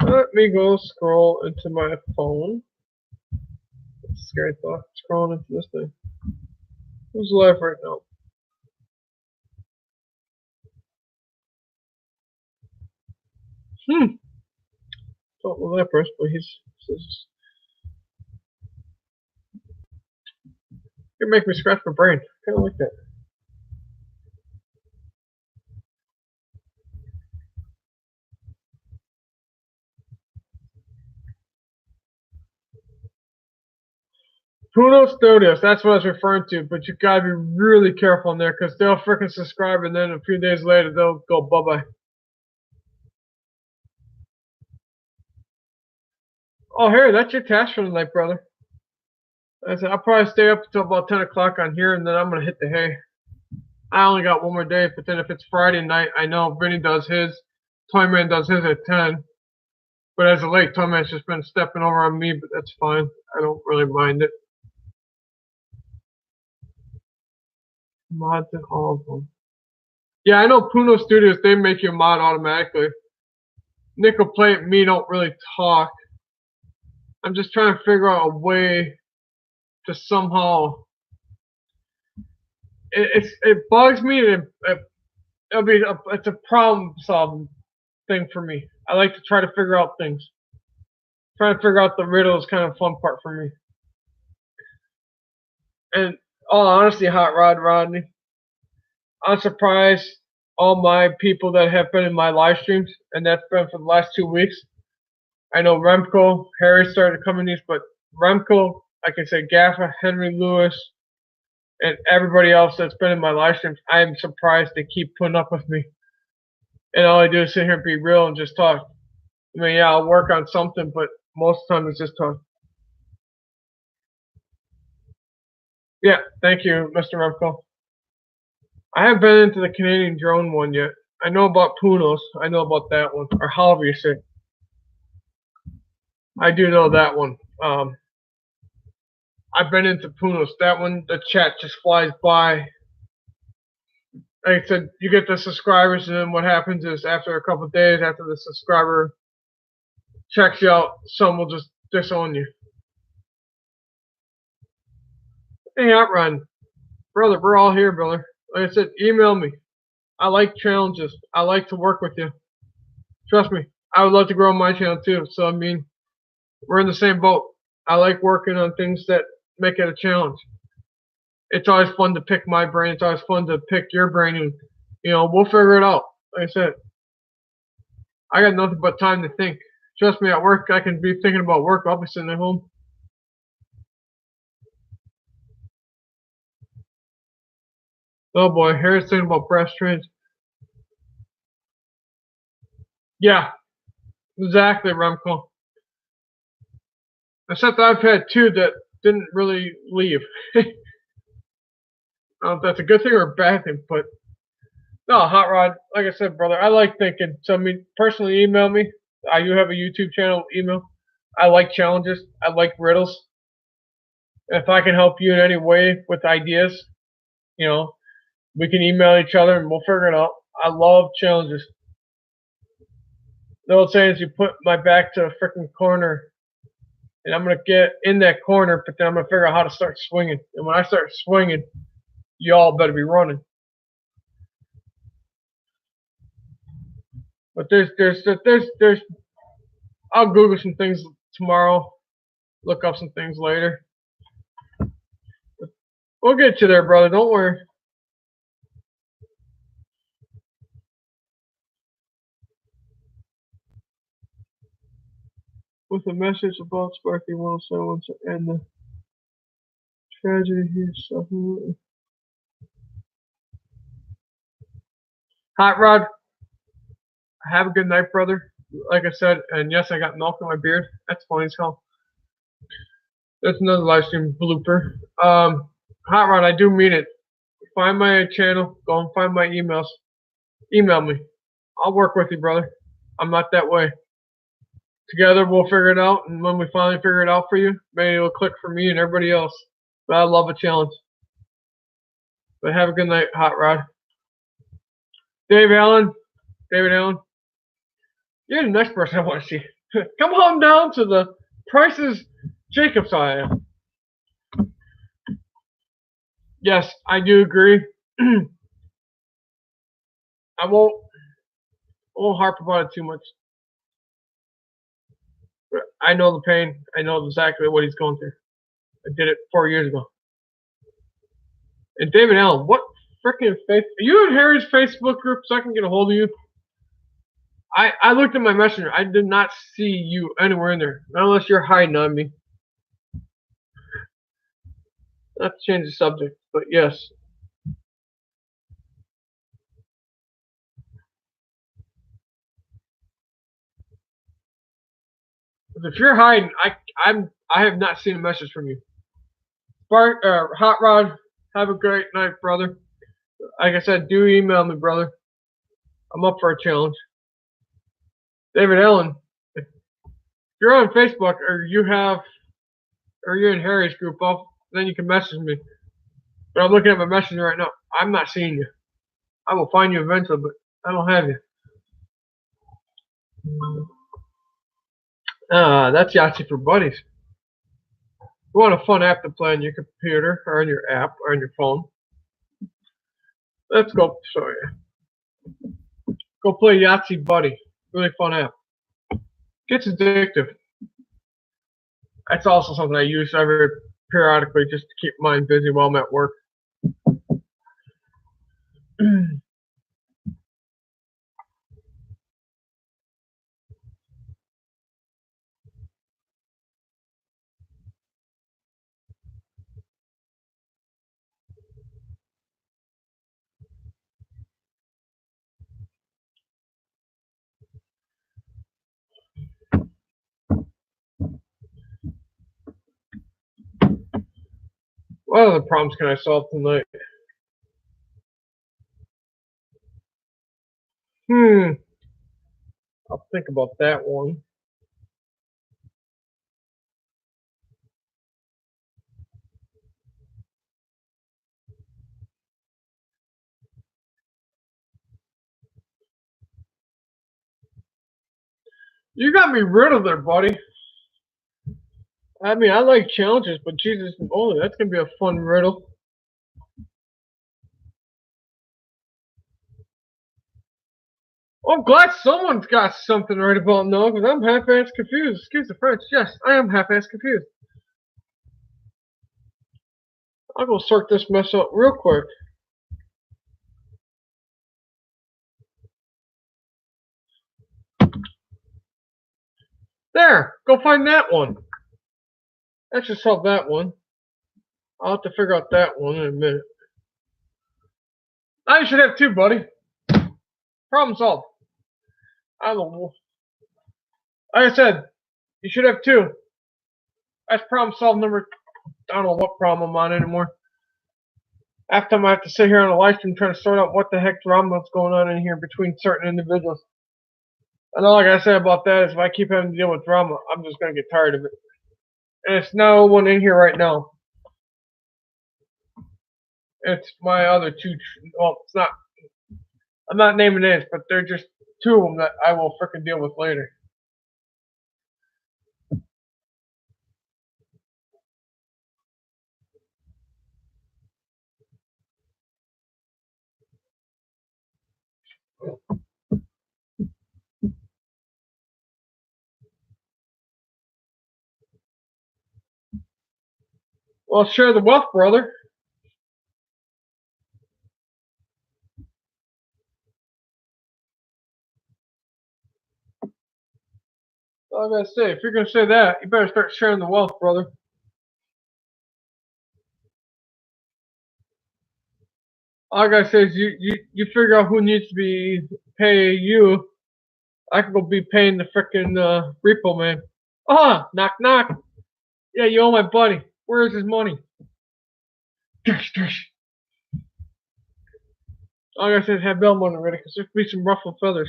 Let me go scroll into my phone. That's a scary thought. Scrolling into this thing. Who's live right now? Don't know that person, but he's you make me scratch my brain. Kind of like that. Puno Studios, that's what I was referring to, but you gotta be really careful in there because they'll freaking subscribe and then a few days later they'll go bye bye. Oh, Harry, that's your task for the night, brother. I said I'll probably stay up until about 10 o'clock on here, and then I'm gonna hit the hay. I only got one more day, but then if it's Friday night, I know Vinny does his, Toyman does his at 10. But as of late, Toyman's just been stepping over on me, but that's fine. I don't really mind it. Mods and all of them. Yeah, I know Puno Studios, they make you a mod automatically. Nickel Plate and me don't really talk. I'm just trying to figure out a way to somehow. It bugs me, and it's a problem solving thing for me. I like to try to figure out things. Trying to figure out the riddle is kind of a fun part for me. And all honesty, Hot Rod Rodney, I'm surprised all my people that have been in my live streams, and that's been for the last 2 weeks. I know Remco, Harry started coming these, but Remco, like I said, Gaffa, Henry Lewis, and everybody else that's been in my live streams, I am surprised they keep putting up with me. And all I do is sit here and be real and just talk. I mean, yeah, I'll work on something, but most of the time it's just talk. Yeah, thank you, Mr. Remco. I haven't been into the Canadian drone one yet. I know about Punos. I know about that one, or however you say. I do know that one. I've been into Punos. That one, the chat just flies by. Like I said, you get the subscribers, and then what happens is after a couple of days, after the subscriber checks you out, some will just disown you. Hey, Outrun. Brother, we're all here, brother. Like I said, email me. I like challenges. I like to work with you. Trust me, I would love to grow my channel too. So, I mean, we're in the same boat. I like working on things that make it a challenge. It's always fun to pick my brain. It's always fun to pick your brain, and we'll figure it out. Like I said, I got nothing but time to think. Trust me, at work I can be thinking about work. I'll be sitting at home. Oh boy, Harry's thinking about brass trains. Yeah, exactly, Remco. Except I've had two that didn't really leave. I don't know if that's a good thing or a bad thing, but no, Hot Rod, like I said, brother, I like thinking. So, I mean, personally, email me. I do have a YouTube channel, email. I like challenges. I like riddles. If I can help you in any way with ideas, we can email each other and we'll figure it out. I love challenges. The old saying is you put my back to a freaking corner, and I'm going to get in that corner, but then I'm going to figure out how to start swinging. And when I start swinging, y'all better be running. But there's I'll Google some things tomorrow, look up some things later. We'll get you there, brother. Don't worry. With a message about Sparky 107 and the tragedy here. So, Hot Rod, have a good night, brother. Like I said, and yes, I got milk in my beard. That's funny as hell. That's another live stream blooper. Hot Rod, I do mean it. Find my channel. Go and find my emails. Email me. I'll work with you, brother. I'm not that way. Together we'll figure it out, and when we finally figure it out for you, maybe it'll click for me and everybody else. But I love a challenge. But have a good night, Hot Rod. David Allen, you're the next person I want to see. Come home down to the Price's Jacobs Island. Yes, I do agree. I won't harp about it too much. But I know the pain. I know exactly what he's going through. I did it 4 years ago. And David Allen, what freaking face? Are you in Harry's Facebook group so I can get a hold of you? I looked at my messenger. I did not see you anywhere in there. Not unless you're hiding on me. Not to change the subject, but yes. If you're hiding, I have not seen a message from you. Hot Rod, have a great night, brother. Like I said, do email me, brother. I'm up for a challenge. David Allen, if you're on Facebook or you're in Harry's group, then you can message me. But I'm looking at my messages right now. I'm not seeing you. I will find you eventually, but I don't have you. That's Yahtzee for Buddies. You want a fun app to play on your computer or on your app or on your phone? Let's go show you. Go play Yahtzee Buddy. Really fun app. Gets addictive. That's also something I use periodically just to keep my mind busy while I'm at work. What other problems can I solve tonight? I'll think about that one. You got me riddled there, buddy. I mean, I like challenges, but Jesus, that's gonna be a fun riddle. Well, I'm glad someone's got something right about now, because I'm half-ass confused. Excuse the French. Yes, I am half-ass confused. I'll go sort this mess out real quick. There, go find that one. That should solve that one. I'll have to figure out that one in a minute. Now you should have two, buddy. Problem solved. I don't know. Like I said, you should have two. That's problem solved number. I don't know what problem I'm on anymore. After I have to sit here on a live stream trying to sort out what the heck drama is going on in here between certain individuals. And all I gotta say about that is if I keep having to deal with drama, I'm just gonna get tired of it. And it's no one in here right now. It's my other two. Well, it's not. I'm not naming names, but they're just two of them that I will frickin' deal with later. Well, share the wealth, brother. All I gotta say, if you're gonna say that, you better start sharing the wealth, brother. All I gotta say is you figure out who needs to be pay you. I could go be paying the frickin' repo man. Knock knock. Yeah, you owe my buddy. Where is his money? All I gotta say is have bail money ready, because there could be some ruffled feathers.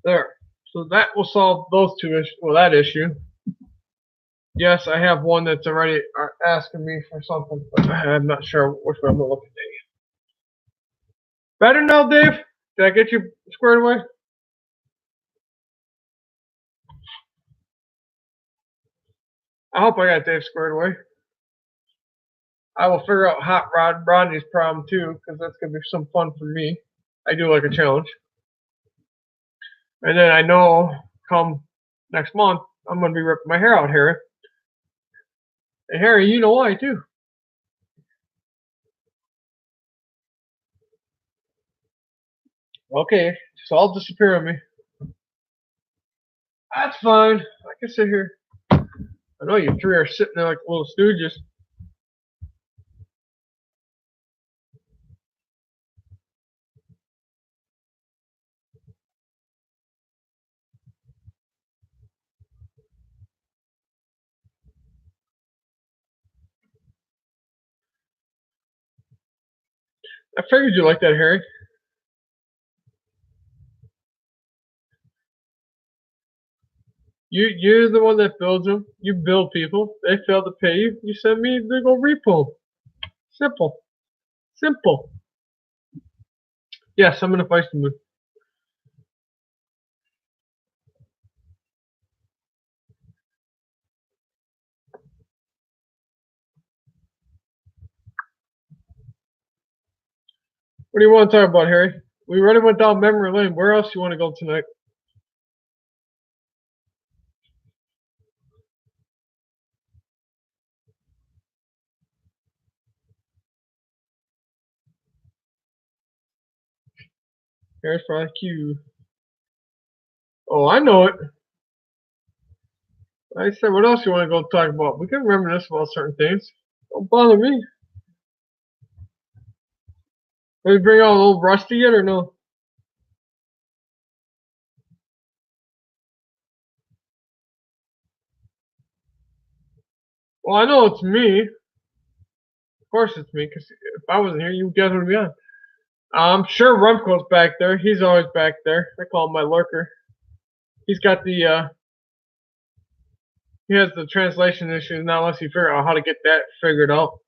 There. So that will solve those two issues. Well, that issue. Yes, I have one that's already asking me for something, but I'm not sure which one I'm gonna look at. Better now, Dave? Did I get you squared away? I hope I got Dave squared away. I will figure out Hot Rod Rodney's problem too, because that's gonna be some fun for me. I do like a challenge. And then I know come next month, I'm gonna be ripping my hair out, Harry. And Harry, you know why too. Okay, just all disappear on me. That's fine. I can sit here. I know you three are sitting there like little stooges. I figured you like that, Harry. You're the one that builds them. You build people. They fail to pay you. You send me to go repo them. Simple. Simple. Yes, I'm in a feisty mood. What do you want to talk about, Harry? We already went down memory lane. Where else do you want to go tonight? Harry's probably Q. Oh, I know it. I said, what else you want to go talk about? We can reminisce about certain things. Don't bother me. Did we bring out a little rusty yet or no? Well, I know it's me. Of course it's me, because if I wasn't here, you guys would be on. I'm sure Rumco's back there. He's always back there. I call him my lurker. He's got the, he has the translation issues now unless he figure out how to get that figured out.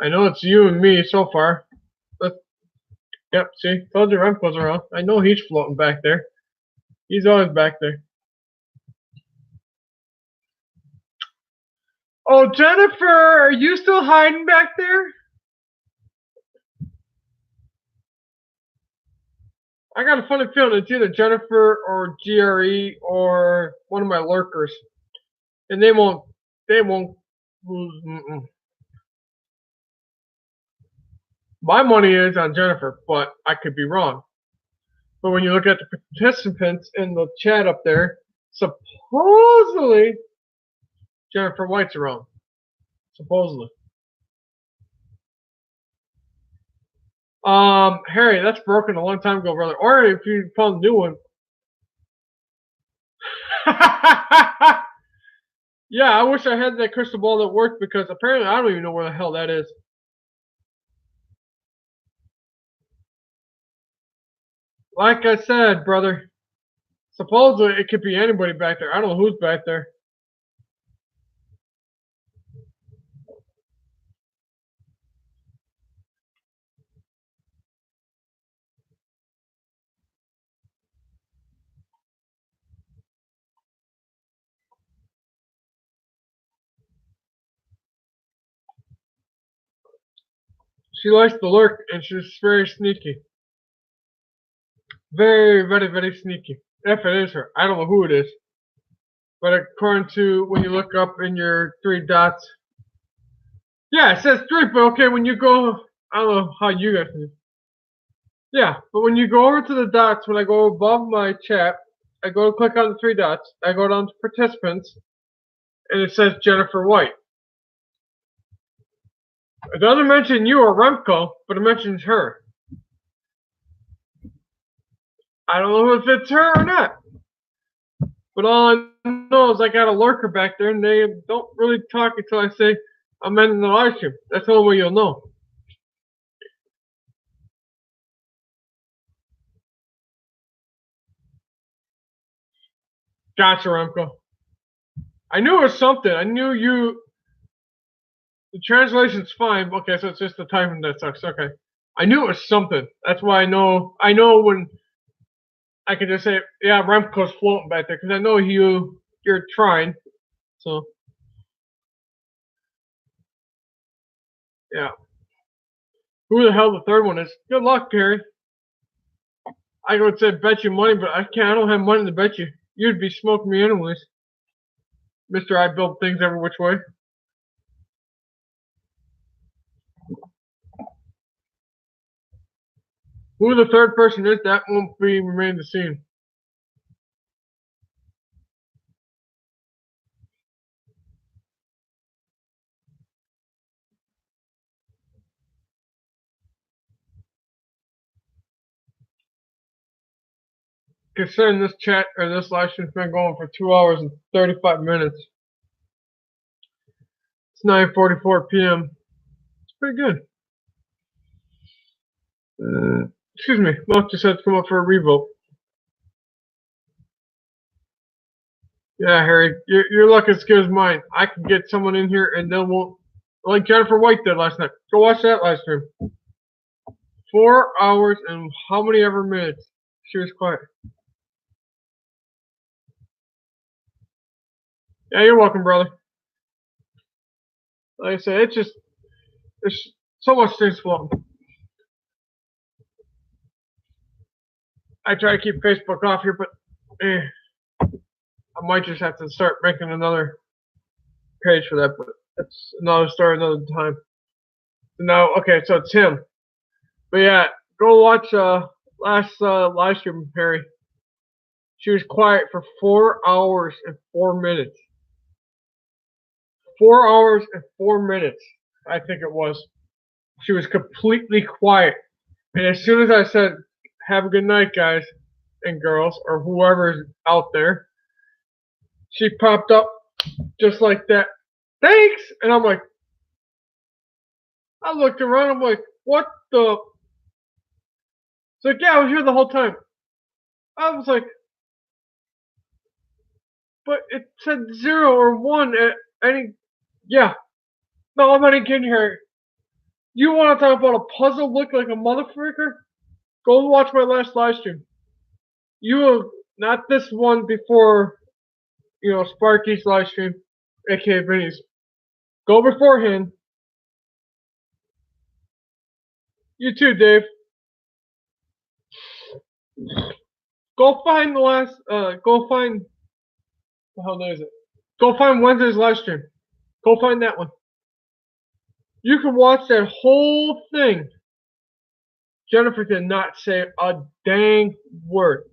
I know it's you and me so far. But, yep, see? Told you Rumco's around. I know he's floating back there. He's always back there. Oh, Jennifer, are you still hiding back there? I got a funny feeling it's either Jennifer or GRE or one of my lurkers, and they won't lose. My money is on Jennifer, but I could be wrong. But when you look at the participants in the chat up there, supposedly Jennifer White's around. Supposedly. Harry, that's broken a long time ago, brother. Or if you found a new one. Yeah, I wish I had that crystal ball that worked because apparently I don't even know where the hell that is. Like I said, brother, supposedly it could be anybody back there. I don't know who's back there. She likes to lurk and she's very sneaky. Very, very, very sneaky. If it is her. I don't know who it is. But according to when you look up in your three dots. Yeah, it says three, but okay, when you go, I don't know how you guys do. Yeah, but when you go over to the dots, when I go above my chat, I go to click on the three dots, I go down to participants, and it says Jennifer White. It doesn't mention you or Remco, but it mentions her. I don't know if it's her or not. But all I know is I got a lurker back there, and they don't really talk until I say I'm ending the live stream. That's the only way you'll know. Gotcha, Remco. I knew it was something. I knew you. The translation's fine. Okay, so it's just the timing that sucks. Okay. I knew it was something. That's why I know when I can just say, yeah, Remco's floating back there, because I know you're trying. So, yeah. Who the hell the third one is? Good luck, Gary. I would say bet you money, but I can't. I don't have money to bet you. You'd be smoking me anyways. Mister, I build things every which way. Who the third person is, that won't remain the same. Considering this chat or this live stream's been going for 2 hours and 35 minutes. It's 9:44 p.m. It's pretty good. Excuse me. Milk just had to come up for a revote. Yeah, Harry, your luck is as good as mine. I can get someone in here and they won't, like Jennifer White did last night. Go watch that live stream. 4 hours and how many ever minutes she was quiet. Yeah, you're welcome, brother. Like I said, there's so much things floating. I try to keep Facebook off here, but I might just have to start making another page for that, but that's another story another time. No, okay, so it's him. But yeah, go watch last live stream, Harry. She was quiet for 4 hours and 4 minutes. 4 hours and 4 minutes, I think it was. She was completely quiet. And as soon as I said, have a good night, guys and girls, or whoever's out there, she popped up just like that. Thanks! And I'm like, I looked around, I'm like, what the? It's like, yeah, I was here the whole time. I was like, but it said 0 or 1 at any. Yeah. No, I'm not even kidding here. You want to talk about a puzzle look like a motherfucker? Go watch my last live stream. You will, not this one before, Sparky's live stream, aka Vinny's. Go beforehand. You too, Dave. Go find the last, the hell is it? Go find Wednesday's live stream. Go find that one. You can watch that whole thing. Jennifer did not say a dang word.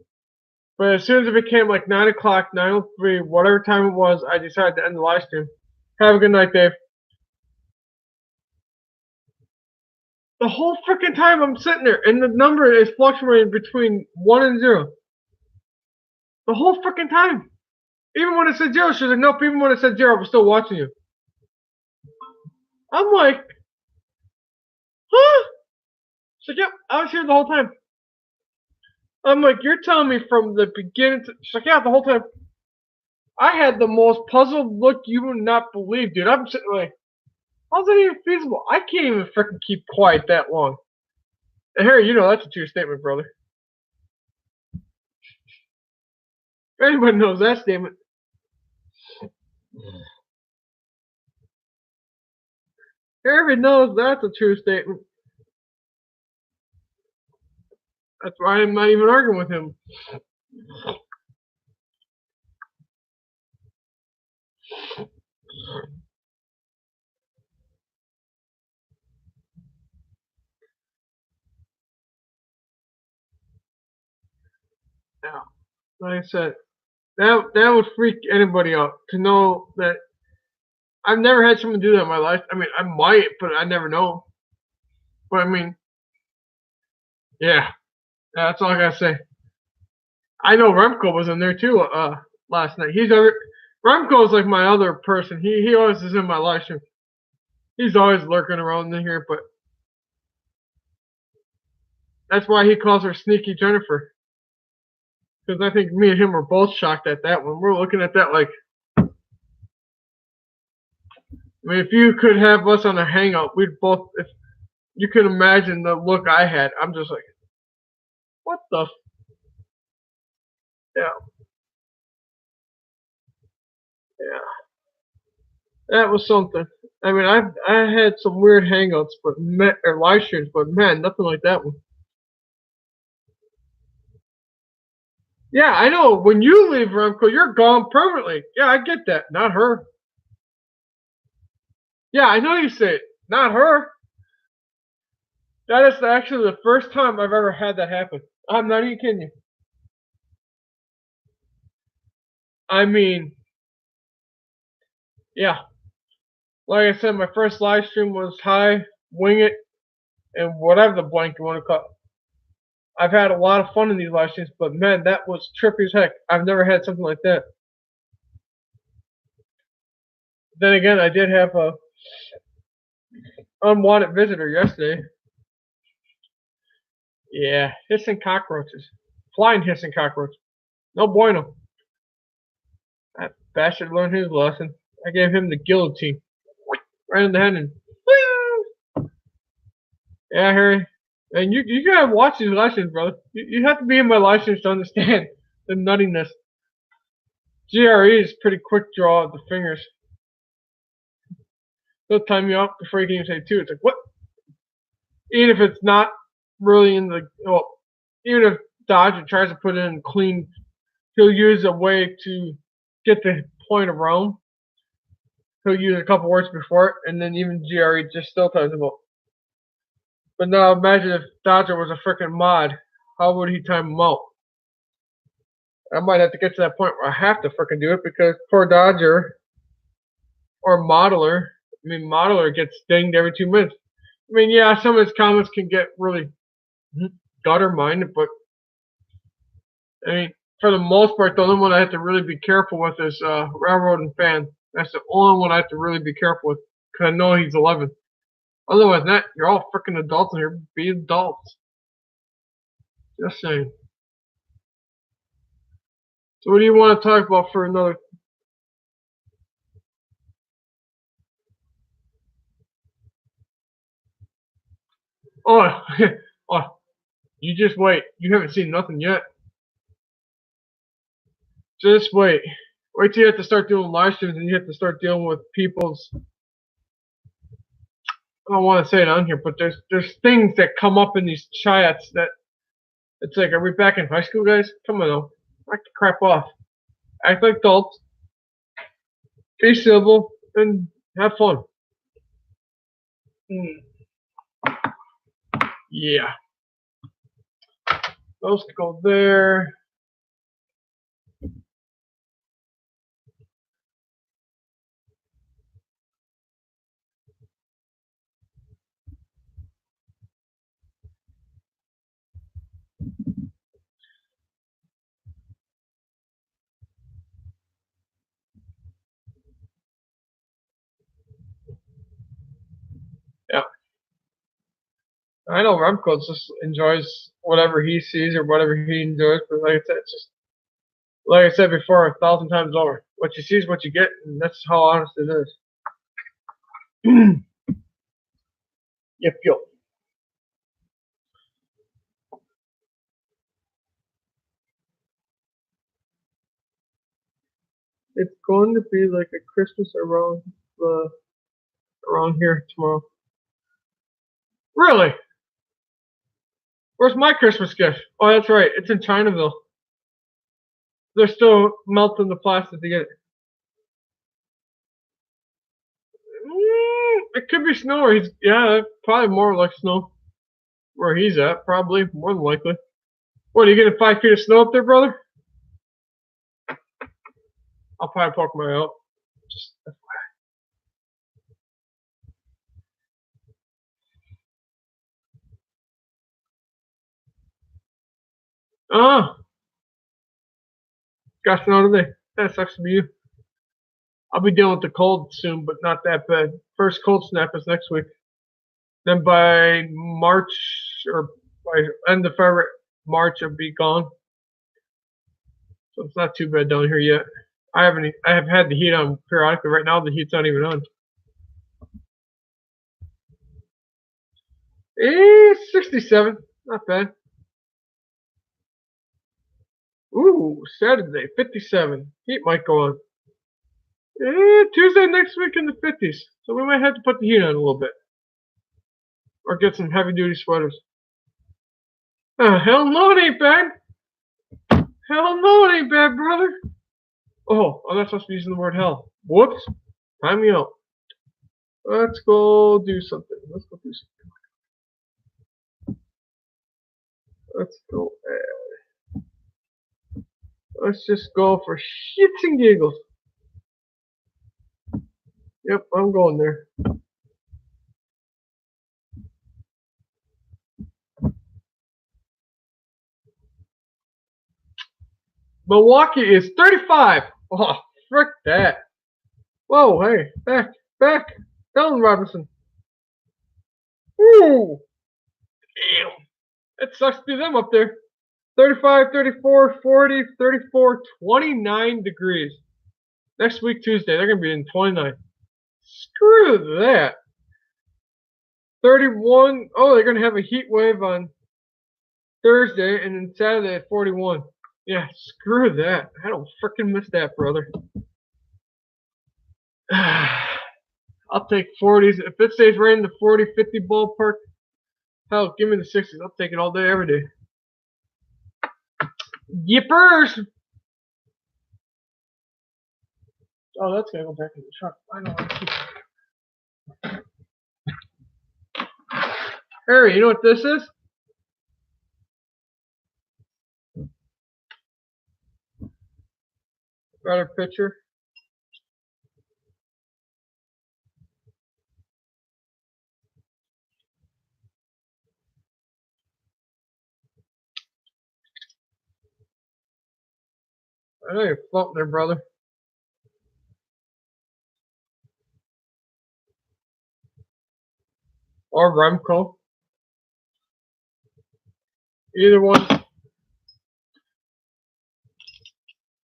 But as soon as it became like 9 o'clock, 9:03, whatever time it was, I decided to end the live stream. Have a good night, Dave. The whole freaking time I'm sitting there, and the number is fluctuating between 1 and 0. The whole freaking time. Even when it said 0, she was like, nope, even when it said 0, I was still watching you. I'm like, huh? She's like, yep, I was here the whole time. I'm like, you're telling me from the beginning to... She's like, yeah, the whole time. I had the most puzzled look you would not believe, dude. I'm sitting like, how's that even feasible? I can't even freaking keep quiet that long. And Harry, you know that's a true statement, brother. If anybody knows that statement. Harry knows that's a true statement. That's why I'm not even arguing with him. Now, like I said, that would freak anybody out to know that I've never had someone do that in my life. I mean, I might, but I never know. But I mean, yeah, that's all I gotta say. I know Remco was in there too last night. Remco's like my other person. He always is in my live stream. He's always lurking around in here, but that's why he calls her Sneaky Jennifer. Because I think me and him were both shocked at that one. We're looking at that like, I mean, if you could have us on a hangout, we'd both, if you can imagine the look I had, I'm just like, what the? Yeah. Yeah. That was something. I mean, I had some weird hangouts, or live streams, but man, nothing like that one. Yeah, I know. When you leave Remco, you're gone permanently. Yeah, I get that. Not her. Yeah, I know you say it. Not her. That is actually the first time I've ever had that happen. I'm not even kidding you. I mean, yeah. Like I said, my first live stream was Hi, Wing It, and whatever the blank you want to call it. I've had a lot of fun in these live streams, but man, that was trippy as heck. I've never had something like that. Then again, I did have a unwanted visitor yesterday. Yeah, hissing cockroaches. Flying hissing cockroaches. No bueno. That bastard learned his lesson. I gave him the guillotine. Right in the head and yeah, Harry. And you gotta watch these lessons, brother. You have to be in my lessons to understand the nuttiness. GRE is pretty quick draw of the fingers. They'll time you up before you can even say two. It's like, what? Even if it's not really in the, well, even if Dodger tries to put it in clean, he'll use a way to get the point of Rome. He'll use a couple words before it, and then even GRE just still times him up. But now imagine if Dodger was a freaking mod. How would he time him out? I might have to get to that point where I have to freaking do it because poor Dodger or Modeler, Modeler gets dinged every 2 minutes. I mean, yeah, some of his comments can get really gutter-minded, but I mean, for the most part, the only one I have to really be careful with is Railroad and Fan. That's the only one I have to really be careful with because I know he's 11. Otherwise than that, you're all freaking adults in here. Be adults. Just saying. So what do you want to talk about for another? Oh, oh, you just wait. You haven't seen nothing yet. Just wait. Wait till you have to start doing live streams and you have to start dealing with people's. I don't want to say it on here, but there's things that come up in these chats that it's like, are we back in high school, guys? Come on, though. Knock the crap off. Act like adults. Be civil and have fun. Yeah. Those go there. Yeah. I know Remco just enjoys whatever he sees or whatever he enjoys, but like I said, it's just like I said before 1,000 times over. What you see is what you get, and that's how honest it is. Yep, yep. It's going to be like a Christmas around here tomorrow. Really? Where's my Christmas gift? Oh, that's right. It's in Chinaville. They're still melting the plastic to get it. It could be snow. Or yeah, probably more like snow. Where he's at, probably more than likely. What are you getting 5 feet of snow up there, brother? I'll probably poke my out. Just got snow today. That sucks to be you. I'll be dealing with the cold soon, but not that bad. First cold snap is next week. Then by March or by end of February, March, I'll be gone. So it's not too bad down here yet. I have had the heat on periodically. Right now, the heat's not even on. 67. Not bad. Ooh, Saturday, 57. Heat might go on. Tuesday next week in the 50s. So we might have to put the heat on a little bit. Or get some heavy duty sweaters. Hell no, it ain't bad. Hell no, it ain't bad, brother. Oh, I'm not supposed to be using the word hell. Whoops. Time me out. Let's go do something. Let's go do something. Let's go add. Let's just go for shits and giggles. Yep, I'm going there. Milwaukee is 35. Oh, frick that. Whoa, hey, back. Allen Robinson. Ooh. Damn. It sucks to be them up there. 35, 34, 40, 34, 29 degrees. Next week, Tuesday, they're going to be in 29. Screw that. 31. Oh, they're going to have a heat wave on Thursday and then Saturday at 41. Yeah, screw that. I don't freaking miss that, brother. I'll take 40s. If it stays right in the 40, 50 ballpark, hell, give me the 60s. I'll take it all day, every day. Yippers! Oh, that's gonna go back in the truck. I know. Harry, you know what this is? Got a picture. I know you're floating there, brother. Or Remco. Either one.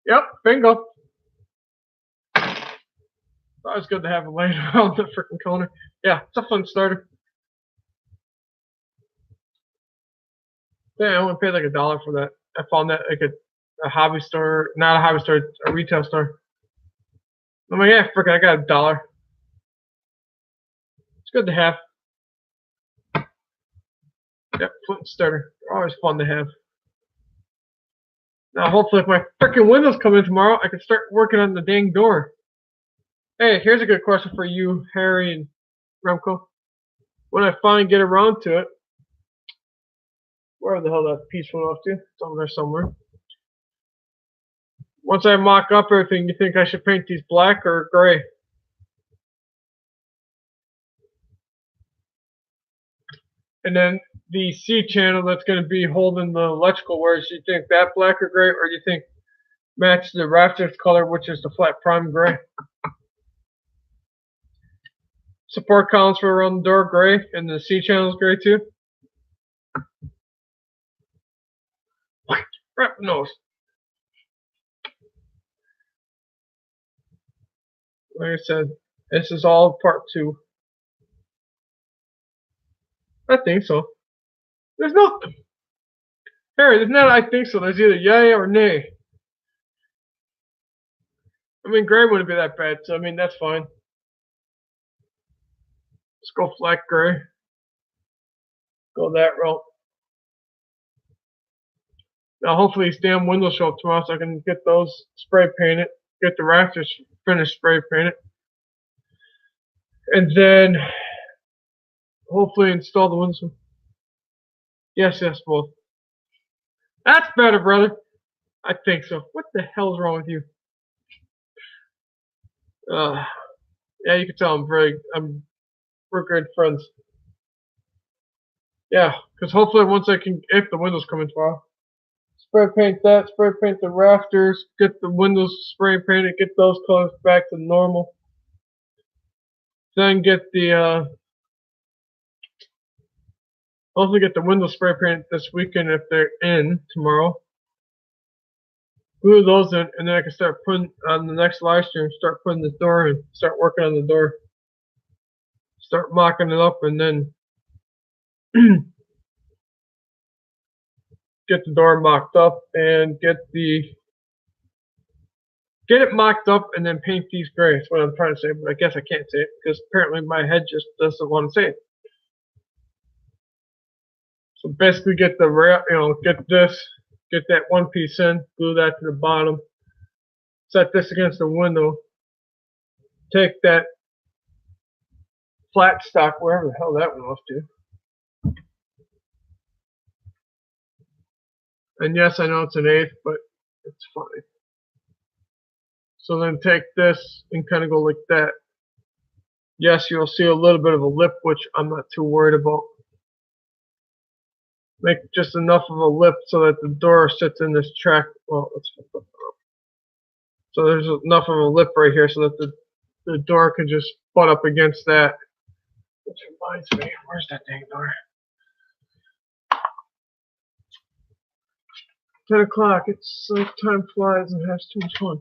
Yep, bingo. It's good to have a laying around the freaking corner. Yeah, it's a fun starter. Yeah, I only paid like $1 for that. I found that like a hobby store, not a hobby store, a retail store. I'm like, yeah, frick, I got $1. It's good to have. Yep, Flint starter. They're always fun to have. Now, hopefully, if my freaking windows come in tomorrow, I can start working on the dang door. Hey, here's a good question for you, Harry and Remco. When I finally get around to it, where the hell that piece went off to? It's over there somewhere. Once I mock up everything, you think I should paint these black or gray? And then the C channel that's going to be holding the electrical wires, do you think that black or gray, or do you think match the rafters color, which is the flat prime gray? Support columns for around the door gray, and the C channel is gray too. What? Rep nose. Like I said, this is all part 2. I think so. There's no, Harry, there's not I think so. There's either yay or nay. I mean, gray wouldn't be that bad, so I mean, that's fine. Let's go flat gray. Go that route. Now, hopefully, these damn windows show up tomorrow so I can get those spray painted, get the rafters finished spray painted, and then hopefully install the windows. Yes, both. That's better, brother. I think so. What the hell's wrong with you? Yeah, you can tell we're good friends. Yeah, because hopefully once if the windows come in tomorrow, spray paint that, spray paint the rafters, get the windows spray painted, get those colors back to normal. Then get the, hopefully get the windows spray painted this weekend if they're in tomorrow. Glue those in, and then I can start putting on the next live stream, start putting the door in, start working on the door. Start mocking it up, and then get the door mocked up and get it mocked up and then paint these gray. That's what I'm trying to say, but I guess I can't say it because apparently my head just doesn't want to say it. So basically get the rail, get that one piece in, glue that to the bottom, set this against the window, take that flat stock, wherever the hell that went off to. And yes, I know it's an 1/8, but it's fine. So then take this and kind of go like that. Yes, you'll see a little bit of a lip, which I'm not too worried about. Make just enough of a lip so that the door sits in this track. Well, let's flip it up. So there's enough of a lip right here so that the door can just butt up against that. Which reminds me, where's that dang door? 10 o'clock. It's like time flies and has too much fun.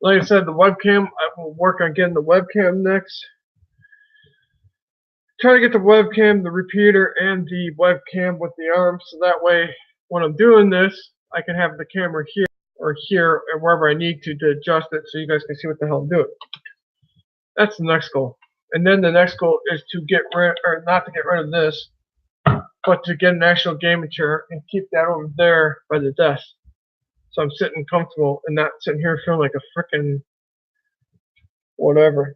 Like I said, the webcam, I will work on getting the webcam next. Try to get the webcam, the repeater, and the webcam with the arm, so that way, when I'm doing this, I can have the camera here, or here, or wherever I need to adjust it, so you guys can see what the hell I'm doing. That's the next goal. And then the next goal is to get rid, or not to get rid of this, but to get an actual gaming chair and keep that over there by the desk. So I'm sitting comfortable and not sitting here feeling like a frickin' whatever.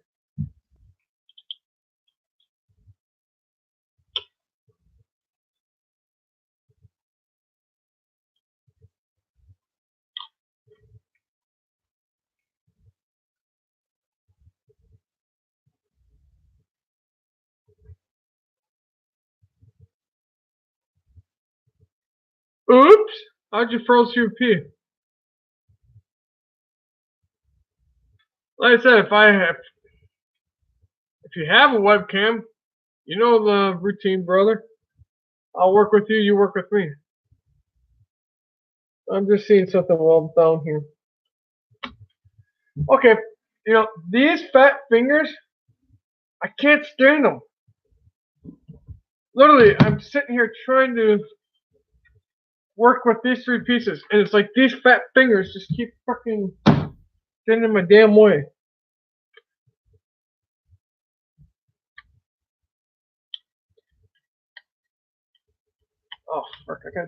Oops! How'd you froze your pee? Like I said, if you have a webcam, you know the routine, brother. I'll work with you, you work with me. I'm just seeing something while I'm down here. Okay, you know, these fat fingers, I can't stand them. Literally, I'm sitting here trying to work with these 3 pieces, and it's like these fat fingers just keep fucking getting in my damn way. Oh, fuck, I got...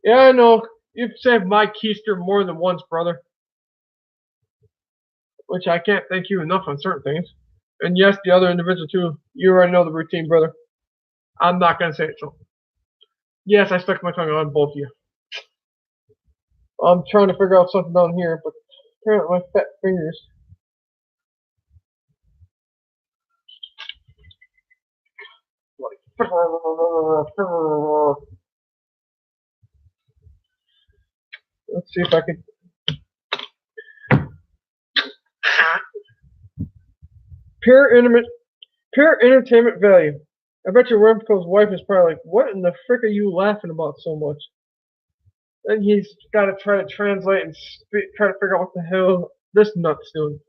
Yeah, I know. You've saved my keister more than once, brother. Which I can't thank you enough on certain things. And yes, the other individual too. You already know the routine, brother. I'm not gonna say it, so. Yes, I stuck my tongue on both of you. I'm trying to figure out something down here, but apparently my fat fingers. Let's see if I can. Pure entertainment value. I bet your Remco's wife is probably like, what in the frick are you laughing about so much? And he's got to try to translate and try to figure out what the hell this nut's doing.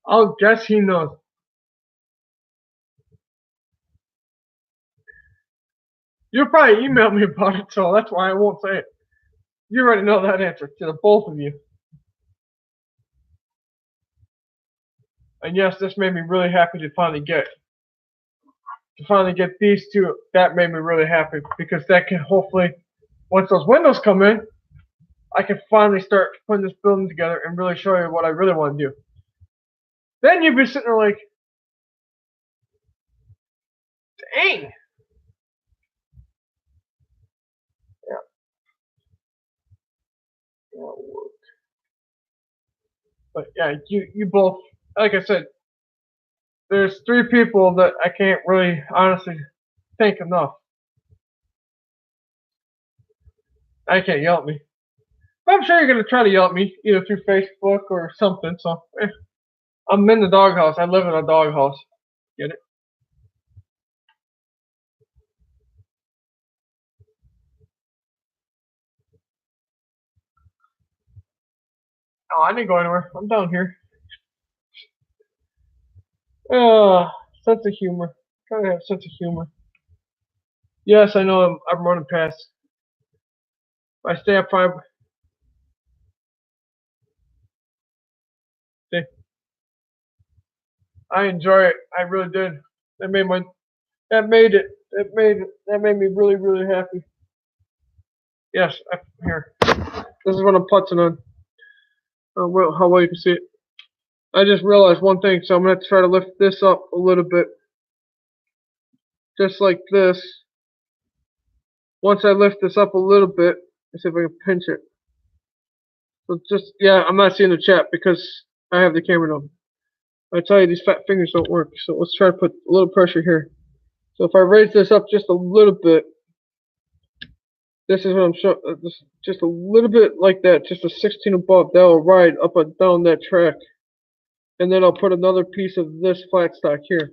I'll guess he knows. You'll probably email me about it, so that's why I won't say it. You already know that answer to the both of you. And yes, this made me really happy to finally get these two. That made me really happy because that can hopefully, once those windows come in, I can finally start putting this building together and really show you what I really want to do. Then you'd be sitting there like, dang. Yeah. But yeah, you both, like I said, there's 3 people that I can't really honestly thank enough. I can't yell at me. But I'm sure you're going to try to yell at me, either through Facebook or something, so I'm in the doghouse. I live in a doghouse. Get it? Oh, I didn't go anywhere. I'm down here. Sense of humor. Trying to have a sense of humor. Yes, I know I'm running past. If I stay up 5. See, I enjoy it. I really did. That made me really, really happy. Yes, here. This is what I'm putzing on. How well you can see it. I just realized one thing, so I'm going to try to lift this up a little bit. Just like this. Once I lift this up a little bit, let's see if I can pinch it. So just, yeah, I'm not seeing the chat because I have the camera on. I tell you, these fat fingers don't work. So let's try to put a little pressure here. So if I raise this up just a little bit, this is what I'm showing. Just a little bit like that, just a 16 above. That will ride up and down that track. And then I'll put another piece of this flat stock here.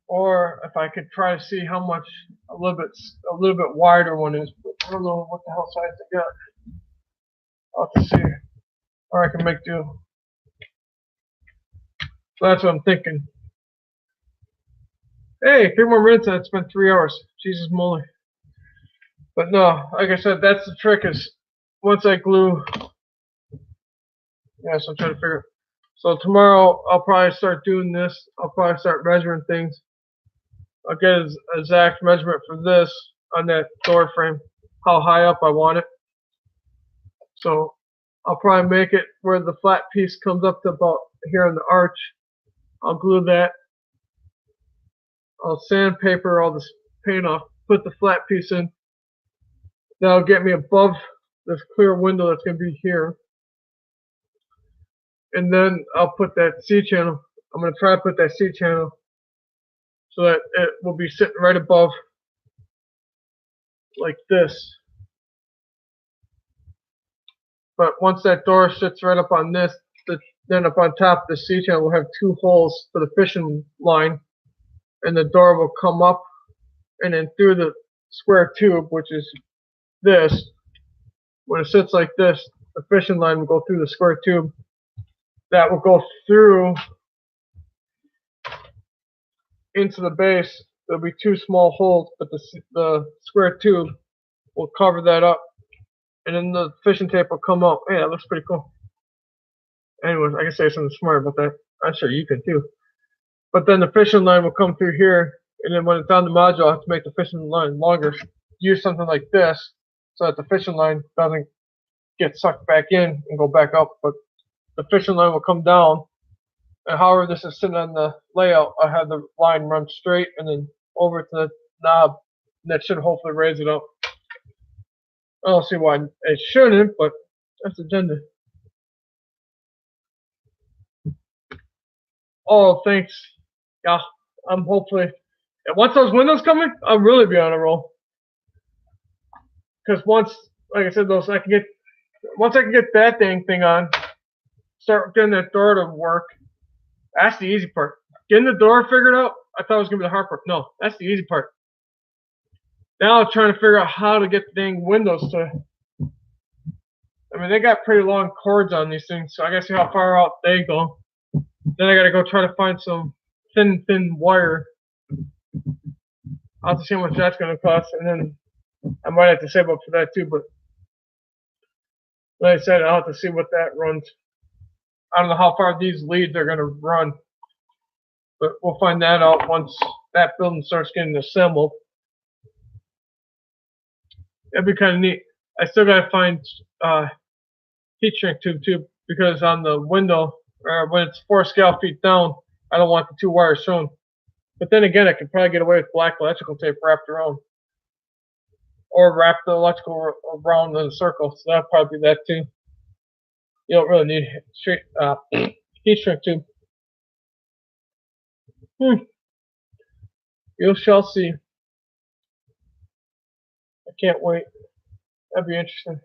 Or if I could try to see how much a little bit wider one is, but I don't know what the hell size I got. I'll have to see, or I can make do. So that's what I'm thinking. Hey, 3 more minutes and it's been 3 hours. Jesus moly. But no, like I said, that's the trick is once I glue. Yeah, so I'm trying to figure. So tomorrow I'll probably start doing this. I'll probably start measuring things. I'll get an exact measurement for this on that door frame, how high up I want it. So I'll probably make it where the flat piece comes up to about here on the arch. I'll glue that. I'll sandpaper all this paint off, put the flat piece in. That'll get me above this clear window that's going to be here. And then I'll put that C-channel. I'm going to try to put that C-channel so that it will be sitting right above like this. But once that door sits right up on this, then up on top, the C-channel will have 2 holes for the fishing line. And the door will come up and then through the square tube, which is this. When it sits like this, the fishing line will go through the square tube. That will go through into the base. There'll be 2 small holes, but the square tube will cover that up. And then the fishing tape will come out. Hey, that looks pretty cool. Anyways, I can say something smart about that. I'm sure you can too. But then the fishing line will come through here, and then when it's on the module, I have to make the fishing line longer. Use something like this so that the fishing line doesn't get sucked back in and go back up. But the fishing line will come down, and however this is sitting on the layout, I have the line run straight and then over to the knob, and that should hopefully raise it up. I don't see why it shouldn't, but that's the agenda. Oh, thanks. Yeah, I'm hopefully. Once those windows come in, I'll really be on a roll. Because once, like I said, once I can get that thing on, start getting that door to work. That's the easy part. Getting the door figured out, I thought it was gonna be the hard part. No, that's the easy part. Now I'm trying to figure out how to get the dang windows to. I mean, they got pretty long cords on these things, so I gotta see how far out they go. Then I gotta go try to find some thin wire. I'll have to see how much that's gonna cost, and then I might have to save up for that too. But like I said, I'll have to see what that runs. I don't know how far these leads are gonna run, but we'll find that out once that building starts getting assembled. That'd be kind of neat. I still gotta find heat shrink tube too, because on the window, when it's 4 scale feet down, I don't want the 2 wires shown. But then again, I could probably get away with black electrical tape wrapped around, or wrap the electrical around in a circle. So that'd probably be that too. You don't really need heat shrink tube. You shall see. I can't wait. That'd be interesting.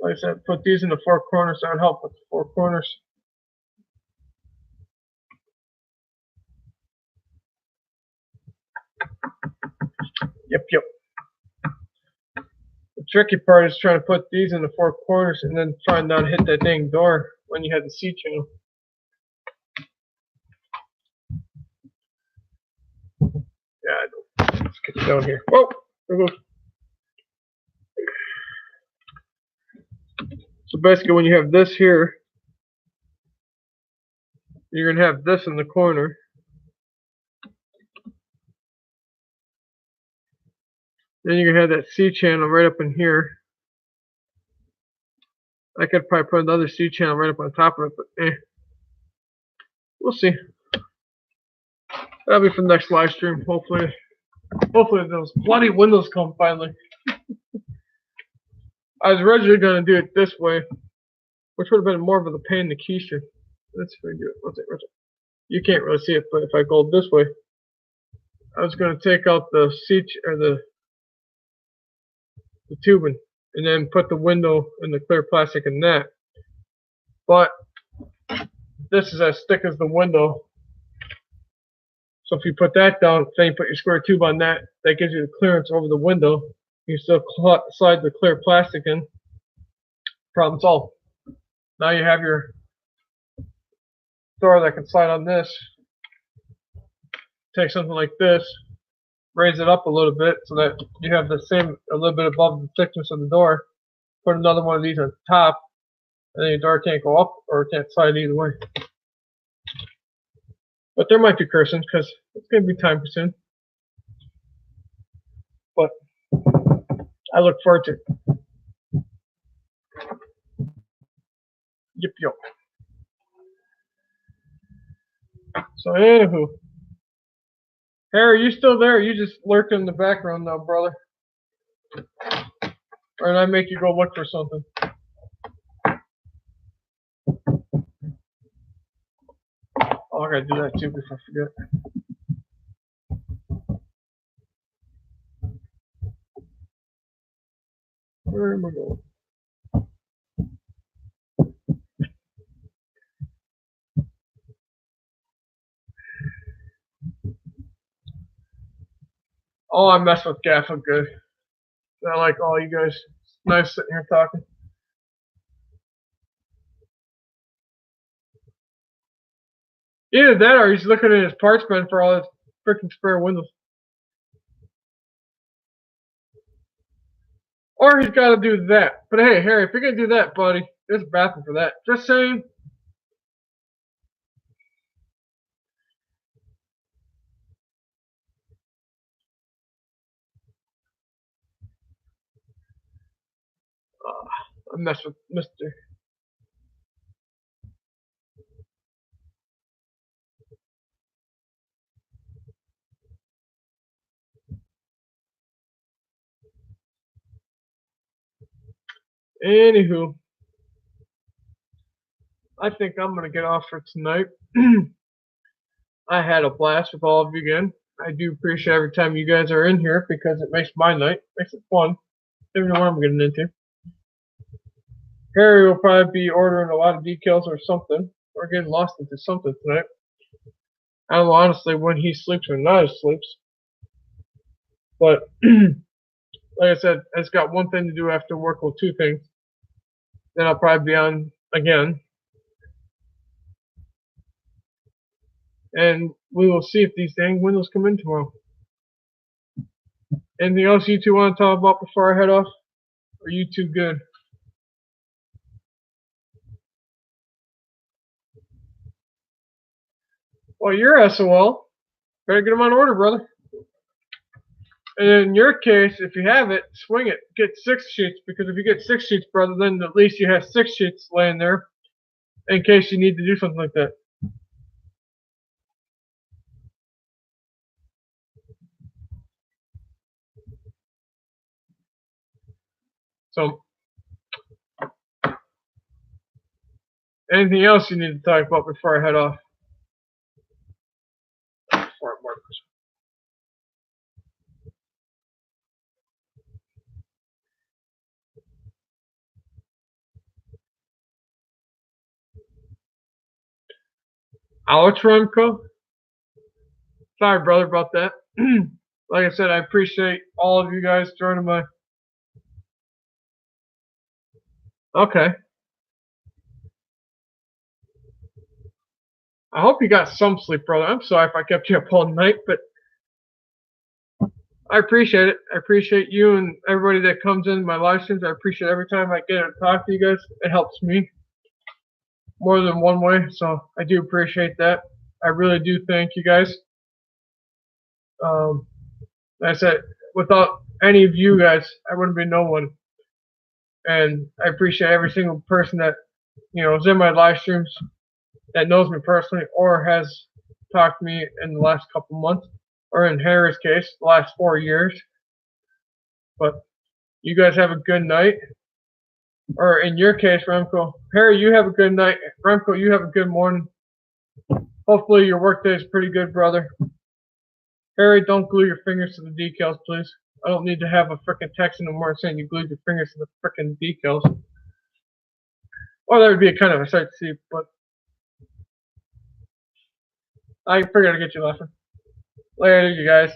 Like I said, put these in the 4 corners. That would help with the 4 corners. Yep. The tricky part is trying to put these in the 4 corners and then trying not to hit that dang door when you have the C-channel. Yeah, I know. Let's get it down here. Whoa! There goes. So basically when you have this here, You're gonna have this in the corner. Then you're gonna have that C channel right up in here. I could probably put another C channel right up on top of it, but we'll see. That'll be for the next live stream, hopefully. Hopefully those bloody windows come finally. I was originally gonna do it this way, which would have been more of a pain in the keister. Let's see if I can do it. What's it? You can't really see it, but if I go this way, I was gonna take out the seat or the tubing and then put the window and the clear plastic in that. But this is as thick as the window. So if you put that down, then you put your square tube on that, that gives you the clearance over the window. You still slide the clear plastic in. Problem solved. Now you have your door that can slide on this. Take something like this, raise it up a little bit so that you have the same, a little bit above the thickness of the door. Put another one of these on top, and then your door can't go up or it can't slide either way. But there might be cursing because it's going to be time soon. But I look forward to it. Yep, yep. So anywho, Harry, you still there? You just lurking in the background now, brother. Or did I make you go look for something? Oh, I gotta do that too before I forget. Where am I going? Oh, I mess with Gaffa good. I like all you guys. It's nice sitting here talking. Either that or he's looking at his parts bin for all his freaking spare windows. Or he's got to do that. But hey, Harry, if you're going to do that, buddy, there's a bathroom for that. Just saying. I mess with Mr. Anywho, I think I'm going to get off for tonight. I had a blast with all of you again. I do appreciate every time you guys are in here because it makes my night, makes it fun. Never know what I'm getting into. Harry will probably be ordering a lot of decals or something, or getting lost into something tonight. I don't know honestly when he sleeps or not he sleeps. But like I said, it's got one thing to do after work, well, two things. Then I'll probably be on again. And we will see if these dang windows come in tomorrow. Anything else you two want to talk about before I head off? Or are you two good? Well, you're SOL. Better get them on order, brother. And in your case, if you have it, swing it. Get 6 sheets, because if you get 6 sheets, brother, then at least you have 6 sheets laying there in case you need to do something like that. So, anything else you need to talk about before I head off? Alex Remco? Sorry, brother, about that. Like I said, I appreciate all of you guys joining my... Okay. I hope you got some sleep, brother. I'm sorry if I kept you up all night, but I appreciate it. I appreciate you and everybody that comes in my live streams. I appreciate every time I get to talk to you guys. It helps me. more than one way, so I do appreciate that. I really do thank you guys. Like I said, without any of you guys, I wouldn't be no one. And I appreciate every single person that is in my live streams, that knows me personally or has talked to me in the last couple months, or in Harry's case, the last 4 years. But you guys have a good night. Or in your case, Remco, Harry, you have a good night. Remco, you have a good morning. Hopefully your workday is pretty good, brother. Harry, don't glue your fingers to the decals, please. I don't need to have a frickin' text in the morning saying you glued your fingers to the frickin' decals. Or that would be a kind of a sight to see, but I figured I'd get you laughing. Later, you guys.